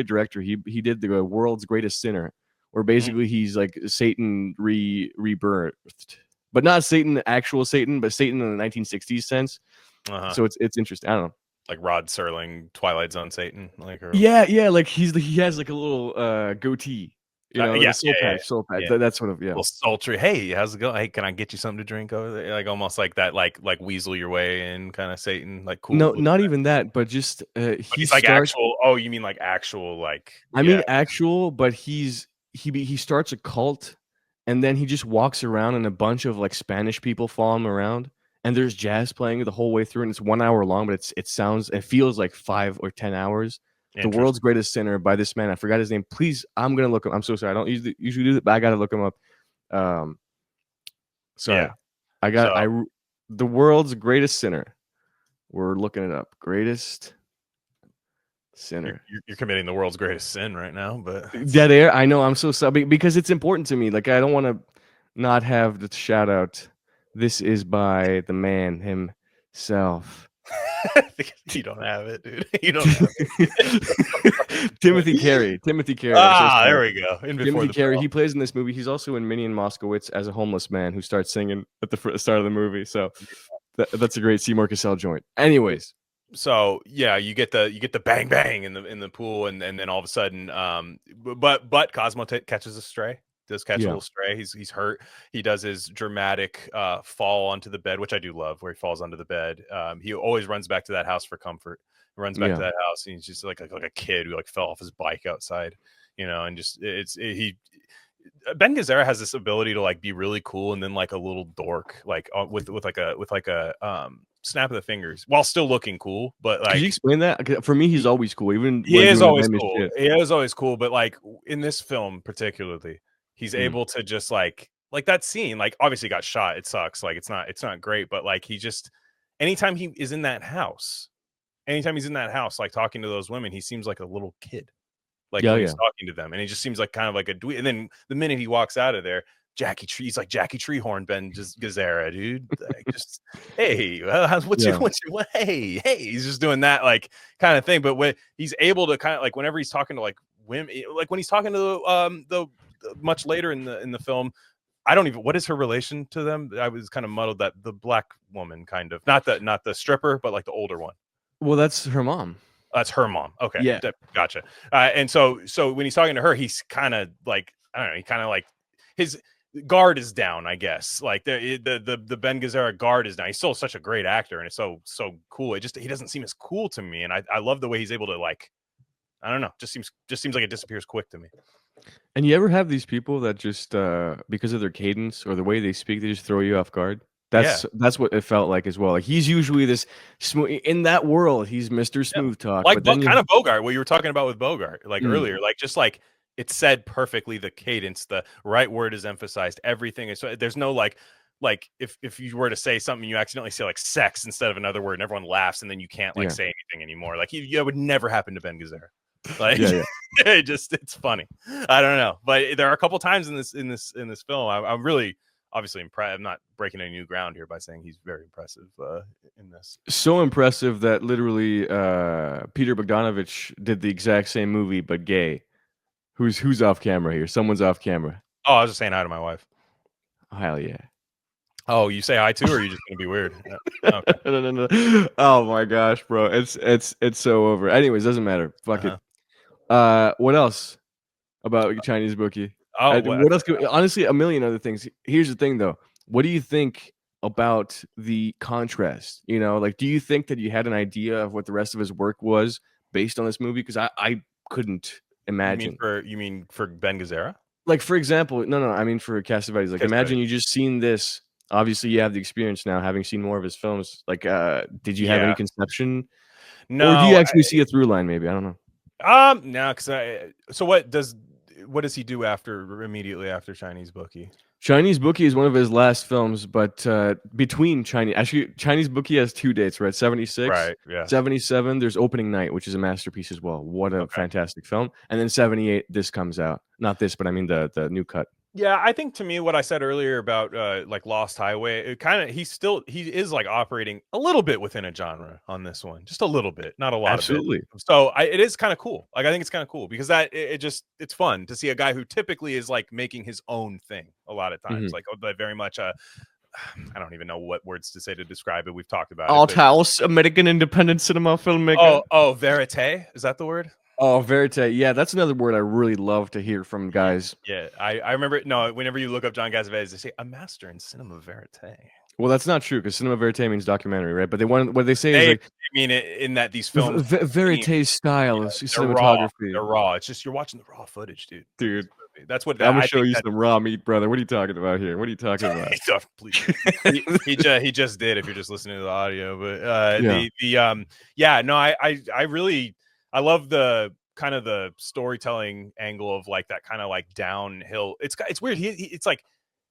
director. He did the World's Greatest Sinner, where basically he's like Satan rebirthed, but not Satan, actual Satan, but Satan in the 1960s sense. So it's interesting. I don't know, like Rod Serling, Twilight Zone Satan, like yeah, like he has like a little goatee. Soul patch. That's sort of little sultry. Hey, how's it going? Hey, can I get you something to drink over there? Like almost like that, like weasel your way in kind of Satan, like cool. No, not even that, but just he's like actual. Oh, you mean like actual? Like I mean actual, but he starts a cult, and then he just walks around, and a bunch of like Spanish people follow him around, and there's jazz playing the whole way through, and it's 1 hour long, but it feels like 5 or 10 hours. The World's Greatest Sinner by this man. I forgot his name. Please, I'm gonna look him. I'm so sorry. I don't usually do that, but I gotta look him up. Sorry. Yeah. The World's Greatest Sinner. We're looking it up. Greatest Sinner. You're committing the world's greatest sin right now, but dead air. I know. I'm so sorry because it's important to me. Like I don't want to not have the shout out. This is by the man himself. You don't have it, dude. You don't have it. Timothy Carey. Ah, there we go. Timothy Carey. He plays in this movie. He's also in Minnie and Moskowitz as a homeless man who starts singing at the start of the movie. So that's a great Seymour Cassel joint. Anyways. So yeah, you get the bang bang in the pool, and then all of a sudden, but Cosmo catches a stray. Does catch a little stray. He's hurt. He does his dramatic fall onto the bed, which I do love, where he falls onto the bed. He always runs back to that house for comfort. He runs back to that house, and he's just like a kid who like fell off his bike outside, and just Ben Gazzara has this ability to like be really cool and then like a little dork, like with like a snap of the fingers while still looking cool. But like, could you explain that? For me, he's always cool. Even he is always cool. He is always cool. But like in this film particularly, he's able to just like that scene. Like obviously got shot. It sucks. Like it's not great. But like he just anytime he is in that house, like talking to those women, he seems like a little kid. Like when he's talking to them, and he just seems like kind of like a dweeb. And then the minute he walks out of there, he's like Jackie Treehorn, Ben Gazzara, dude. Like just hey, what's your hey, he's just doing that like kind of thing. But when he's able to kind of like whenever he's talking to like women, like when he's talking to the much later in the film, I don't even what is her relation to them. I was kind of muddled that the black woman kind of not the stripper, but like the older one. Well, that's her mom. That's her mom. Okay. Yeah. Gotcha. And so when he's talking to her, he's kind of like, I don't know, he kind of like his guard is down, I guess. Like the Ben Gazzara guard is down. He's still such a great actor and it's so cool. He doesn't seem as cool to me. And I love the way he's able to like, I don't know, just seems like it disappears quick to me. And you ever have these people that just because of their cadence or the way they speak, they just throw you off guard? That's what it felt like as well. Like he's usually this smooth in that world. He's Mr. Smooth Talk, like kind of Bogart. What you were talking about with Bogart, like earlier, like just like it's said perfectly. The cadence, the right word is emphasized. Everything is. So there's no like if you were to say something, you accidentally say like sex instead of another word, and everyone laughs, and then you can't like say anything anymore. Like it would never happen to Ben Gazzara. Like it's funny. I don't know, but there are a couple times in this film I'm really. Obviously impressed. I'm not breaking any new ground here by saying he's very impressive in this. So impressive that literally Peter Bogdanovich did the exact same movie but gay. Who's off camera here? Someone's off camera. Oh, I was just saying hi to my wife. Oh, hell yeah. Oh, you say hi too, or are you just gonna be weird? No. Okay. No. Oh my gosh, bro. It's so over. Anyways, doesn't matter. Fuck it. What else about Chinese Bookie? What else? Honestly, a million other things. Here's the thing, though. What do you think about the contrast? Like, do you think that you had an idea of what the rest of his work was based on this movie? Because I couldn't imagine. You mean for Ben Gazzara? Like, for example, no. I mean for Cassavetes. Like, imagine you just seen this. Obviously, you have the experience now, having seen more of his films. Like, did you have any conception? No. Or do you actually see a through line? Maybe I don't know. No, because so what does he do immediately after Chinese Bookie? Chinese Bookie is one of his last films, but between Chinese Bookie has 2 dates, right? 76, right? Yeah. 77. There's Opening Night, which is a masterpiece as well. What a fantastic film! And then 78, this comes out. Not this, but I mean the new cut. Yeah, I think to me what I said earlier about like Lost Highway, it kind of he is like operating a little bit within a genre on this one, just a little bit, not a lot. Absolutely. Of it. So it is kind of cool. Like I think it's kind of cool because it's fun to see a guy who typically is like making his own thing a lot of times, like very much I don't even know what words to say to describe it. We've talked about Alt house American independent cinema filmmaker. Oh, verite, is that the word? Oh, verite. Yeah, that's another word I really love to hear from guys. Yeah, I remember. No, whenever you look up John Cassavetes, they say a master in cinema verite. Well, that's not true because cinema verite means documentary, right? But what they say is like, I mean, in that these films, verite style of cinematography. They're raw. It's just you're watching the raw footage, dude. That's what I'm gonna show you some raw meat, brother. What are you talking about here? What are you talking about? Please. he just did. If you're just listening to the audio, but I I love the kind of the storytelling angle of like that kind of like downhill. It's weird. It's like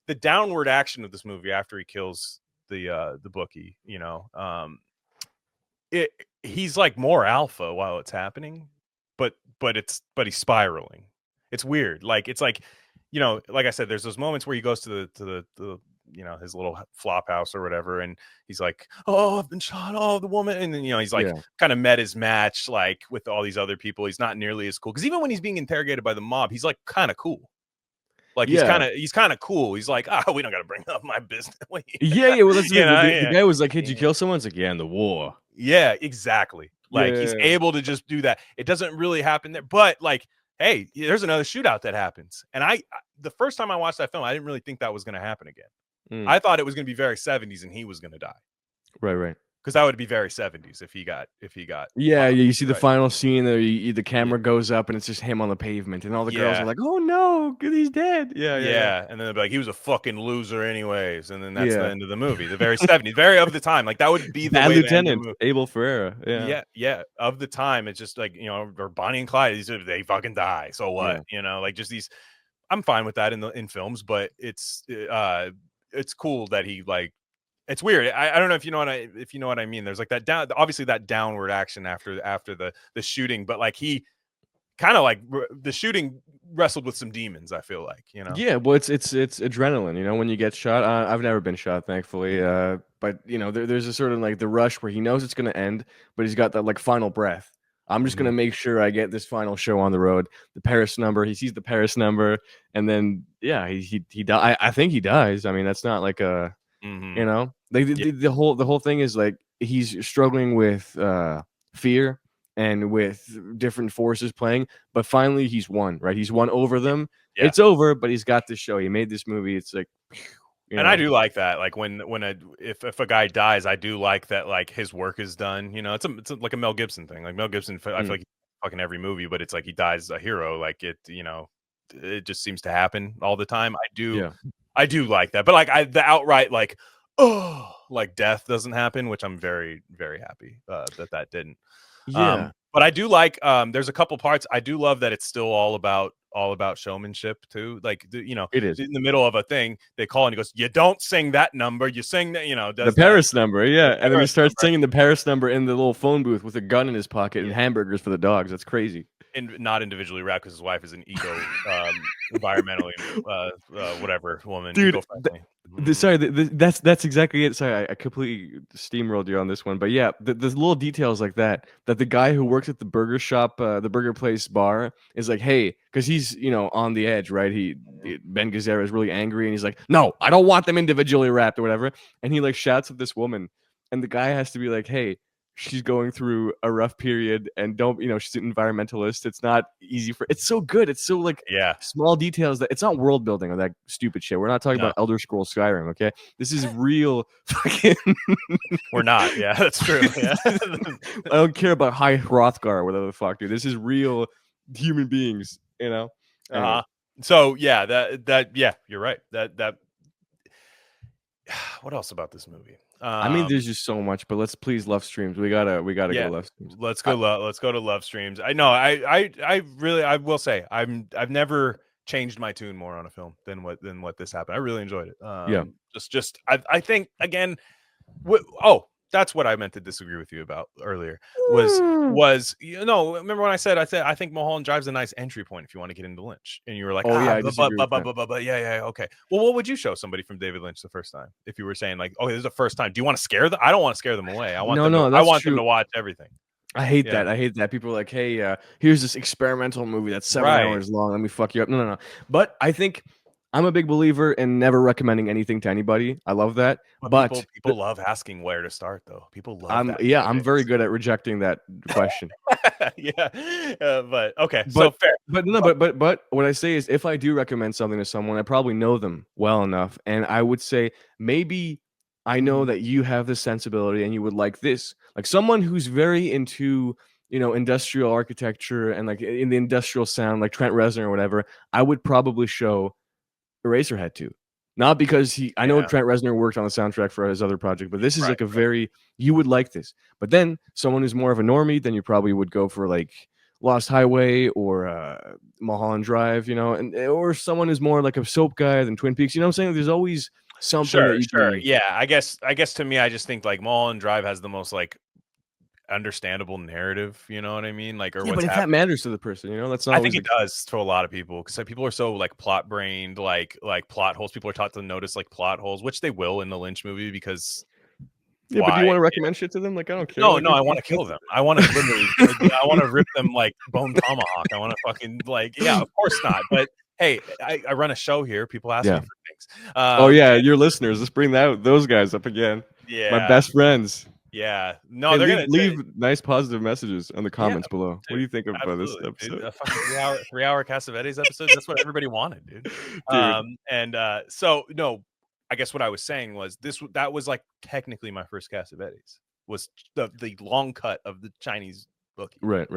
the downward action of this movie after he kills the bookie. You know, he's like more alpha while it's happening, but he's spiraling. It's weird. Like it's like, you know, like I said, there's those moments where he goes to the you know, his little flop house or whatever, and he's like, oh, I've been shot, oh, the woman, and then, you know, he's like kind of met his match like with all these other people. He's not nearly as cool, because even when he's being interrogated by the mob, he's like kind of cool. Like he's kind of cool. He's like, oh, we don't got to bring up my business. Yeah, well, that's the guy was like, hey, did you kill someone? It's like, yeah, in the war. Yeah, exactly. Like he's able to just do that. It doesn't really happen there, but like, hey, there's another shootout that happens. And the first time I watched that film, I didn't really think that was going to happen again. I thought it was going to be very 70s and he was going to die. Right. Because that would be very 70s if he got. Yeah, you see the final scene, the camera goes up and it's just him on the pavement, and all the girls are like, oh no, he's dead. Yeah. And then they'll be like, he was a fucking loser anyways, and then that's the end of the movie. The very 70s, very of the time. Like that would be the Bad way Lieutenant Abel Ferreira. Yeah. Of the time, it's just like, you know, or Bonnie and Clyde, they fucking die. So what? You know, like just these. I'm fine with that in films, but it's cool that he like. It's weird. I don't know if you know what I mean. There's like that obviously that downward action after the shooting, but like he kind of like the shooting wrestled with some demons. I feel like, you know. Yeah, well, it's adrenaline. You know, when you get shot. I've never been shot, thankfully. But you know, there's a sort of like the rush where he knows it's gonna end, but he's got that like final breath. I'm just gonna make sure I get this final show on the road. The Paris number. He sees the Paris number, and then he I think he dies. I mean, that's not like a. You know, like the whole thing is like he's struggling with fear and with different forces playing, but finally he's won, right? He's won over them. It's over, but he's got this show. He made this movie. It's like, and I do like that. Like if a guy dies, I do like that. Like his work is done. You know, it's like a Mel Gibson thing. Like Mel Gibson, I feel like he's fucking every movie, but it's like he dies a hero. Like it, you know, it just seems to happen all the time. I do like that, but like the outright like, oh, like death doesn't happen, which I'm very, very happy that didn't. Yeah, but I do like. There's a couple parts I do love that it's still all about showmanship too. Like you know, it is in the middle of a thing. They call and he goes, "You don't sing that number. You sing that." You know, the Paris number. Yeah, and then he starts singing the Paris number in the little phone booth with a gun in his pocket and hamburgers for the dogs. That's crazy. And not individually wrapped because his wife is an eco environmentally whatever woman. Dude, sorry, that's exactly it. Sorry, I completely steamrolled you on this one, but yeah, there's little details like that the guy who works at the burger shop, the burger place bar, is like, hey, because he's, you know, on the edge, right? Ben Gazzara is really angry, and he's like, no, I don't want them individually wrapped or whatever, and he like shouts at this woman, and the guy has to be like, hey, she's going through a rough period, and don't, you know, she's an environmentalist. It's not easy it's so good. It's so like small details that it's not world building or that stupid shit. We're not talking about Elder Scrolls Skyrim, okay? This is real fucking. We're not. Yeah, that's true. Yeah. I don't care about High Hrothgar or whatever the fuck, dude. This is real human beings, you know. Anyway. So yeah, that you're right. That. What else about this movie? I mean, there's just so much, but let's please love streams. We gotta go love streams. Let's go to love streams. I know. I really, I will say, I've never changed my tune more on a film than what this happened. I really enjoyed it. I think again. That's what I meant to disagree with you about earlier. Was you know? Remember when I said I think Mulholland Drive's a nice entry point if you want to get into Lynch, and you were like, okay. Well, what would you show somebody from David Lynch the first time if you were saying like, oh, this is the first time? Do you want to scare them? I don't want to scare them away. I want them to watch everything. I hate that. I hate that. People are like, hey, here's this experimental movie that's 7 hours long. Let me fuck you up. No. But I think. I'm a big believer in never recommending anything to anybody. I love that. But people love asking where to start, though. People love I'm very good at rejecting that question. But okay. So fair. But what I say is if I do recommend something to someone, I probably know them well enough. And I would say maybe I know that you have this sensibility and you would like this. Like someone who's very into, you know, industrial architecture and like in the industrial sound, like Trent Reznor or whatever, I would probably show Eraserhead too, not because I know Trent Reznor worked on the soundtrack for his other project, but this is like a very, you would like this. But then someone who's more of a normie, then you probably would go for like Lost Highway or Mulholland Drive, you know, and or someone who's more like a soap guy than Twin Peaks. You know what I'm saying? There's always something that you can. Yeah, I guess to me, I just think like Mulholland Drive has the most like understandable narrative, you know what I mean? Like, or Yeah, what's but if that matters to the person, you know, that's not. I think it does to a lot of people because like, people are so like plot brained, like plot holes. People are taught to notice like plot holes, which they will in the Lynch movie because. Yeah, but do you want to recommend shit to them? Like, I don't care. No, like, no, I want to kill them. I want to literally, I want to rip them like bone tomahawk. I want to fucking like, yeah, of course not. But hey, I run a show here. People ask me for things. Oh yeah, your listeners. Let's bring those guys up again. Yeah, my best friends. Yeah, no, hey, they're gonna leave nice positive messages in the comments below. Dude, what do you think of this episode? Dude, a fucking 3-hour Cassavetes episode. That's what everybody wanted, dude. So no. I guess what I was saying was that was like technically my first Cassavetes was the long cut of the Chinese Bookie. Right.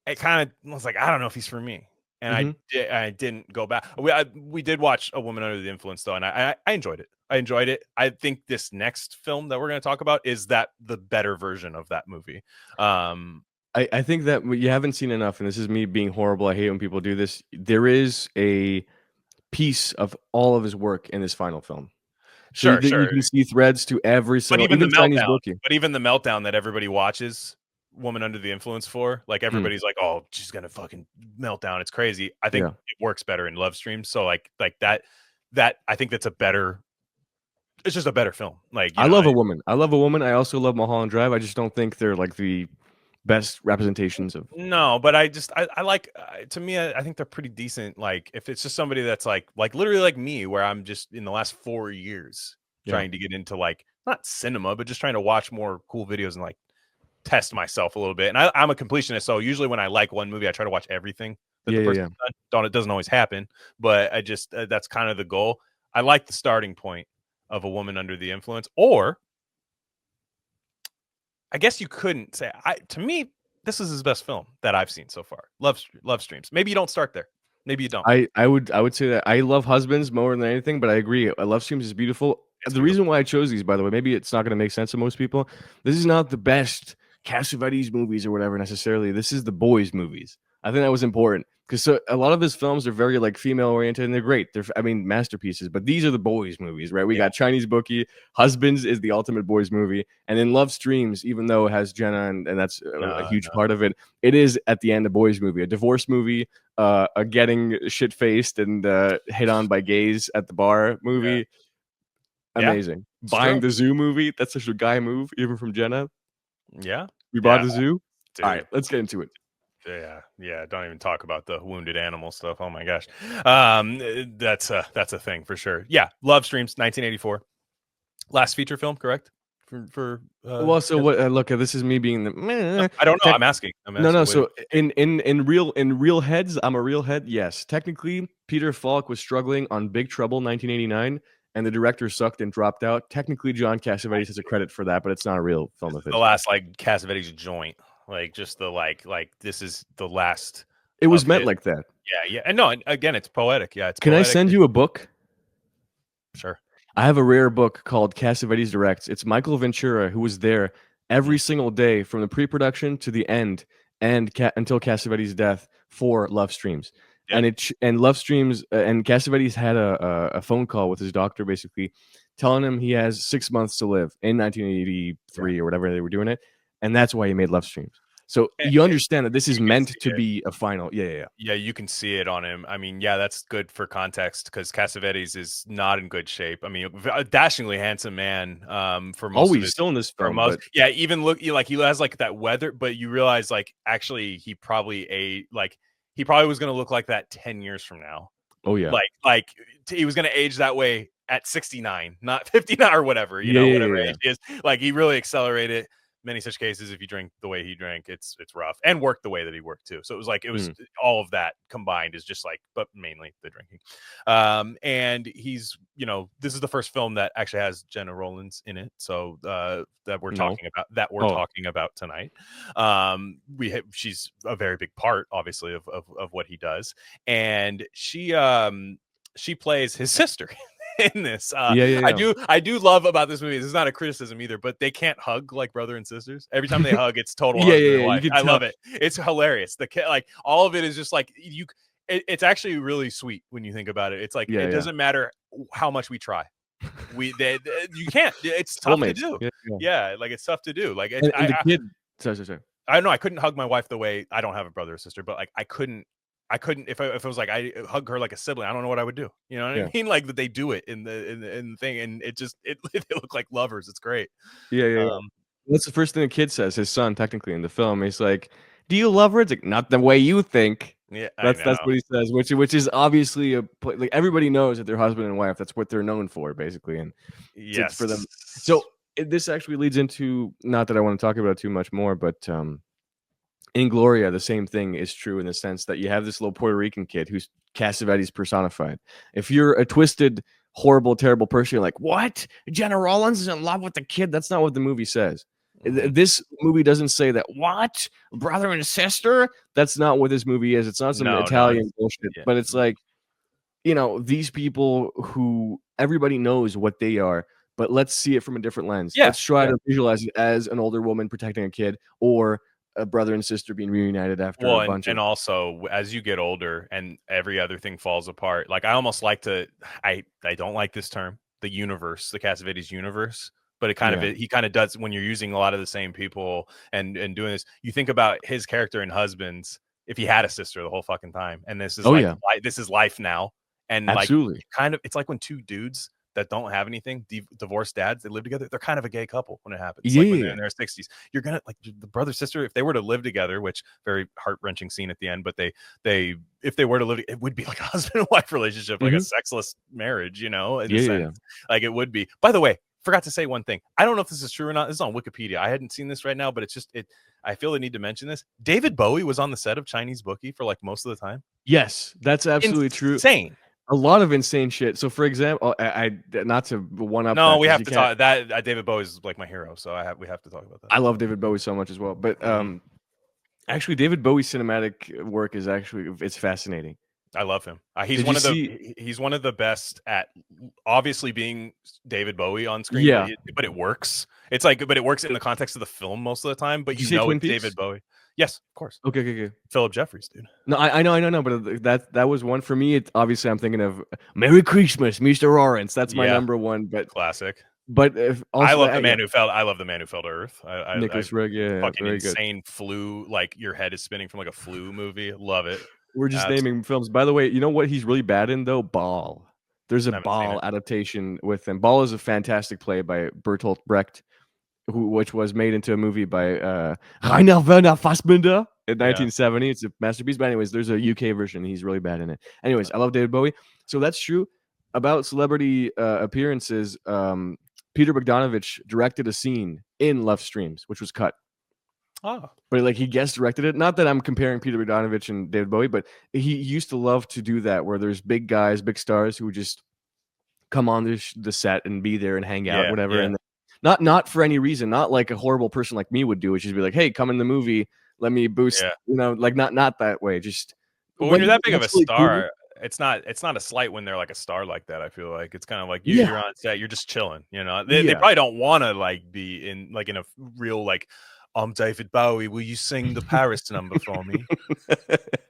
It kind of was like, I don't know if he's for me. And I didn't go back. We did watch A Woman Under the Influence though. And I enjoyed it. I think this next film that we're going to talk about is the better version of that movie. I think that you haven't seen enough. And this is me being horrible. I hate when people do this. There is a piece of all of his work in this final film. Sure. You can see threads to every single. But even the meltdown. But even the meltdown that everybody watches Woman Under the Influence for, like everybody's like, oh, she's gonna fucking melt down. It's crazy. I think it works better in Love Streams. So like that I think that's a better. It's just a better film. Like I love A Woman. I love A Woman. I also love Mulholland Drive. I just don't think they're like the best representations of. No, but I like to me I think they're pretty decent. Like if it's just somebody that's like literally like me, where I'm just in the last 4 years trying to get into like not cinema, but just trying to watch more cool videos and like test myself a little bit. And I'm a completionist, so usually when I like one movie, I try to watch everything that the person's done. It doesn't always happen, but I just that's kind of the goal. I like the starting point of A Woman Under the Influence, or I guess you couldn't say. To me, this is his best film that I've seen so far. Love Streams. Maybe you don't start there. Maybe you don't. I would say that I love Husbands more than anything, but I agree. Love Streams is beautiful. The reason why I chose these, by the way, maybe it's not going to make sense to most people. This is not the best Cassavetes movies or whatever necessarily. This is the boys' movies. I think that was important because a lot of his films are very like female oriented and they're great. They're masterpieces. But these are the boys' movies, right? We got Chinese Bookie. Husbands is the ultimate boys' movie, and then Love Streams, even though it has Jenna and that's a huge part of it, it is at the end a boys' movie, a divorce movie, a getting shit faced and hit on by gays at the bar movie. Yeah. Amazing. Buying the zoo movie. That's such a guy move, even from Jenna. Yeah. We bought the zoo. Dude. All right, let's get into it. Yeah. Don't even talk about the wounded animal stuff. Oh my gosh. That's a thing for sure. Yeah. Love Streams, 1984. Last feature film, correct? Well, so what? Look, this is me being the. I don't know. I'm asking. No. So in real heads, I'm a real head. Yes, technically, Peter Falk was struggling on Big Trouble, 1989. And the director sucked and dropped out. Technically, John Cassavetes has a credit for that, but it's not a real film of his. The last like Cassavetes joint, like just the like this is the last. It was meant like that. Yeah, and no, and again, it's poetic. Yeah, it's. Can poetic. I send you a book? Sure. I have a rare book called Cassavetes Directs. It's Michael Ventura who was there every single day from the pre-production to the end and until Cassavetes' death for Love Streams. Yeah. And Love Streams and Cassavetes had a phone call with his doctor, basically telling him he has 6 months to live in 1983 or whatever they were doing it, and that's why he made Love Streams. So you understand that this is meant to be a final. Yeah. You can see it on him. I mean, that's good for context because Cassavetes is not in good shape. I mean, a dashingly handsome man. For most of his, still in this film. Even look like he has like that weather, but you realize like actually he probably was going to look like that 10 years from now. Oh yeah. Like he was going to age that way at 69, not 59 or whatever, whatever age is. Like he really accelerated. Many such cases, if you drink the way he drank, it's rough, and work the way that he worked too. So it was like all of that combined is just like, but mainly the drinking. And he's, this is the first film that actually has Jenna Rollins in it. So that we're talking about tonight. She's a very big part, obviously, of what he does, and she plays his sister. in this. Yeah. I do love about this movie. This is not a criticism either, but they can't hug like brother and sisters. Every time they hug, it's total husband and wife. I love it. It's hilarious. The kid, like all of it is just like it's actually really sweet when you think about it. It's like it doesn't matter how much we try. You can't. It's tough to do. Yeah, like it's tough to do. Like the kid. Sorry. I don't know. I couldn't hug my wife the way I don't have a brother or sister, but like I couldn't if it was like I hug her like a sibling. I don't know what I would do. You know what I mean? Like that they do it in the thing, and it they look like lovers. It's great. Yeah. That's the first thing the kid says. His son, technically in the film, he's like, "Do you love her?" It's like, "Not the way you think." Yeah, that's what he says, which is obviously like everybody knows that they're husband and wife. That's what they're known for, basically, and yes, for them. So this actually leads into, not that I want to talk about it too much more, but in Gloria, the same thing is true in the sense that you have this little Puerto Rican kid who's Cassavetes personified. If you're a twisted, horrible, terrible person, you're like, what? Jenna Rollins is in love with the kid? That's not what the movie says. This movie doesn't say that. What? Brother and sister? That's not what this movie is. It's not some Italian bullshit. Yeah. But it's like, these people who everybody knows what they are, but let's see it from a different lens. Yeah. Let's try to visualize it as an older woman protecting a kid, or a brother and sister being reunited after a bunch and also as you get older and every other thing falls apart. Like I almost like to, I don't like this term, the universe, the Cassavetes universe. But he kind of does when you're using a lot of the same people and doing this. You think about his character in Husbands, if he had a sister the whole fucking time, and this is this is life now, and absolutely, like it's like when two dudes that don't have anything, divorced dads, they live together. They're kind of a gay couple when it happens. Like when they're in their 60s, you're gonna like the brother sister if they were to live together, which very heart wrenching scene at the end. But if they were to live, it would be like a husband and wife relationship, like a sexless marriage, in a sense. Like it would be. By the way, forgot to say one thing. I don't know if this is true or not. This is on Wikipedia. I hadn't seen this right now, but I feel the need to mention this. David Bowie was on the set of Chinese Bookie for like most of the time. Yes, that's absolutely true. Insane. A lot of insane shit. So, for example, I not to one up. No, we have to talk. That David Bowie is like my hero, so we have to talk about that. I love David Bowie so much as well, but actually, David Bowie's cinematic work is it's fascinating. I love him. He's one of the best at obviously being David Bowie on screen. Yeah, but it works. It's like, but it works in the context of the film most of the time. But it's David Bowie. Yes, of course. Okay. Philip Jeffries, dude. No, I know, but that was one for me. Obviously, I'm thinking of Merry Christmas, Mr. Lawrence. That's my number one. But classic. But I love the man who fell. I love the man who fell to Earth. Nicholas Rigg, fucking insane flu. Like your head is spinning from like a flu movie. Love it. We're just naming films. By the way, you know what he's really bad in though? Ball. There's a Ball adaptation with him. Ball is a fantastic play by Bertolt Brecht, which was made into a movie by Rainer Werner Fassbinder in 1970. It's a masterpiece. But anyways, there's a UK version. He's really bad in it. Anyways, I love David Bowie. So that's true. About celebrity appearances, Peter Bogdanovich directed a scene in Love Streams, which was cut. Oh. But like he guest directed it. Not that I'm comparing Peter Bogdanovich and David Bowie, but he used to love to do that, where there's big guys, big stars who would just come on the set and be there and hang out, whatever. And not for any reason, not like a horrible person like me would do, which is be like, hey, come in the movie, let me boost, like not that way. Just when you're that big of a star, it's not a slight when they're like a star like that. I feel like it's kind of like you're on set, you're just chilling, They probably don't want to like be in a real like, I'm David Bowie, will you sing the Paris number for me?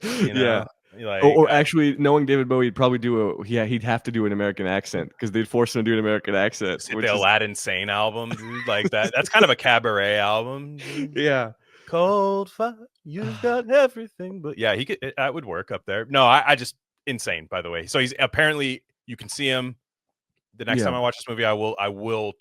Like, or actually, knowing David Bowie, he'd probably he'd have to do an American accent because they'd force him to do an American accent. The Aladdin Sane album, dude, like that. That's kind of a cabaret album. Dude. Yeah. Cold fire, you've got everything. But yeah, that would work up there. No, I just insane, by the way. So he's apparently, you can see him. The next time I watch this movie, I will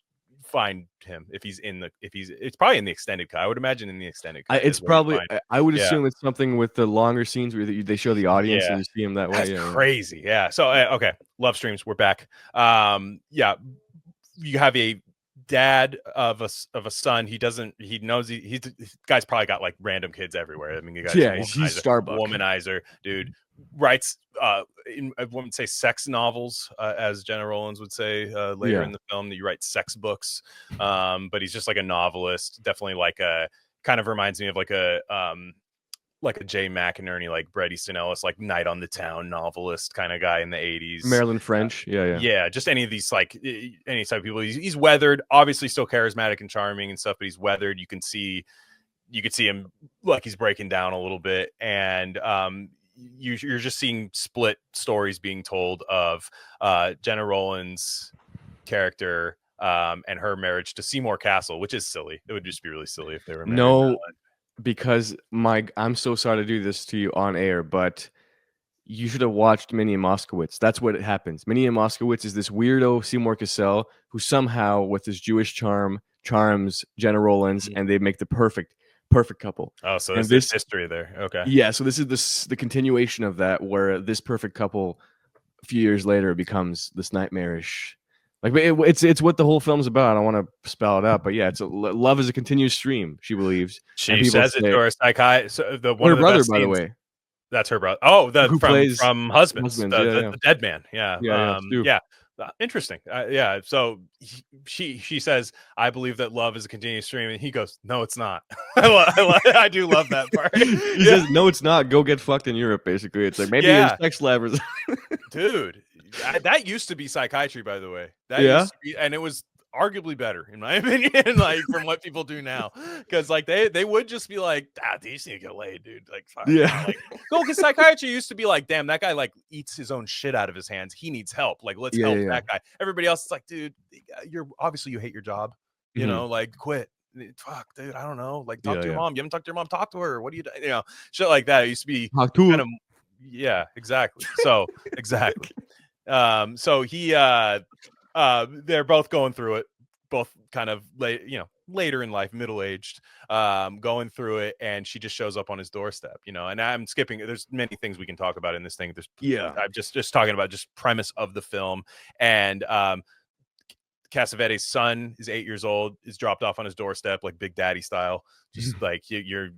find him it's probably in the extended cut. I would imagine in the extended cut. It's probably, I would assume it's something with the longer scenes where they show the audience and you see him that way. That's crazy. Yeah. So okay, Love Streams, we're back. You have a dad of a son. He knows he's guy's probably got like random kids everywhere. I mean, you guys, he's Starbuck womanizer, dude. Writes I wouldn't say sex novels, as Jenna Rollins would say later in the film, that you write sex books, but he's just like a novelist. Definitely like a kind of reminds me of like a like a Jay McInerney, like Bret Easton Ellis, like Night on the Town novelist kind of guy in the 80s. Marilyn French. Yeah. Just any of these, like any type of people. He's weathered, obviously still charismatic and charming and stuff, but he's weathered. You could see him like he's breaking down a little bit. And you're just seeing split stories being told of Jenna Rollins' character and her marriage to Seymour Castle, which is silly. It would just be really silly if they were married. No, because I'm so sorry to do this to you on air, but you should have watched Minnie and Moskowitz. That's what happens. Minnie and Moskowitz is this weirdo Seymour Cassel who somehow, with his Jewish charms Jenna Rollins, and they make the perfect couple. Oh, so there's this history there. Okay. Yeah, so this is the continuation of that, where this perfect couple a few years later becomes this nightmarish. Like it's what the whole film's about. I don't want to spell it out, but yeah, love is a continuous stream. She believes. She says it to her psychiatrist. So her brother, by the way. That's her brother. Oh, from Husbands, the dead man. Yeah. Interesting. So she says, "I believe that love is a continuous stream," and he goes, "No, it's not." I do love that part. He says, "No, it's not. Go get fucked in Europe." Basically, it's like maybe it's sex lab. Dude, that used to be psychiatry, by the way. And it was arguably better in my opinion, like from what people do now, because like they would just be like, these need to get laid, dude. Like, fine. Like, because psychiatry used to be like, damn, that guy like eats his own shit out of his hands, he needs help, like let's help that guy. Everybody else is like, dude, you hate your job, you know, like quit. Fuck, dude, I don't know, like talk to your mom. You haven't talked to your mom, talk to her. What do you know, shit like that. It used to be kind of, exactly. So exactly. So he they're both going through it, both kind of later in life, middle-aged, going through it, and she just shows up on his doorstep, and I'm skipping, there's many things we can talk about in this thing. I'm just talking about just premise of the film. And Cassavetes' son is 8 years old, is dropped off on his doorstep, like Big Daddy style, just like you're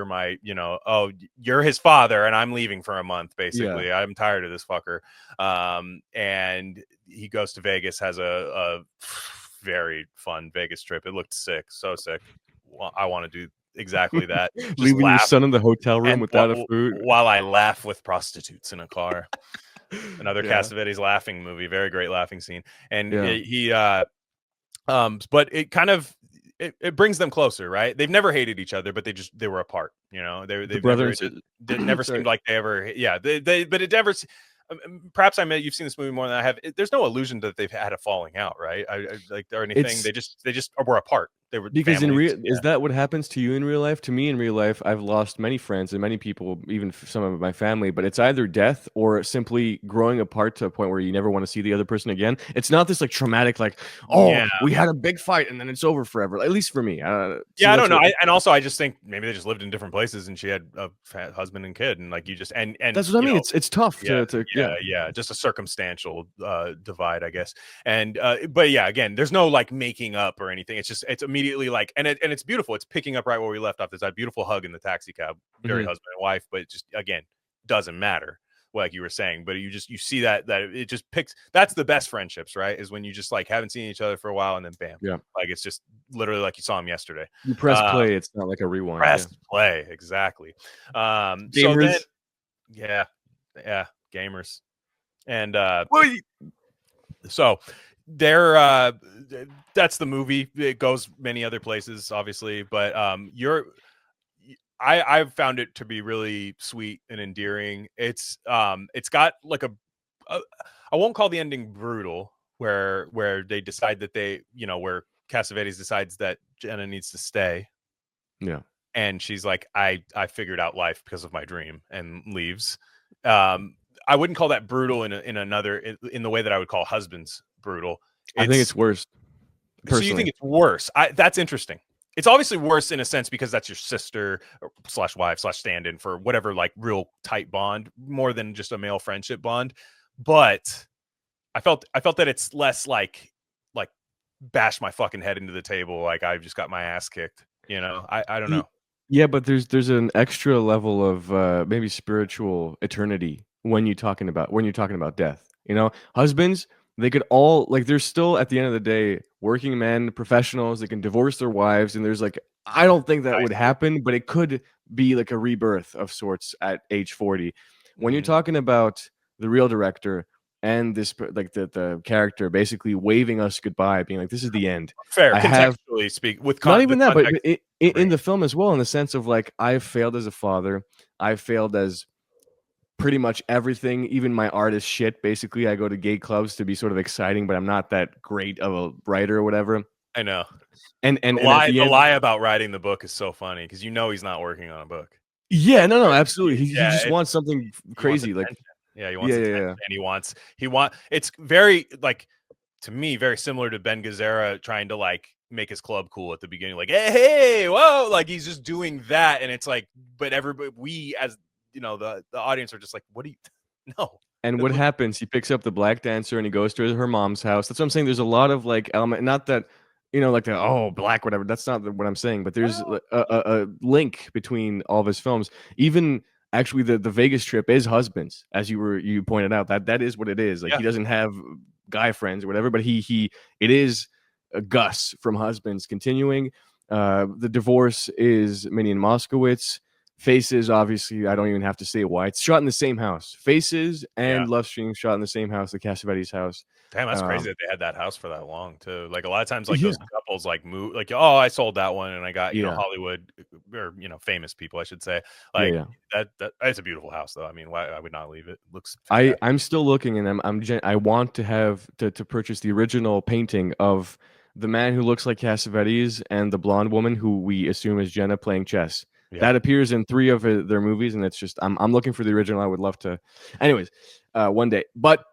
my, you're his father and I'm leaving for a month, basically. I'm tired of this fucker. And he goes to Vegas, has a very fun Vegas trip. It looked sick, so sick. Well, I want to do exactly that. Leaving your son in the hotel room without a food while I laugh with prostitutes in a car. Another Cassavetes laughing movie, very great laughing scene. And but it kind of it brings them closer, right? They've never hated each other, but they were apart, they've never seemed like they ever but it never, perhaps you've seen this movie more than I have. There's no illusion that they've had a falling out, right? Or anything. They just were apart. They were, because is that what happens to you in real life? To me in real life, I've lost many friends and many people, even some of my family, but it's either death or simply growing apart to a point where you never want to see the other person again. It's not this like traumatic, like, we had a big fight and then it's over forever. At least for me. I don't know. And also I just think maybe they just lived in different places and she had a husband and kid, and like you just and that's what I mean. It's tough to just a circumstantial divide, I guess. And but again, there's no like making up or anything. It's immediately like, and it's beautiful. It's picking up right where we left off. There's that beautiful hug in the taxi cab, very husband and wife, but it just, again, doesn't matter, like you were saying. But you see that it just picks. That's the best friendships, right? Is when you just like haven't seen each other for a while and then bam, like it's just literally like you saw him yesterday. You press play. It's not like a rewind. Press play, exactly. Gamers. So then, gamers, and so there that's the movie. It goes many other places, obviously, but I've found it to be really sweet and endearing. It's got like I won't call the ending brutal, where they decide that where Cassavetes decides that Jenna needs to stay, and she's like, I figured out life because of my dream, and leaves. I wouldn't call that brutal in the way that I would call Husbands brutal. I think it's worse. Personally. So you think it's worse? That's interesting. It's obviously worse in a sense because that's your sister / wife / stand-in for whatever like real tight bond, more than just a male friendship bond. But I felt that it's less like bash my fucking head into the table, like I just got my ass kicked. I don't know. Yeah, but there's an extra level of maybe spiritual eternity when you're talking about death. Husbands, they could all, like, they're still at the end of the day working men, professionals. They can divorce their wives, and there's like I don't think that would happen, but it could be like a rebirth of sorts at age 40. When you're talking about the real director and this like the character basically waving us goodbye, being like, this is the end. Fair, contextually speak, with not even that, but in the film as well, in the sense of like, I've failed as a father, I've failed as pretty much everything, even my artist shit. Basically, I go to gay clubs to be sort of exciting, but I'm not that great of a writer or whatever. I know. And the lie about writing the book is so funny because he's not working on a book. Yeah, no, absolutely. He just wants something crazy, like he wants attention, and he want. It's very like, to me, very similar to Ben Gazzara trying to like make his club cool at the beginning, like hey, whoa, like he's just doing that, and it's like, but everybody, we as the audience are just like, what do you no. And what happens? He picks up the black dancer and he goes to her mom's house. That's what I'm saying. There's a lot of like element, not that like the black whatever. That's not what I'm saying. But there's a link between all of his films. Even actually, the Vegas trip is Husbands, as you pointed out. That is what it is. Like he doesn't have guy friends or whatever, but it is Gus from Husbands continuing. The divorce is Minnie and Moskowitz. Faces, obviously, I don't even have to say why. It's shot in the same house. Faces and Love Stream shot in the same house, the Cassavetes house. Damn, that's crazy that they had that house for that long too. Like a lot of times, like those couples like move, like, oh, I sold that one and I got Hollywood or famous people, I should say. Like that's a beautiful house though. I mean, why I would not leave it. Looks. I'm still looking, and I want to have to purchase the original painting of the man who looks like Cassavetes and the blonde woman who we assume is Jenna playing chess. Yeah. That appears in 3 of their movies, and it's just I'm looking for the original. I would love to, anyways, one day. But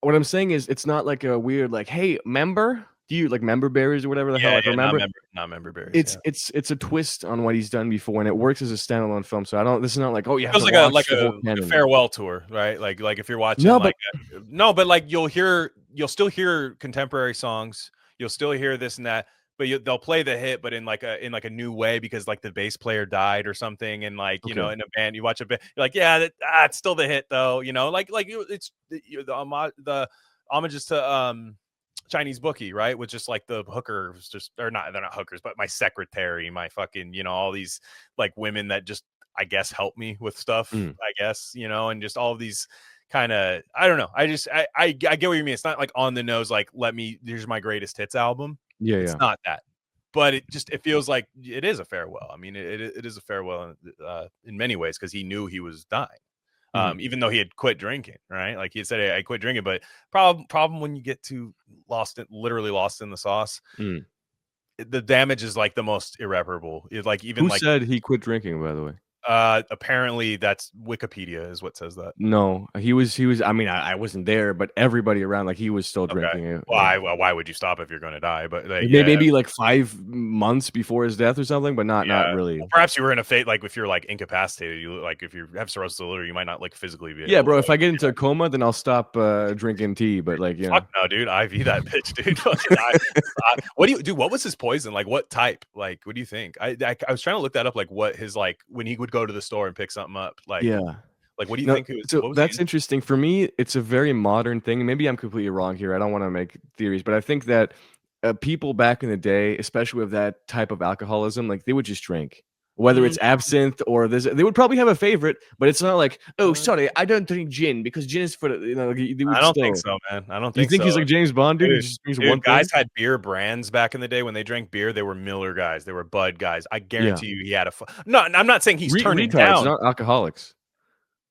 what I'm saying is, it's not like a weird like, hey, member? Do you like member berries or whatever the hell? Like, remember? Not member berries. It's a twist on what he's done before, and it works as a standalone film. So this is not like, oh yeah, it feels like a farewell tour, right? Like if you're watching, but like you'll still hear contemporary songs, you'll still hear this and that. But they'll play the hit, but in like a new way, because like the bass player died or something, and like in a band, you watch a bit, you're like, yeah, it's still the hit though, like it's the homages to Chinese Bookie, right? With just like the hookers, they're not hookers, but my secretary, my fucking all these like women that just I guess help me with stuff, I guess and just all of these kind of I don't know. I get what you mean. It's not like on the nose, like here's my greatest hits album. It's not that, but it feels like it is a farewell. I mean, it is a farewell in many ways, because he knew he was dying, even though he had quit drinking, right? Like he had said, hey, I quit drinking, but problem when you get too literally lost in the sauce, the damage is like the most irreparable. Who said he quit drinking, by the way? Apparently that's Wikipedia is what says that. No, he was I mean, I wasn't there, but everybody around, like, he was still drinking. Why would you stop if you're going to die? But like, maybe like 5 months before his death or something, but not really. Well, perhaps you were in a fate, like if you're like incapacitated, you like if you have cirrhosis of the liver, you might not like physically be bro, if I get into a coma, then I'll stop drinking tea, but like fuck no, dude, IV that bitch, dude. What do you do? What was his poison? Like what type? Like what do you think? I was trying to look that up, like what his like when he would go to the store and pick something up, like like what do you think it was? So that's interesting. For me, it's a very modern thing. Maybe I'm completely wrong here. I don't want to make theories, but I think that people back in the day, especially with that type of alcoholism, like they would just drink, whether it's absinthe or this. They would probably have a favorite, but it's not like, oh, sorry, I don't drink gin because gin is for I don't think so, man. I don't think. You think he's like James Bond, dude? Dude, guys had beer brands back in the day. When they drank beer, they were Miller guys, they were Bud guys. I guarantee you, he had no. I'm not saying he's turning down. Not alcoholics.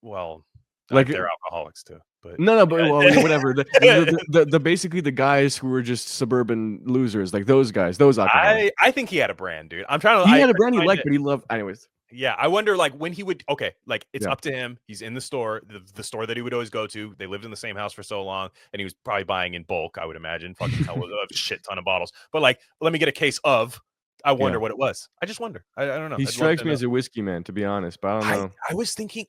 Well, like they're alcoholics too. But no, but whatever. The basically the guys who were just suburban losers, like those guys, those alcoholics. I think he had a brand, dude. I'm trying to. He had a brand he liked, but he loved. Anyways. Yeah, I wonder, like, when he would. Okay, like it's up to him. He's in the store, the store that he would always go to. They lived in the same house for so long, and he was probably buying in bulk. I would imagine, fucking hell, a shit ton of bottles. But like, let me get a case of. I wonder what it was. I just wonder. I don't know. He strikes me as a whiskey man, to be honest, but I don't know. I was thinking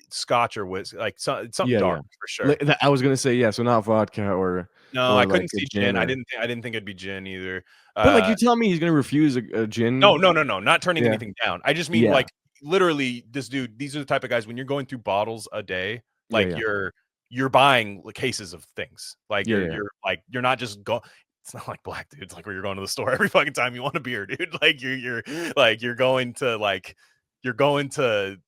Scotch or whiskey, like something dark for sure. I was gonna say so not vodka or. No, I couldn't see gin. I didn't think it'd be gin either. But like, you tell me he's gonna refuse a gin? No, not turning anything down. I just mean like literally, this dude. These are the type of guys when you're going through bottles a day, like you're buying cases of things. Like you're like you're not just going. it's not like black dudes, like where you're going to the store every fucking time you want a beer, dude. Like you're going to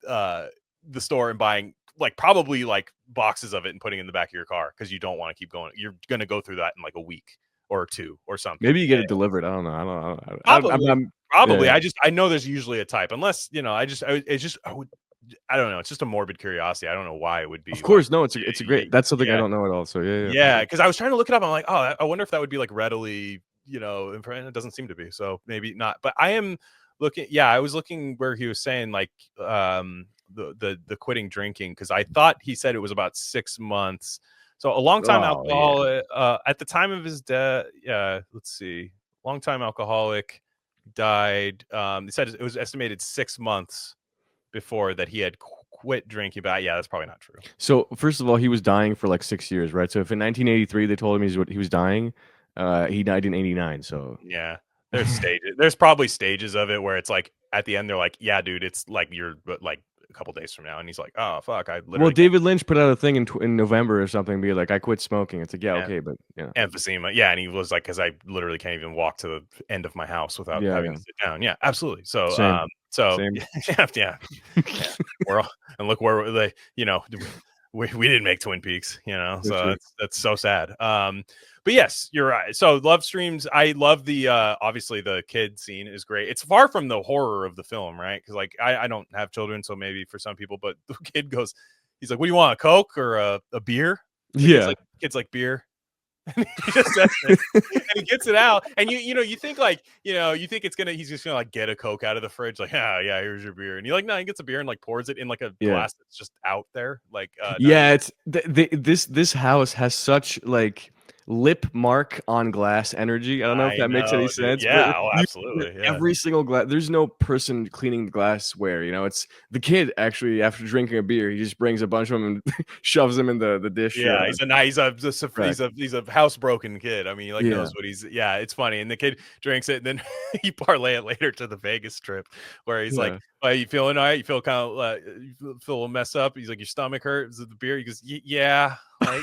the store and buying like probably like boxes of it and putting it in the back of your car because you don't want to keep going. You're gonna go through that in like a week or two or something. Maybe you get it delivered. I don't know. Probably. Yeah. I know there's usually a type, unless I don't know. It's just a morbid curiosity. I don't know why it would be. Of course, no. It's a great. That's something I don't know at all. So yeah. Because I was trying to look it up. I'm like, oh, I wonder if that would be like readily, it doesn't seem to be. So maybe not. But I am looking. Yeah, I was looking where he was saying like the quitting drinking, because I thought he said it was about 6 months. So a long time alcoholic. At the time of his death, let's see, long time alcoholic, died. They said it was estimated 6 months before that he had quit drinking. But yeah, that's probably not true. So first of all, he was dying for like 6 years, right? So if in 1983 they told him he was dying, he died in 89. So yeah, there's stages. There's probably stages of it where it's like at the end they're like, yeah, dude, it's like you're like a couple days from now, and he's like, oh fuck, I literally. Well, David Lynch put out a thing in November or something, be like, I quit smoking. It's like, yeah, okay, but emphysema, yeah, and he was like, because I literally can't even walk to the end of my house without having to sit down. Yeah, absolutely. So Same. yeah. We're all, and look where they, we didn't make Twin Peaks, so that's so sad. But yes, you're right. So love streams. I love the obviously the kid scene is great. It's far from the horror of the film, right? Because like I don't have children, so maybe for some people, but the kid goes, he's like, what do you want, a Coke or a beer? And yeah, kids like beer. And he just says it, and he gets it out, and you think like you think he's just gonna like get a Coke out of the fridge, like yeah, here's your beer, and he gets a beer and like pours it in like a glass that's just out there, like it's this house has such like lip mark on glass energy. I don't know if that makes any sense. Yeah, absolutely. Yeah. Every single glass, there's no person cleaning the glassware. It's the kid actually after drinking a beer, he just brings a bunch of them and shoves them in the dish. Yeah, he's a housebroken kid. I mean, he knows what he's. Yeah, it's funny, and the kid drinks it, and then he parlay it later to the Vegas trip, where he's like, "Are you feeling all right? You feel kind of you feel a little messed up?" He's like, "Your stomach hurt? Is it the beer?" He goes, "Yeah." Like,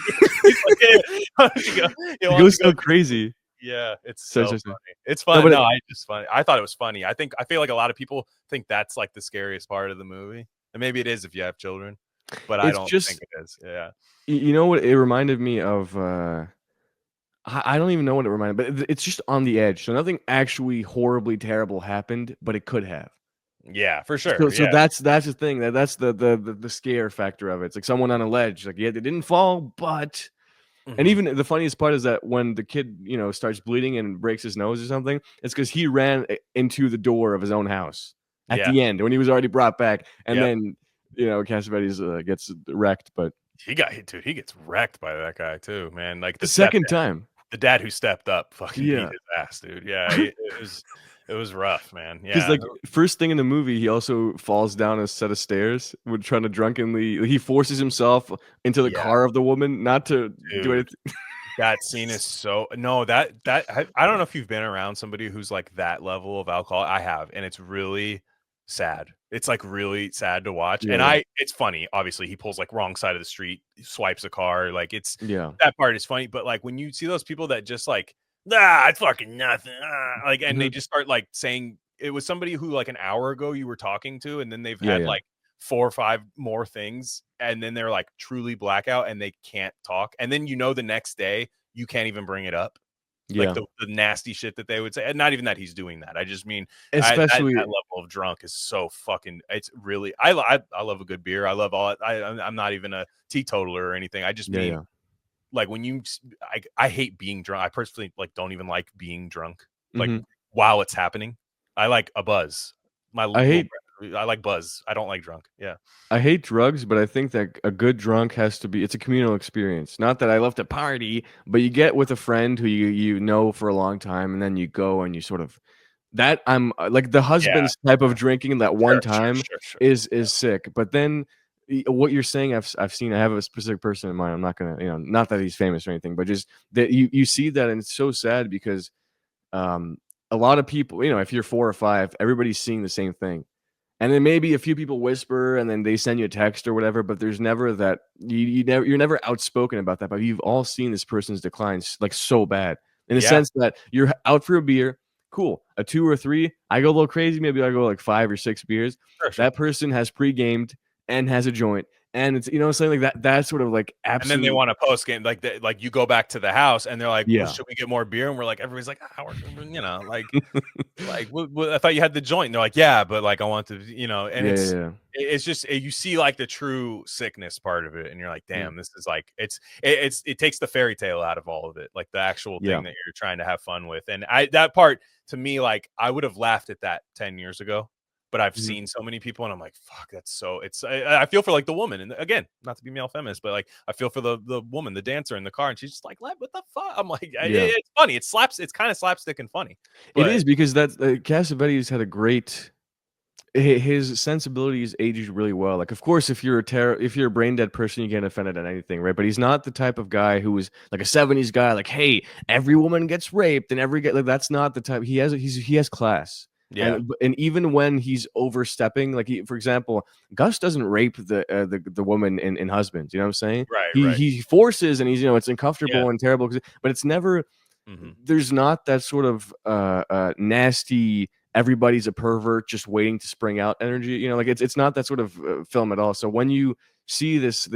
he goes so crazy. Yeah, it's so funny. It's fun. It's funny. I thought it was funny. I feel like a lot of people think that's like the scariest part of the movie, and maybe it is if you have children, but I don't think it is. Yeah, you know what? It reminded me of. I don't even know what it reminded, but it's just on the edge. So nothing actually horribly terrible happened, but it could have. Yeah, for sure. So that's the thing. That's the scare factor of it. It's like someone on a ledge. Like, yeah, they didn't fall, but and even the funniest part is that when the kid, starts bleeding and breaks his nose or something, it's because he ran into the door of his own house at the end when he was already brought back, and then Cassavetes gets wrecked. But he gets wrecked by that guy too, man. Like the second time, the dad who stepped up fucking beat his ass, dude. Yeah, it was rough, man. Yeah, because like first thing in the movie, he also falls down a set of stairs when trying to drunkenly. He forces himself into the car of the woman, not to do anything. That scene is so I don't know if you've been around somebody who's like that level of alcohol. I have, and it's really sad. It's like really sad to watch. And it's funny. Obviously, he pulls like wrong side of the street, swipes a car. Like that part is funny. But like when you see those people that just like, it's fucking nothing. Like, and they just start like saying it was somebody who like an hour ago you were talking to, and then they've had like 4 or 5 more things, and then they're like truly blackout and they can't talk. And then the next day you can't even bring it up. Like the nasty shit that they would say. And not even that he's doing that. I just mean especially that level of drunk is so fucking it's really I love a good beer. I love all I'm not even a teetotaler or anything. I just mean like when I hate being drunk. I personally like don't even like being drunk like while it's happening. I like a buzz. I like buzz. I don't like drunk. Yeah. I hate drugs, but I think that a good drunk it's a communal experience. Not that I love to party, but you get with a friend who you know for a long time, and then you go and you sort of that I'm like the husband's type of drinking that one time is sick. But then what you're saying, I've seen. I have a specific person in mind. I'm not gonna, not that he's famous or anything, but just that you see that, and it's so sad because a lot of people, if you're 4 or 5, everybody's seeing the same thing, and then maybe a few people whisper, and then they send you a text or whatever. But there's never that you're never outspoken about that. But you've all seen this person's decline like so bad, in a sense that you're out for a beer. Cool. A 2 or 3. I go a little crazy. Maybe I go like 5 or 6 beers. Sure. That person has pre-gamed and has a joint. And it's, you know, something like that. That's sort of like absolutely. And then they want a post game, like you go back to the house and they're like, well, should we get more beer? And we're like, everybody's like, you know, like, I thought you had the joint. And they're like, yeah, but like I want to, you know, and it's just you see like the true sickness part of it, and you're like, damn, this is like it takes the fairy tale out of all of it, like the actual thing that you're trying to have fun with. And that part to me, like I would have laughed at that 10 years ago. But I've seen so many people, and I'm like, "Fuck, that's so." I feel for like the woman, and again, not to be male feminist, but like I feel for the woman, the dancer in the car, and she's just like, "What the fuck?" I'm like, it's funny. It's kind of slapstick and funny. It is, because that's Cassavetes had a great. His sensibilities aged really well. Like, of course, if you're a brain dead person, you get offended at anything, right? But he's not the type of guy who was like a '70s guy. Like, hey, every woman gets raped, and like, that's not the type. He has class. Yeah, and even when he's overstepping, like for example, Gus doesn't rape the woman in Husbands. You know what I'm saying? Right. He forces, and he's, you know, it's uncomfortable and terrible, but it's never. There's not that sort of nasty. Everybody's a pervert, just waiting to spring out energy. You know, like it's not that sort of film at all. So when you see this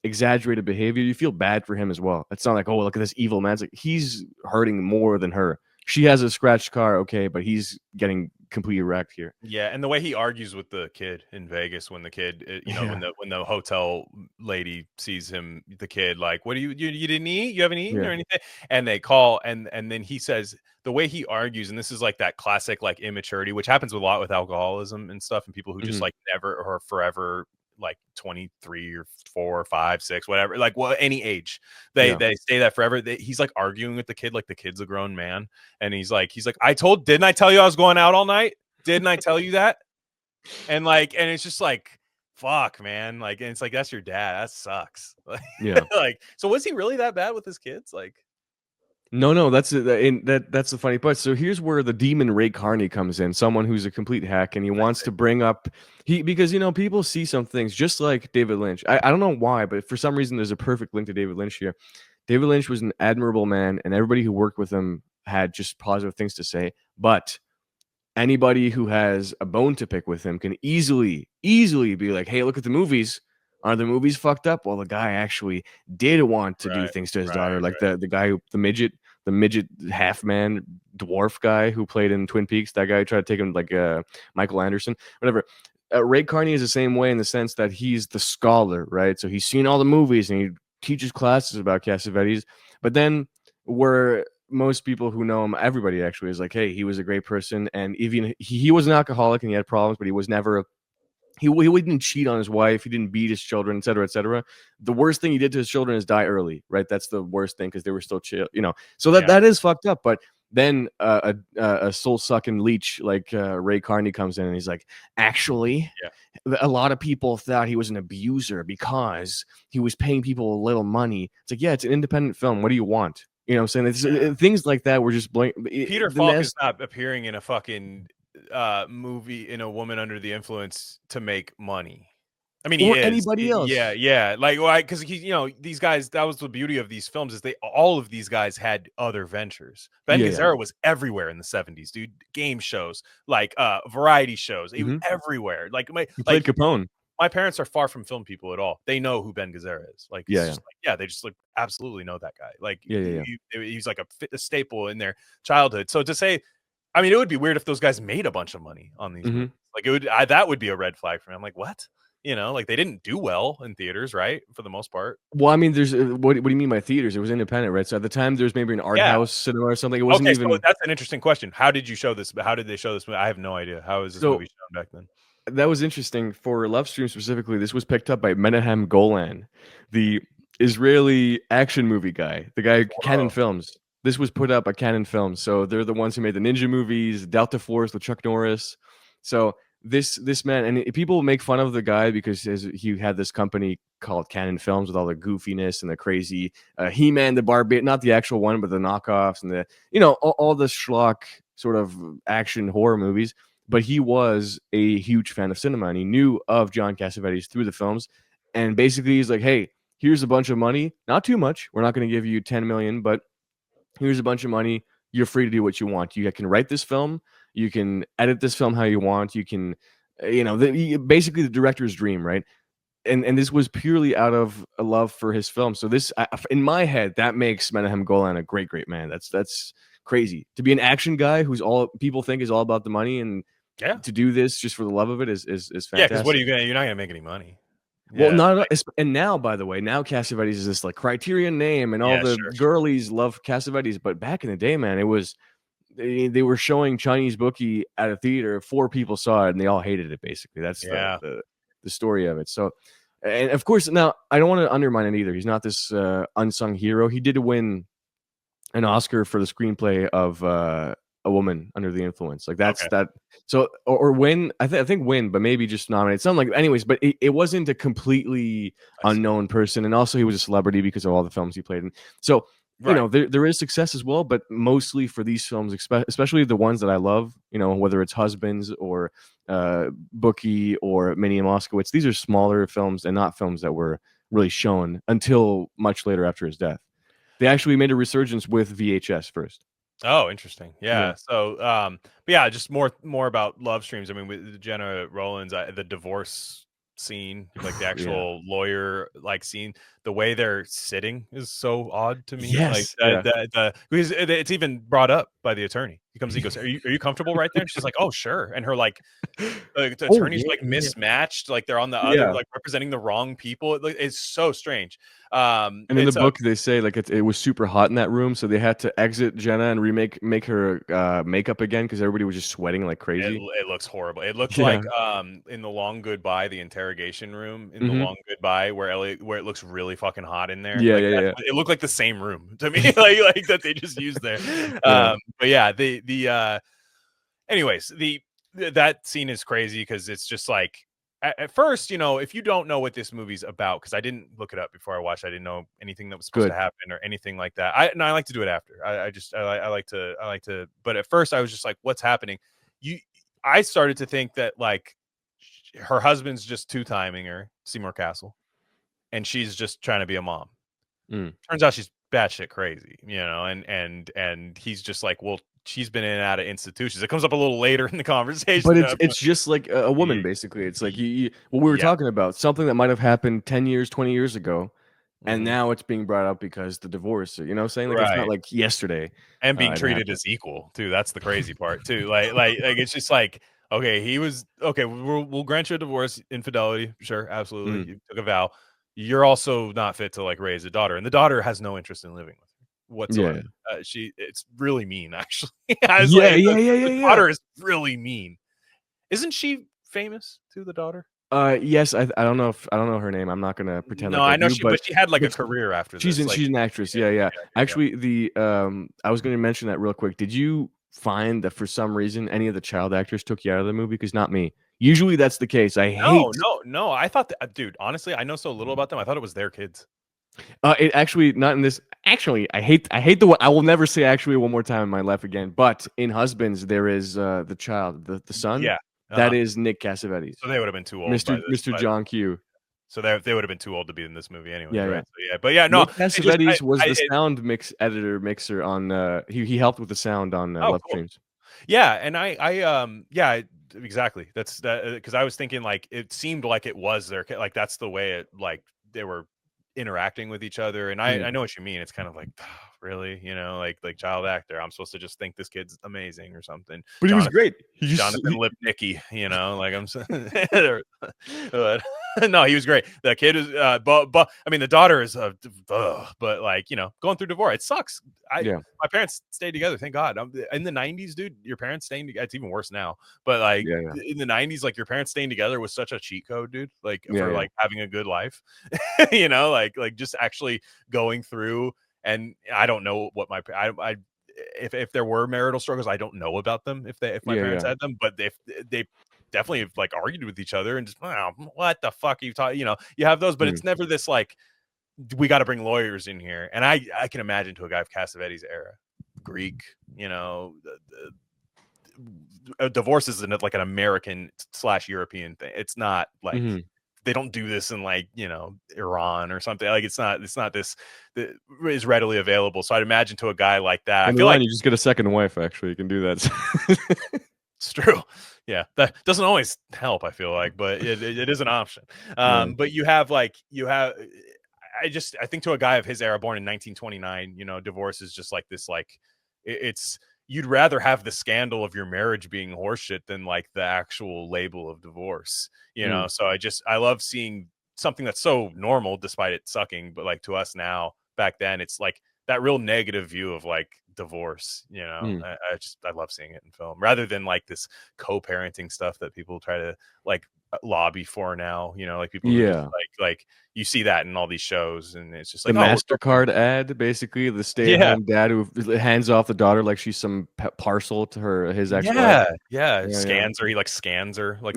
exaggerated behavior, you feel bad for him as well. It's not like, oh, look at this evil man. It's like he's hurting more than her. She has a scratched car, okay, but he's getting completely wrecked here. Yeah, and the way he argues with the kid in Vegas when the kid, you know, when the hotel lady sees him, the kid, like, what do you didn't eat? You haven't eaten or anything? And they call, and then he says, the way he argues, and this is like that classic like immaturity, which happens a lot with alcoholism and stuff, and people who just like never or forever, like 23 or 4 or 5, 6, whatever, like any age, they say that forever. He's like arguing with the kid like the kid's a grown man, and he's like didn't I tell you I was going out all night? Didn't I tell you that? And it's just like, fuck, man, like, and it's like, that's your dad, that sucks. Like, so was he really that bad with his kids? Like, no, that's the funny part. So here's where the demon Ray Carney comes in, someone who's a complete hack, and he wants to bring up because, you know, people see some things just like David Lynch. I don't know why, but for some reason there's a perfect link to David Lynch here. David Lynch was an admirable man, and everybody who worked with him had just positive things to say. But anybody who has a bone to pick with him can easily be like, hey, look at the movies. Are the movies fucked up? Well, the guy actually did want to do things to his daughter, like the guy the midget half man dwarf guy who played in Twin Peaks. That guy tried to take him, like Michael Anderson, whatever. Ray Carney is the same way in the sense that he's the scholar, right? So he's seen all the movies and he teaches classes about Cassavetes. But then where most people who know him, everybody actually is like, hey, he was a great person, and even he was an alcoholic and he had problems, but he was never. He didn't cheat on his wife. He didn't beat his children, et cetera, et cetera. The worst thing he did to his children is die early, right? That's the worst thing, because they were still chill, you know. So that is fucked up. But then a soul-sucking leech like Ray Carney comes in, and he's like, actually, a lot of people thought he was an abuser because he was paying people a little money. It's like, yeah, it's an independent film. What do you want? You know what I'm saying? It's, things like that were just blank. Peter Falk is not appearing in a fucking movie in A Woman Under the Influence to make money. I mean, anybody else. Yeah. Like, why? Because you know, these guys. That was the beauty of these films, is all of these guys had other ventures. Ben Gazzara was everywhere in the '70s, dude. Game shows, like variety shows. He was everywhere. Like he played Capone. My parents are far from film people at all. They know who Ben Gazzara is. Like, they just like absolutely know that guy. Like, he's like a staple in their childhood. So to say, I mean, it would be weird if those guys made a bunch of money on these movies. Like, it would that would be a red flag for me. I'm like, what? You know, like, they didn't do well in theaters, right? For the most part. Well, I mean, there's what do you mean by theaters? It was independent, right? So at the time, there's maybe an art house cinema or something. It wasn't even. So that's an interesting question. How did you show this? How did they show this? I have no idea. How is this movie shown back then? That was interesting for Love Stream specifically. This was picked up by Menahem Golan, the Israeli action movie guy, the guy Cannon Films. This was put up by Cannon Films, so they're the ones who made the Ninja movies, Delta Force with Chuck Norris. So this man, and people make fun of the guy because he had this company called Cannon Films with all the goofiness and the crazy He-Man, the Barbie, not the actual one, but the knockoffs and the, you know, all the schlock sort of action horror movies. But he was a huge fan of cinema, and he knew of John Cassavetes through the films. And basically, he's like, hey, here's a bunch of money. Not too much. We're not going to give you 10 million, but here's a bunch of money. You're free to do what you want. You can write this film. You can edit this film how you want. You can, basically the director's dream, right? And this was purely out of a love for his film. So this, in my head, that makes Menahem Golan a great man. That's crazy to be an action guy who's all people think is all about the money, and to do this just for the love of it is fantastic. Yeah, because what are you gonna? You're not gonna make any money. Well, and now, by the way, now Cassavetes is this like Criterion name, and all the girlies love Cassavetes. But back in the day, man, it was they were showing Chinese Bookie at a theater. 4 people saw it, and they all hated it. Basically, that's the story of it. So, and of course, now I don't want to undermine it either. He's not this unsung hero. He did win an Oscar for the screenplay of A Woman Under the Influence. Like that's that. So or win. I think win, but maybe just nominate. Something like. Anyways, but it wasn't a completely unknown person, and also he was a celebrity because of all the films he played in. So. Right. There is success as well, but mostly for these films, especially the ones that I love, whether it's Husbands or Bookie or Minnie and Moskowitz, these are smaller films and not films that were really shown until much later after his death. They actually made a resurgence with VHS first. Oh, interesting. Yeah. So, but yeah, just more about love streams. I mean, with Jenna Rollins, the divorce scene, like the actual lawyer like scene, the way they're sitting is so odd to me. Yes, because it's even brought up by the attorney. He comes, he goes, "Are you comfortable right there?" And she's like, "Oh, sure." And her like the attorney's mismatched, like they're on the other, like representing the wrong people. It's so strange. And in the book, they say like it was super hot in that room, so they had to exit Jenna and make her makeup again because everybody was just sweating like crazy. It looks horrible. It looks like in The Long Goodbye, the interrogation room in The Long Goodbye, where it looks really fucking hot in there. It looked like the same room to me, like that they just used there. But yeah, anyways, that scene is crazy because it's just like. At first, if you don't know what this movie's about, because I didn't look it up before I watched, I didn't know anything that was supposed to happen or anything like that. I like to do it after. I like to. But at first, I was just like, "What's happening?" I started to think that like her husband's just two-timing her, Seymour Castle, and she's just trying to be a mom. Turns out she's batshit crazy, and he's just like, well. She's been in and out of institutions. It comes up a little later in the conversation. But it's just like a woman, basically. It's like what we were talking about, something that might have happened 10 years, 20 years ago. And now it's being brought up because the divorce, saying like it's not like yesterday. And being treated as equal, too. That's the crazy part, too. Like it's just like, okay, we'll grant you a divorce, infidelity. Sure, absolutely. You took a vow. You're also not fit to like raise a daughter. And the daughter has no interest in living with her whatsoever. It's really mean, actually. The daughter is really mean. Isn't she famous too, the daughter? Yes, I don't know her name. I'm not gonna pretend. No, like I know but she had like a career after this. She's an actress. Yeah. Actually, I was gonna mention that real quick. Did you find that for some reason any of the child actors took you out of the movie? Because not me. Usually that's the case. No. I thought that, dude. Honestly, I know so little about them. I thought it was their kids. It actually not in this. Actually, I hate the one. I will never say actually one more time in my life again. But in Husbands, there is the child, the son. Yeah, that is Nick Cassavetes. So they would have been too old. Mr. John Q. So they would have been too old to be in this movie anyway. Yeah, right? So, but yeah, no. Nick Cassavetes was the sound mixer on. He helped with the sound on Love Streams. Yeah, and I exactly. That's that because I was thinking like it seemed like it was their kid. Like that's the way it like they were interacting with each other, and I know what you mean. It's kind of like really, like child actor. I'm supposed to just think this kid's amazing or something. But he was great. Jonathan Lipnicki, like I'm saying. No, he was great. The kid is, but I mean, the daughter is, but like going through divorce, it sucks. My parents stayed together, thank God. In the '90s, dude, your parents staying together. It's even worse now, but like in the '90s, like your parents staying together was such a cheat code, dude. Like for like having a good life, like just actually going through. And I don't know what if there were marital struggles, I don't know about them if my parents had them, but if they definitely have like argued with each other and just what the fuck are you talking? You have those, but it's never this like we got to bring lawyers in here. And I can imagine to a guy of Cassavetes' era, Greek, a divorce is like an American / European thing. It's not like they don't do this in like, you know, Iran or something. Like it's not this that is readily available. So I'd imagine to a guy like that, I feel like you just get a second wife. Actually, you can do that. It's true. Yeah, that doesn't always help, I feel like, but it is an option. But you have I think to a guy of his era, born in 1929, you know, divorce is just like this, like it's you'd rather have the scandal of your marriage being horseshit than like the actual label of divorce, you know? So I love seeing something that's so normal despite it sucking, but like to us now, back then, it's like that real negative view of like divorce, you know. I love seeing it in film rather than like this co-parenting stuff that people try to like lobby for now, you know, like people who just, like you see that in all these shows, and it's just like the MasterCard ad, basically the stay-at-home dad who hands off the daughter like she's some parcel to his ex-wife. Scans her, he like scans her like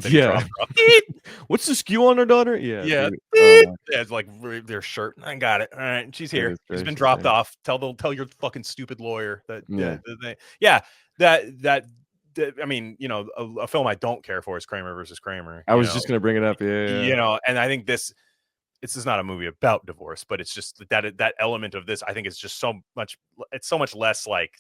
what's the skew on her daughter? It's like their shirt. I got it. All right, she's here. She's been dropped off. Tell your fucking stupid lawyer that that I mean, you know, a film I don't care for is Kramer versus Kramer. I was just gonna bring it up. You know, and I think this is not a movie about divorce, but it's just that element of this, I think, is just so much less like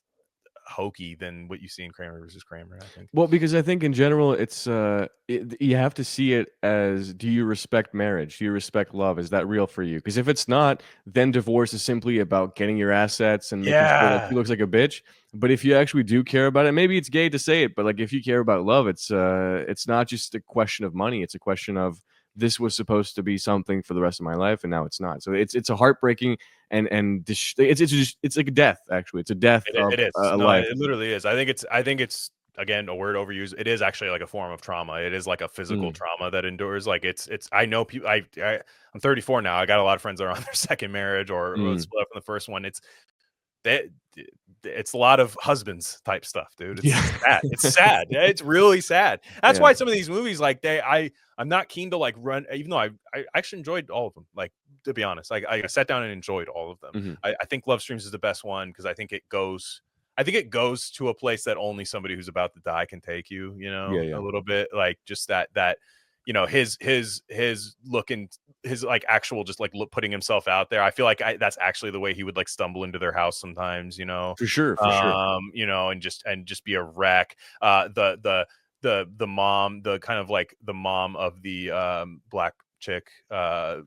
hokey than what you see in Kramer versus Kramer, I think. Well, because I think in general it's you have to see it as, do you respect marriage? Do you respect love? Is that real for you? Because if it's not, then divorce is simply about getting your assets and making sure that he looks like a bitch. But if you actually do care about it, maybe it's gay to say it, but like if you care about love, it's not just a question of money. It's a question of, this was supposed to be something for the rest of my life, and now it's not. So it's a heartbreaking and it's like a death. Actually, it's a death. It is. Life. It literally is. I think it's again a word overused. It is actually like a form of trauma. It is like a physical trauma that endures. Like it's. I know people. I'm 34 now. I got a lot of friends that are on their second marriage or split up from the first one. It's a lot of husbands type stuff, dude. It's sad. It's sad. It's really sad. That's why some of these movies, like I'm not keen to like run, even though I actually enjoyed all of them. Like, to be honest, like I sat down and enjoyed all of them. I think Love Streams is the best one because I think it goes to a place that only somebody who's about to die can take you, you know, a little bit, like just that, you know, his looking, his like actual, just like putting himself out there. I feel like that's actually the way he would like stumble into their house sometimes, you know, for sure. You know, and just be a wreck. The mom, the kind of like the mom of the black chick that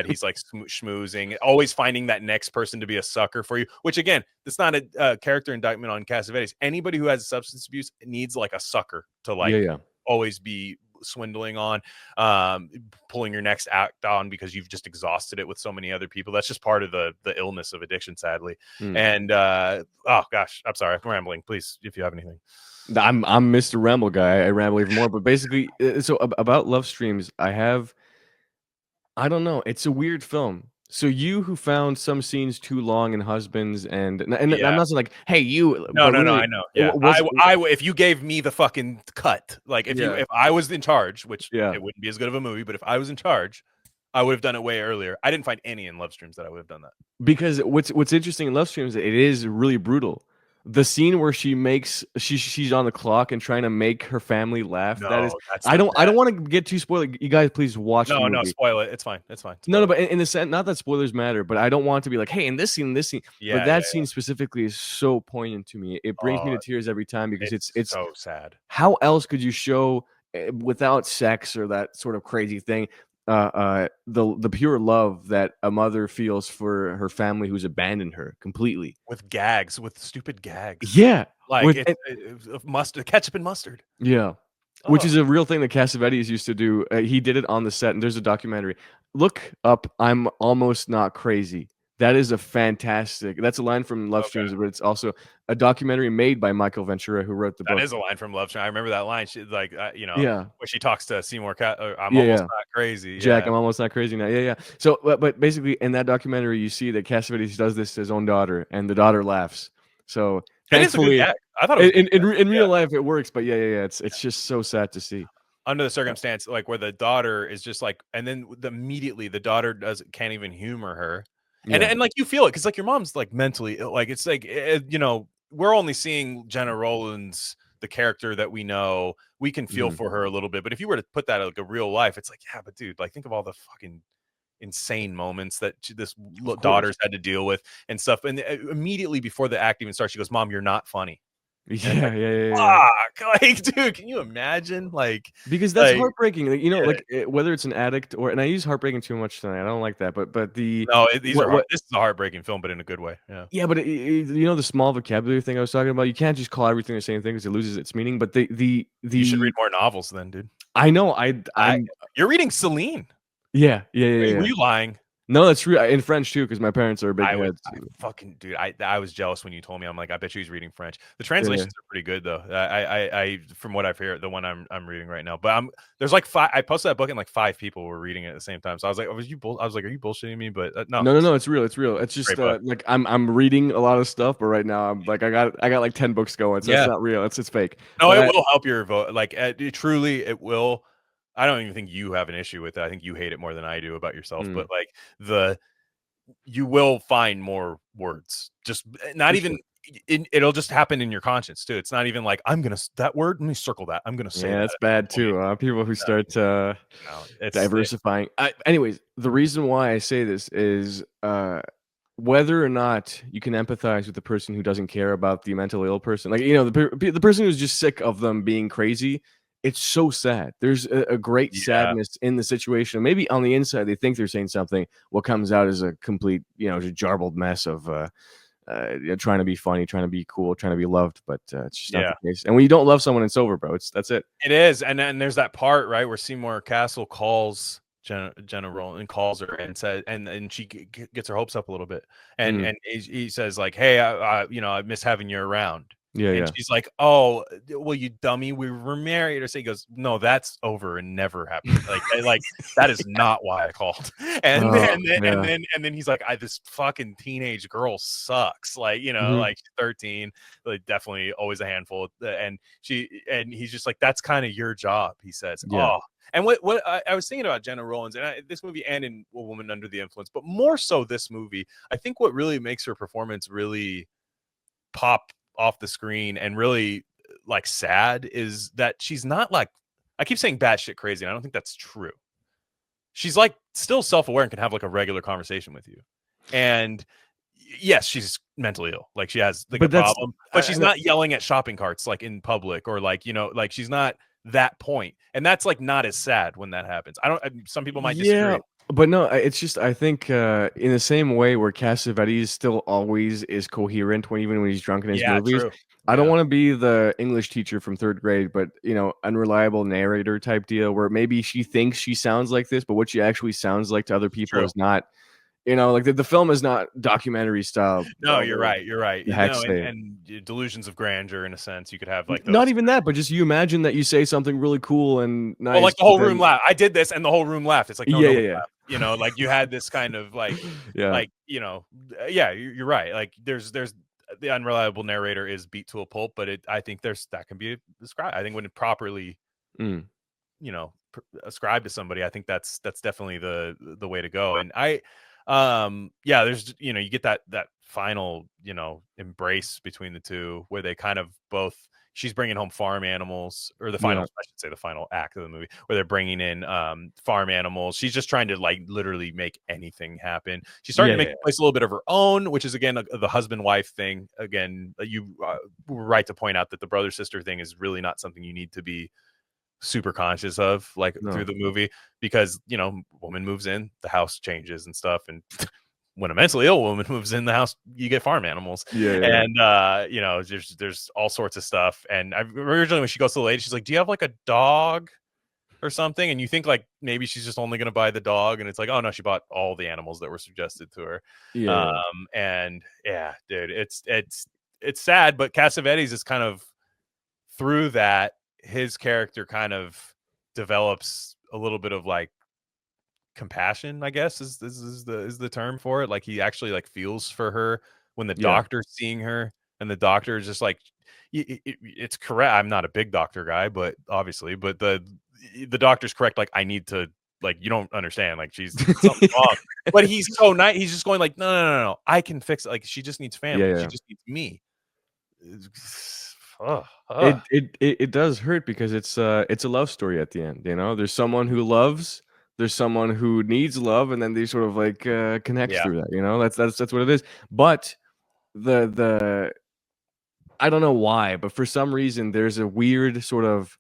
he's like schmoozing, always finding that next person to be a sucker for you, which again, that's not a character indictment on Cassavetes. Anybody who has substance abuse needs like a sucker to like always be swindling on, pulling your next act on because you've just exhausted it with so many other people. That's just part of the illness of addiction, sadly. And oh gosh, I'm sorry, I'm rambling. Please, if you have anything. I'm Mr. Ramble guy. I ramble even more. But basically, so about Love Streams, I don't know. It's a weird film. So you who found some scenes too long in Husbands and I'm not saying like, hey, you. No, really, I know. Yeah, I if you gave me the fucking cut, like if I was in charge, which it wouldn't be as good of a movie, but if I was in charge, I would have done it way earlier. I didn't find any in Love Streams that I would have done that. Because what's interesting in Love Streams, it is really brutal. The scene where she's on the clock and trying to make her family laugh. I don't want to get too spoiled. You guys, please watch. No, spoil it. It's fine. No, but in the sense, not that spoilers matter, but I don't want to be like, hey, in this scene. But that scene specifically is so poignant to me. It brings me to tears every time because it's so sad. How else could you show without sex or that sort of crazy thing? The pure love that a mother feels for her family who's abandoned her completely, with stupid gags, like mustard, ketchup and mustard, which is a real thing that Cassavetes used to do. He did it on the set, and there's a documentary. Look up "I'm Almost Not Crazy." That is that's a line from Love Streams, but it's also a documentary made by Michael Ventura, who wrote the book. That is a line from Love Streams. I remember that line. She like, you know, where she talks to Seymour I'm almost not crazy. Jack, I'm almost not crazy now. Yeah. So, but basically in that documentary, you see that Cassavetes does this to his own daughter, and the daughter laughs. So thankfully, I thought in real life it works, but it's just so sad to see. Under the circumstance, like where the daughter is just like, and then immediately the daughter can't even humor her. And like you feel it because like your mom's like mentally ill. Like it's like you know, we're only seeing Jenna Rollins the character that we know, we can feel for her a little bit. But if you were to put that in like a real life, it's like, yeah, but dude, like think of all the fucking insane moments that this daughter's had to deal with and stuff. And immediately before the act even starts, she goes, "Mom, you're not funny." Yeah, like, yeah. Fuck! Like, dude, can you imagine? Like, because that's heartbreaking. Like, you know, like whether it's an addict or, and I use heartbreaking too much tonight. I don't like that, but this is a heartbreaking film, but in a good way. Yeah, but you know, the small vocabulary thing I was talking about. You can't just call everything the same thing because it loses its meaning. But you should read more novels, then, dude. I know. You're reading Celine. Yeah. Were you lying? No, that's true. In French too, because my parents are big heads. Fucking dude, I was jealous when you told me. I'm like, I bet you he's reading French. The translations are pretty good though. I from what I've heard, the one I'm reading right now. But there's like 5. I posted that book and like 5 people were reading it at the same time. So I was like, I was like, are you bullshitting me? But no, it's real. It's real. It's just like I'm reading a lot of stuff, but right now I'm like I got like 10 books going. So it's not real. It's fake. No, but it will help your vote. Like truly, it will. I don't even think you have an issue with it. I think you hate it more than I do about yourself. But like you will find more words. Just not even. It'll just happen in your conscience too. It's not even like that word. Let me circle that. I'm gonna say. Yeah, that's bad too. People who start diversifying. Anyways, the reason why I say this is whether or not you can empathize with the person who doesn't care about the mentally ill person, like, you know, the person who's just sick of them being crazy. It's so sad. There's a great sadness in the situation. Maybe on the inside they think they're saying something. What comes out is a complete, you know, just jarbled mess of trying to be funny, trying to be cool, trying to be loved, but it's just not the case. And when you don't love someone, it's over, bro. That's it. It is. And then there's that part, right, where Seymour Castle calls Jenna Rowland, calls her and says, and she gets her hopes up a little bit, and he says like, "Hey, I miss having you around." And she's like, "Oh, well, you dummy, we were married." Or so he goes, "No, that's over and never happened. Like that is not why I called." And then he's like, "This fucking teenage girl sucks. Like, you know, like she's 13, like definitely always a handful." And he's just like, "That's kind of your job," he says. Oh. And what I was thinking about Jenna Rowlands, and this movie and in A Woman Under the Influence, but more so this movie, I think what really makes her performance really pop off the screen and really like sad is that she's not like, I keep saying batshit crazy, and I don't think that's true. She's like still self-aware and can have like a regular conversation with you. And yes, she's mentally ill. Like she has like a problem, but she's not yelling at shopping carts like in public, or like, you know, like she's not that point. And that's like not as sad when that happens. Some people might disagree. But no, it's just, I think in the same way where Cassavetes still always is coherent even when he's drunk in his movies. True. I don't want to be the English teacher from 3rd grade, but, you know, unreliable narrator type deal where maybe she thinks she sounds like this, but what she actually sounds like to other people is not. You know, like the film is not documentary style. No, you're right. You're right. You know, and delusions of grandeur, in a sense, you could have like those. Not even that, but just you imagine that you say something really cool and nice. Well, like the whole room laughed. I did this, and the whole room laughed. It's like no, laughed. You know, like you had this kind of like, like, you know, you're right. Like there's the unreliable narrator is beat to a pulp, but I think that can be described. I think when it properly, you know, ascribed to somebody, I think that's definitely the way to go. And there's, you know, you get that final, you know, embrace between the two where they kind of both, she's bringing home farm animals, or the final, I should say the final act of the movie, where they're bringing in farm animals. She's just trying to like literally make anything happen. She's starting to make the place a little bit of her own, which is again the husband-wife thing. Again, you were right to point out that the brother-sister thing is really not something you need to be super conscious of through the movie, because, you know, woman moves in, the house changes and stuff, and when a mentally ill woman moves in the house, you get farm animals. And you know, there's all sorts of stuff. And originally when she goes to the lady, she's like, "Do you have like a dog or something?" And you think like maybe she's just only gonna buy the dog, and it's like, oh no, she bought all the animals that were suggested to her. And yeah, dude, it's sad, but Cassavetes is kind of, through that, his character kind of develops a little bit of like compassion, I guess is the term for it. Like he actually like feels for her when the doctor's seeing her, and the doctor is just like, it's correct. I'm not a big doctor guy, but obviously, but the doctor's correct. Like, I need to, like, you don't understand. Like, she's something wrong. But he's so nice. He's just going like, no, I can fix it. Like, she just needs family. She just needs me. It does hurt because it's a love story at the end. You know, there's someone who loves, there's someone who needs love, and then they sort of like connect Yeah. through that. You know, that's what it is. But the I don't know why, but for some reason there's a weird sort of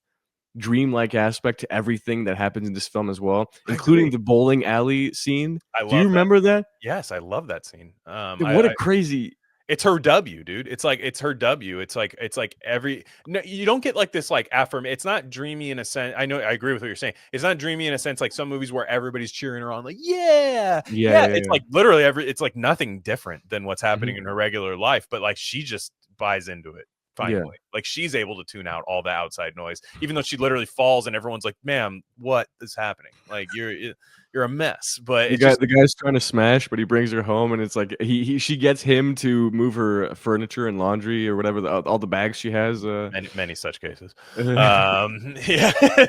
dreamlike aspect to everything that happens in this film as well, I including agree. the bowling alley scene. I Do you love that. remember that? Yes, I love that scene. What a crazy. It's her W, dude. It's like it's her W. It's like every no, you don't get like this like affirmation. It's not dreamy in a sense. I know I agree with what you're saying. It's not dreamy in a sense like some movies where everybody's cheering her on, like yeah, yeah. It's like literally it's like nothing different than what's happening in her regular life, but like she just buys into it. Finally, like she's able to tune out all the outside noise, even though she literally falls and everyone's like, "Ma'am, what is happening? Like you're a mess." But the guy's trying to smash, but he brings her home, and it's like she gets him to move her furniture and laundry or whatever, all the bags she has. Many such cases. Yeah,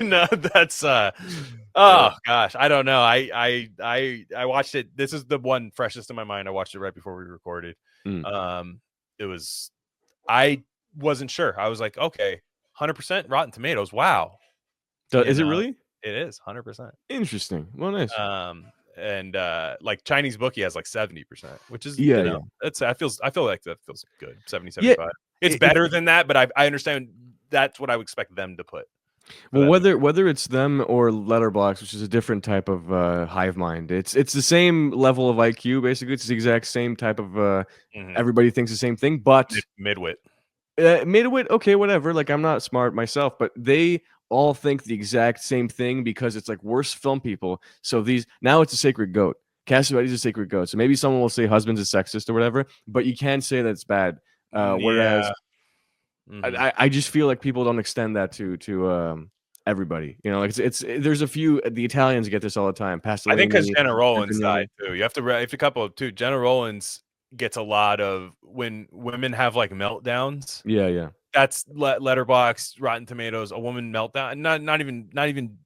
no, that's oh gosh, I don't know. I watched it. This is the one freshest in my mind. I watched it right before we recorded. It was I wasn't sure. I was like, okay, 100% Rotten Tomatoes. Wow. Is it really? It is 100%. Interesting. Well, nice. And like Chinese Bookie has like 70%, which is that's I feel like that feels good. 70-75. It's better than that, but I understand that's what I would expect them to put. Well, whether it's them or Letterboxd, which is a different type of hive mind, it's the same level of IQ. Basically, it's the exact same type of everybody thinks the same thing, but midwit. Midwit, okay, whatever. Like, I'm not smart myself, but they all think the exact same thing because it's like worse film people. So now it's a sacred goat. Cassavetes is a sacred goat. So maybe someone will say husbands is sexist or whatever, but you can't say that it's bad. Whereas I just feel like people don't extend that to everybody. You know, like there's a few. The Italians get this all the time. I think because Jenna Rollins died too. You have to if a couple of two. Jenna Rollins gets a lot of when women have like meltdowns. Yeah. That's Letterboxd, Rotten Tomatoes, a woman meltdown, not even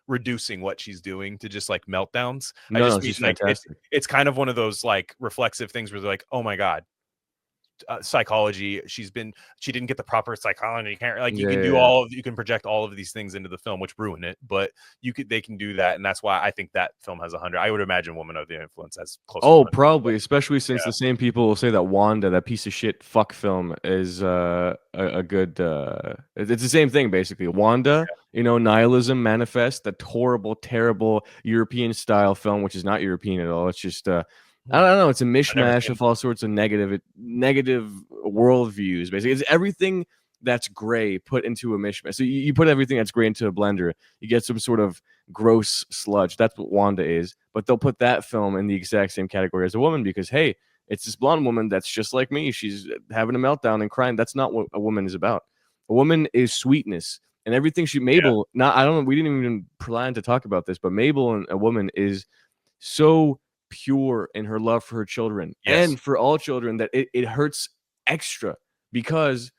reducing what she's doing to just like meltdowns. No, I just she's mean like fantastic. it's kind of one of those like reflexive things where they're like, oh my god, psychology. She didn't get the proper psychology. You can't like you can do you can project all of these things into the film, which ruin it. But they can do that, and that's why I think that film has 100. I would imagine Woman of the Influence has close. Oh, probably, especially since the same people will say that Wanda, that piece of shit fuck film, is a good. It's the same thing basically. Wanda, Nihilism Manifest, that horrible, terrible European style film, which is not European at all. It's just. I don't know. It's a mishmash of all sorts of negative worldviews. Basically, it's everything that's gray put into a mishmash. So you put everything that's gray into a blender, you get some sort of gross sludge. That's what Wanda is. But they'll put that film in the exact same category as a woman because, hey, it's this blonde woman that's just like me. She's having a meltdown and crying. That's not what a woman is about. A woman is sweetness. And everything Mabel, I don't know, we didn't even plan to talk about this, but Mabel, and a woman, is so pure in her love for her children and for all children that it hurts extra because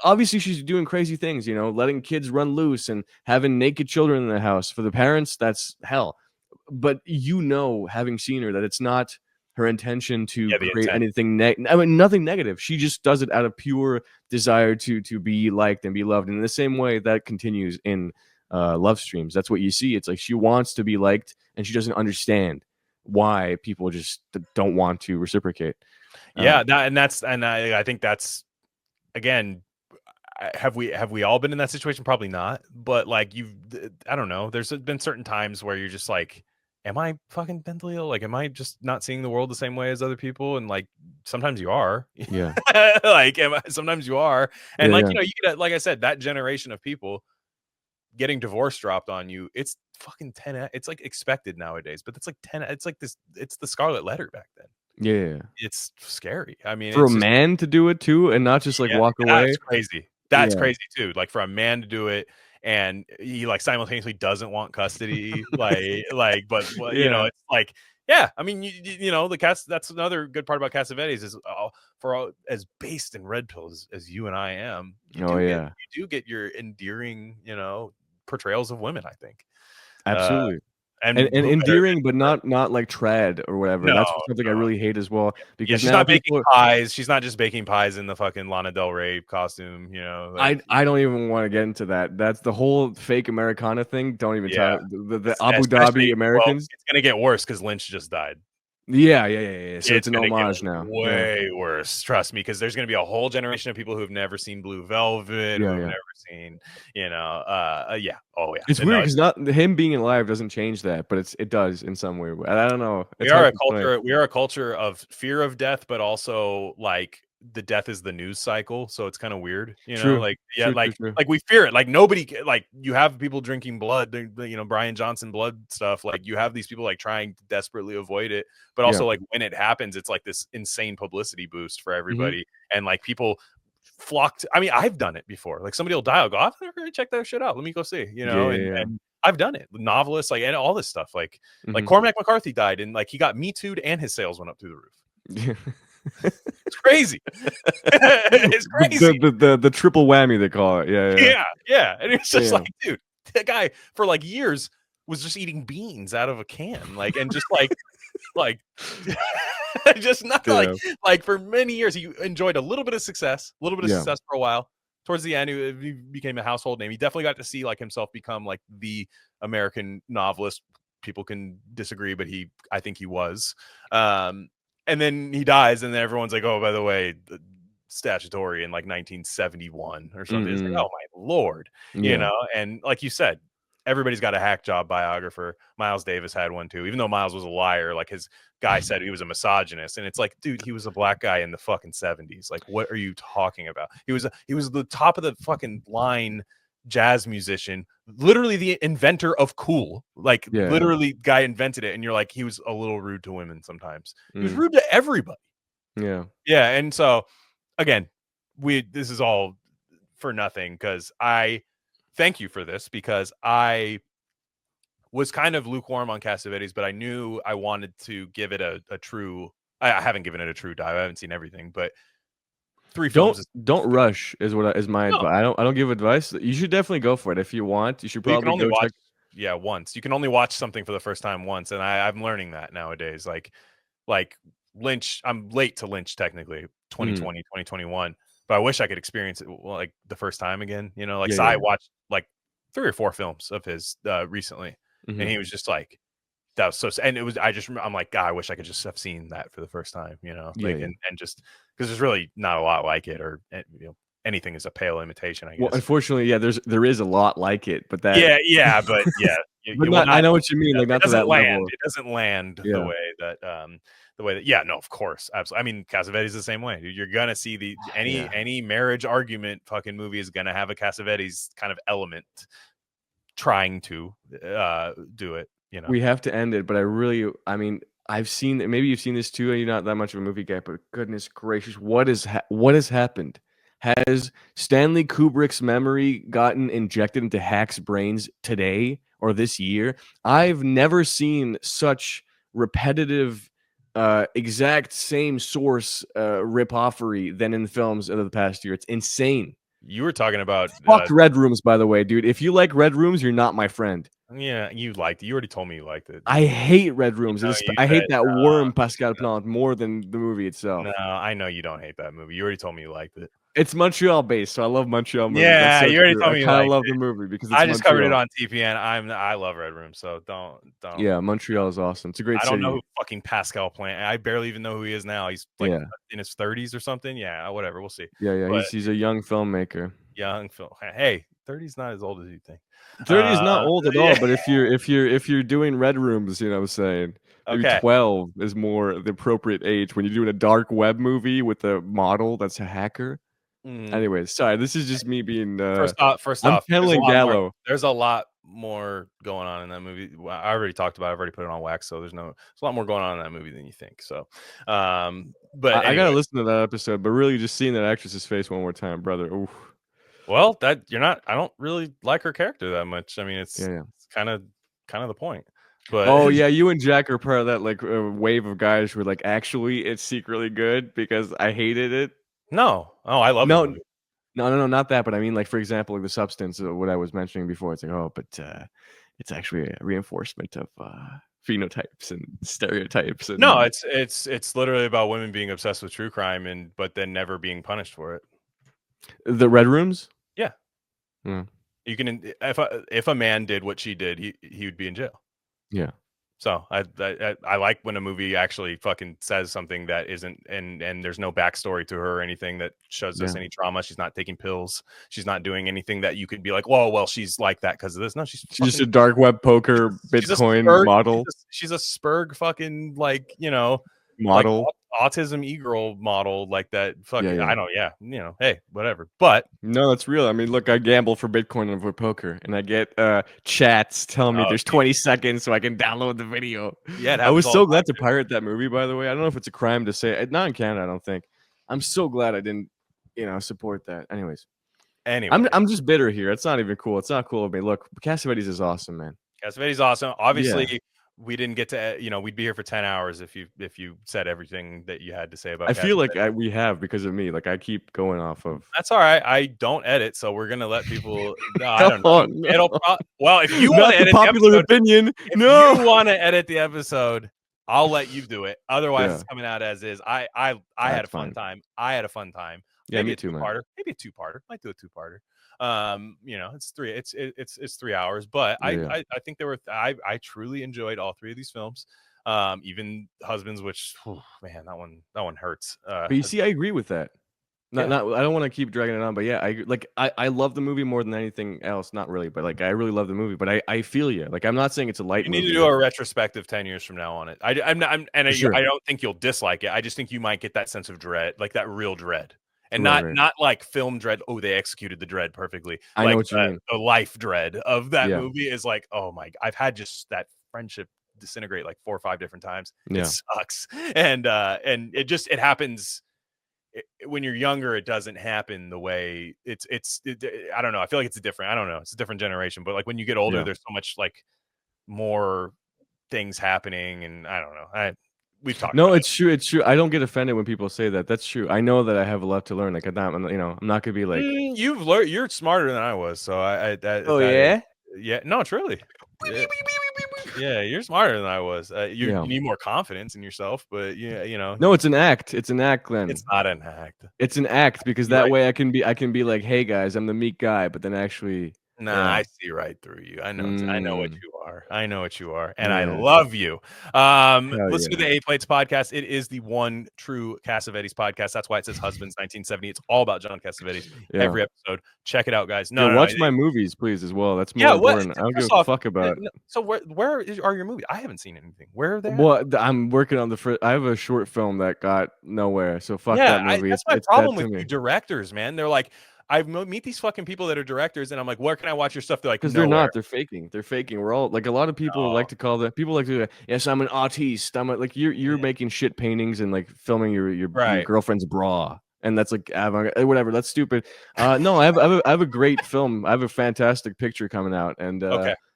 obviously she's doing crazy things, letting kids run loose and having naked children in the house. For the parents, that's hell. But having seen her, that it's not her intention to create anything nothing negative. She just does it out of pure desire to be liked and be loved. And in the same way that continues in love streams. That's what you see. It's like she wants to be liked and she doesn't understand why people just don't want to reciprocate. I think that's, again, have we all been in that situation? Probably not, but like I don't know, there's been certain times where you're just like, am I fucking mentally ill? Like, am I just not seeing the world the same way as other people? And like sometimes you are. Like sometimes you are. And you get, like I said, that generation of people getting divorce dropped on you, it's fucking 10. It's like expected nowadays, but it's like 10. It's like this. It's the Scarlet Letter back then. Yeah, it's scary. I mean, for a man to do it too, and not just like walk away. That's crazy. That's crazy too. Like for a man to do it, and he like simultaneously doesn't want custody. but it's like. Yeah, I mean, that's another good part about Cassavetes is as based in red pills as you and I am. You do get your endearing, portrayals of women, I think. Absolutely. and endearing, but not like trad or whatever. No, that's something I really hate as well. Because she's not baking pies. She's not just baking pies in the fucking Lana Del Rey costume. You know, like, I don't even want to get into that. That's the whole fake Americana thing. Don't even talk. The Abu Dhabi Americans. It's gonna get worse because Lynch just died. Yeah. So it's an homage now. Way worse, trust me, because there's going to be a whole generation of people who've never seen Blue Velvet, who've never seen, oh yeah. It's weird because not him being alive doesn't change that, but it does in some way. I don't know. We are a culture of fear of death, but also like the death is the news cycle, so it's kind of weird, True. Like like we fear it. Like nobody, like you have people drinking blood, Brian Johnson blood stuff. Like you have these people like trying to desperately avoid it, but also like when it happens, it's like this insane publicity boost for everybody, and like people flocked. I mean, I've done it before. Like somebody will die, I'll go, I've never really checked that shit out. Let me go see, and I've done it. Novelists, like, and all this stuff, like Cormac McCarthy died, and like he got Me Too'd, and his sales went up through the roof. It's crazy. It's crazy. The triple whammy they call it. Yeah. And it's just like, dude, that guy for like years was just eating beans out of a can, like, and just like just not like for many years he enjoyed a little bit of success for a while. Towards the end, he became a household name. He definitely got to see like himself become like the American novelist. People can disagree, but I think he was. And then he dies, and then everyone's like, "Oh, by the way, the statutory in like 1971 or something." It's like, "Oh my lord," And like you said, everybody's got a hack job biographer. Miles Davis had one too, even though Miles was a liar. Like his guy said he was a misogynist, and it's like, dude, he was a black guy in the fucking 70s. Like, what are you talking about? He was the top of the fucking line jazz musician, literally the inventor of cool, like literally guy invented it, and you're like, he was a little rude to women sometimes. He was rude to everybody. And so again, this is all for nothing, because I thank you for this, because I was kind of lukewarm on Cassavetes, but I knew I wanted to give it a true, I haven't given it a true dive. I haven't seen everything, but 3 films. Don't rush is my advice. I don't give advice. You should definitely go for it if you want. You should probably go check. Yeah, once. You can only watch something for the first time once, and I'm learning that nowadays. Like Lynch, I'm late to Lynch technically, 2020, 2021, but I wish I could experience it like the first time again. I watched like 3 or 4 films of his recently, and he was just like, that was so, and it was, I'm like, God, I wish I could just have seen that for the first time, and just because there's really not a lot like it, or anything is a pale imitation, I guess. Well, unfortunately, there is a lot like it, but that but I know what you mean. Like, not to that level. It doesn't land the way that no, of course, absolutely. I mean, Cassavetes is the same way. You're gonna see any marriage argument fucking movie is gonna have a Cassavetes kind of element trying to do it. We have to end it, but I've seen, maybe you've seen this too, and you're not that much of a movie guy, but goodness gracious, what has happened? Has Stanley Kubrick's memory gotten injected into hacks' brains today or this year? I've never seen such repetitive, exact same source rip-offery than in films of the past year. It's insane. You were talking about fuck Red Rooms, by the way, dude. If you like Red Rooms, you're not my friend. Yeah, you liked it. You already told me you liked it. I hate Red Rooms. I hate that worm, Pascal Plante, more than the movie itself. No, I know you don't hate that movie. You already told me you liked it. It's Montreal based, so I love Montreal movies. Yeah, so you already told me you liked it. I love the movie because I just covered it on TPN. I love Red Room, so don't. Yeah, Montreal is awesome. It's a great city. I don't know who fucking Pascal Plante. I barely even know who he is now. He's like in his 30s or something. Yeah, whatever. We'll see. Yeah. But he's a young filmmaker. Young film. Hey, 30's not as old as you think. 30 is not old at all, but if you're doing Red Rooms, you know what I'm saying? Maybe 12 is more the appropriate age when you're doing a dark web movie with a model that's a hacker. Anyways, sorry, this is just me being first off, there's a lot more going on in that movie. I already talked about it. I've already put it on wax, so there's a lot more going on in that movie than you think. So but I gotta listen to that episode, but really just seeing that actress's face one more time, brother. Oof. Well, I don't really like her character that much. I mean, it's kind of the point. But you and Jack are part of that like wave of guys who are like, actually, it's secretly good because I hated it. No, I love it. No, not that. But I mean, like for example, like The Substance, what I was mentioning before. It's like, but it's actually a reinforcement of phenotypes and stereotypes. And no, it's literally about women being obsessed with true crime but then never being punished for it. The red rooms. Yeah. Mm. You can if a man did what she did, he would be in jail. Yeah. So I like when a movie actually fucking says something that isn't and there's no backstory to her or anything that shows us any trauma. She's not taking pills. She's not doing anything that you could be like, whoa, well, she's like that because of this. No, she's just a dark web poker Bitcoin model. She's a Spurg fucking like, you know, model, like autism e-girl model like that. Fucking, yeah. I don't, you know, hey, whatever. But no, that's real. I mean, look, I gamble for Bitcoin and for poker, and I get chats telling me there's 20 seconds so I can download the video. Yeah, I was so glad to pirate that movie. By the way, I don't know if it's a crime to say it. Not in Canada, I don't think. I'm so glad I didn't, support that. Anyways, I'm just bitter here. It's not even cool. It's not cool of me. Look, Cassavetes is awesome, man. Cassavetes is awesome. Obviously, we didn't get to, we'd be here for 10 hours if you said everything that you had to say about. I feel like we have because of me. Like I keep going off of. That's all right. I don't edit, so we're gonna let people. No, I don't know. No. Well, if you want to edit popular the episode, opinion, if you want to edit the episode, I'll let you do it. Otherwise, it's coming out as is. I had a fun time. I had a fun time. Yeah, maybe me too, man. Maybe a two-parter. Might do a two-parter. It's 3 hours, but I think I truly enjoyed all three of these films. Even Husbands, which man, that one hurts. But you see, I agree with that. I don't want to keep dragging it on, but yeah, I love the movie more than anything else. Not really, but like I really love the movie. But I feel you. Like I'm not saying it's a light. You need to do a retrospective 10 years from now on it. I don't think you'll dislike it. I just think you might get that sense of dread, like that real dread. And not like film dread. Oh, they executed the dread perfectly. I know what you mean. The life dread of that movie is like, oh my! I've had just that friendship disintegrate like 4 or 5 different times. Yeah. It sucks, and it happens when you're younger. It doesn't happen the way it's. I don't know. I feel like it's different. I don't know. It's a different generation. But like when you get older, there's so much like more things happening, and I don't know. We've talked. No, it's true. It's true. I don't get offended when people say that. That's true. I know that I have a lot to learn. Like I'm not gonna be like you've learned. You're smarter than I was. So yeah. No, truly. Yeah, you're smarter than I was. You need more confidence in yourself, but No, it's an act. It's an act, Glenn. It's not an act. It's an act because way I can be like, hey guys, I'm the meek guy, but then actually. I see right through you. I know what you are. I know what you are, and I love you. Listen to the A Plates podcast. It is the one true Cassavetes podcast. That's why it says Husbands 1970. It's all about John Cassavetes. Every episode. Check it out, guys. Watch my movies, please, as well. That's more important. I don't give a fuck about. So where are your movies? I haven't seen anything. Where are they? Well, I'm working on I have a short film that got nowhere. So fuck that movie. That's my problem with you directors, man. They're like. I meet these fucking people that are directors, and I'm like, where can I watch your stuff? They're like, because they're not. They're faking. They're faking. We're all like, a lot of people like to call that. People like to, yes, I'm an artiste. I'm like, you're making shit paintings and like filming your girlfriend's bra, and that's like whatever. That's stupid. No, I have a great film. I have a fantastic picture coming out, and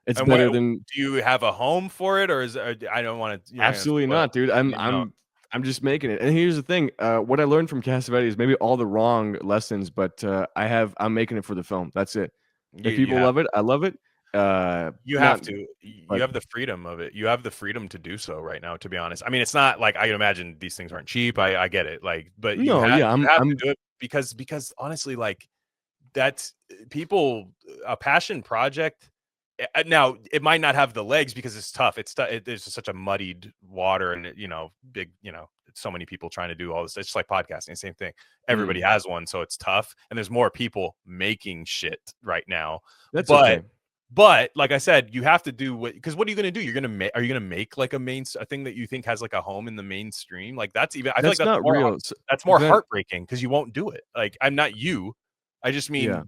it's better than. Do you have a home for it, or is I don't want to? Absolutely not, dude. I'm just making it. And here's the thing. What I learned from Cassavetes is maybe all the wrong lessons, but I'm making it for the film. That's it. If people love it, I love it. You have the freedom of it. You have the freedom to do so right now, to be honest. I mean, it's not like I can imagine these things aren't cheap. I get it. Like, but you have to do it because honestly, like that's people, a passion project. Now it might not have the legs because it's tough. There's such a muddied water, and big. So many people trying to do all this. It's just like podcasting, same thing. Everybody has one, so it's tough. And there's more people making shit right now. But like I said, you have to do because what are you going to do? Are you going to make like a thing that you think has like a home in the mainstream? Like I feel like that's not real. That's more heartbreaking because you won't do it. Like I'm not you. I just mean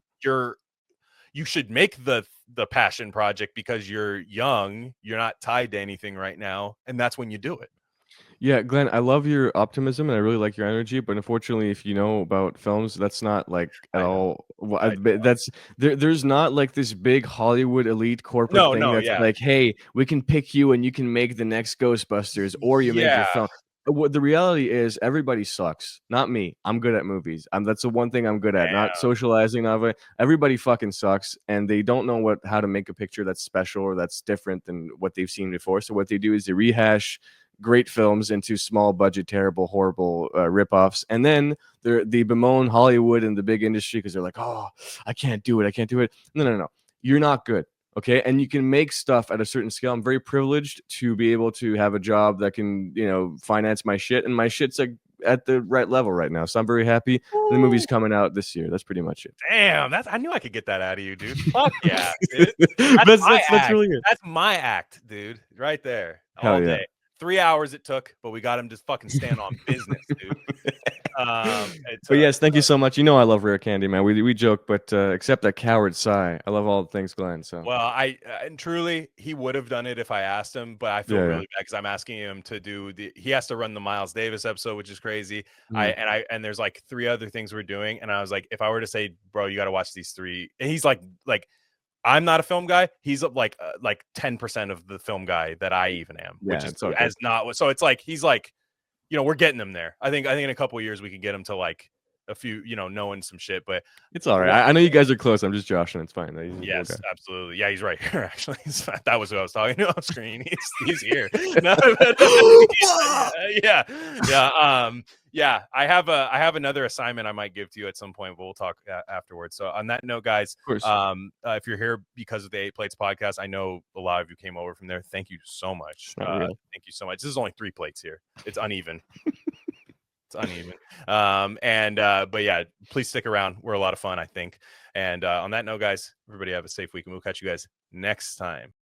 you should make the passion project because you're young, you're not tied to anything right now, and that's when you do it. Yeah, Glenn, I love your optimism and I really like your energy, but unfortunately, if you know about films, that's not like at all. There's not like this big Hollywood elite corporate thing that's like, hey, we can pick you and you can make the next Ghostbusters, or you make your film. what the reality is, everybody sucks. Not me. I'm good at movies. That's the one thing I'm good at. Not socializing. Not everybody fucking sucks, and they don't know how to make a picture that's special or that's different than what they've seen before. So what they do is they rehash great films into small budget, terrible, horrible ripoffs, and then they bemoan Hollywood and the big industry because they're like, "Oh, I can't do it. I can't do it." No. You're not good. Okay. And you can make stuff at a certain scale. I'm very privileged to be able to have a job that can, finance my shit. And my shit's like at the right level right now. So I'm very happy. And the movie's coming out this year. That's pretty much it. Damn. I knew I could get that out of you, dude. Fuck yeah. Dude. That's really it. That's my act, dude. Right there. All day. 3 hours it took, but we got him to fucking stand on business, dude. But yes, thank you so much. You know I love Rare Candy, man. We joke, but except that coward sigh. I love all the things Glen. So well, and truly he would have done it if I asked him, but I feel really bad because I'm asking him to do he has to run the Miles Davis episode, which is crazy. And there's like 3 other things we're doing, and I was like, if I were to say, bro, you got to watch these 3, and he's like I'm not a film guy. He's like 10% of the film guy that I even am, which is as not. So it's like he's like, we're getting them there. I think in a couple of years we can get him to like a few, knowing some shit. But it's all right. I know you guys are close. I'm just joshing. It's fine. Yes, absolutely. Yeah, he's right here. Actually, that was who I was talking to on screen. He's here. Yeah. I have another assignment I might give to you at some point, but we'll talk afterwards. So on that note, guys, if you're here because of the 8 Plates podcast, I know a lot of you came over from there. Thank you so much. Thank you so much. This is only 3 plates here. It's uneven. It's uneven. But yeah, please stick around. We're a lot of fun, I think. And on that note, guys, everybody have a safe week, and we'll catch you guys next time.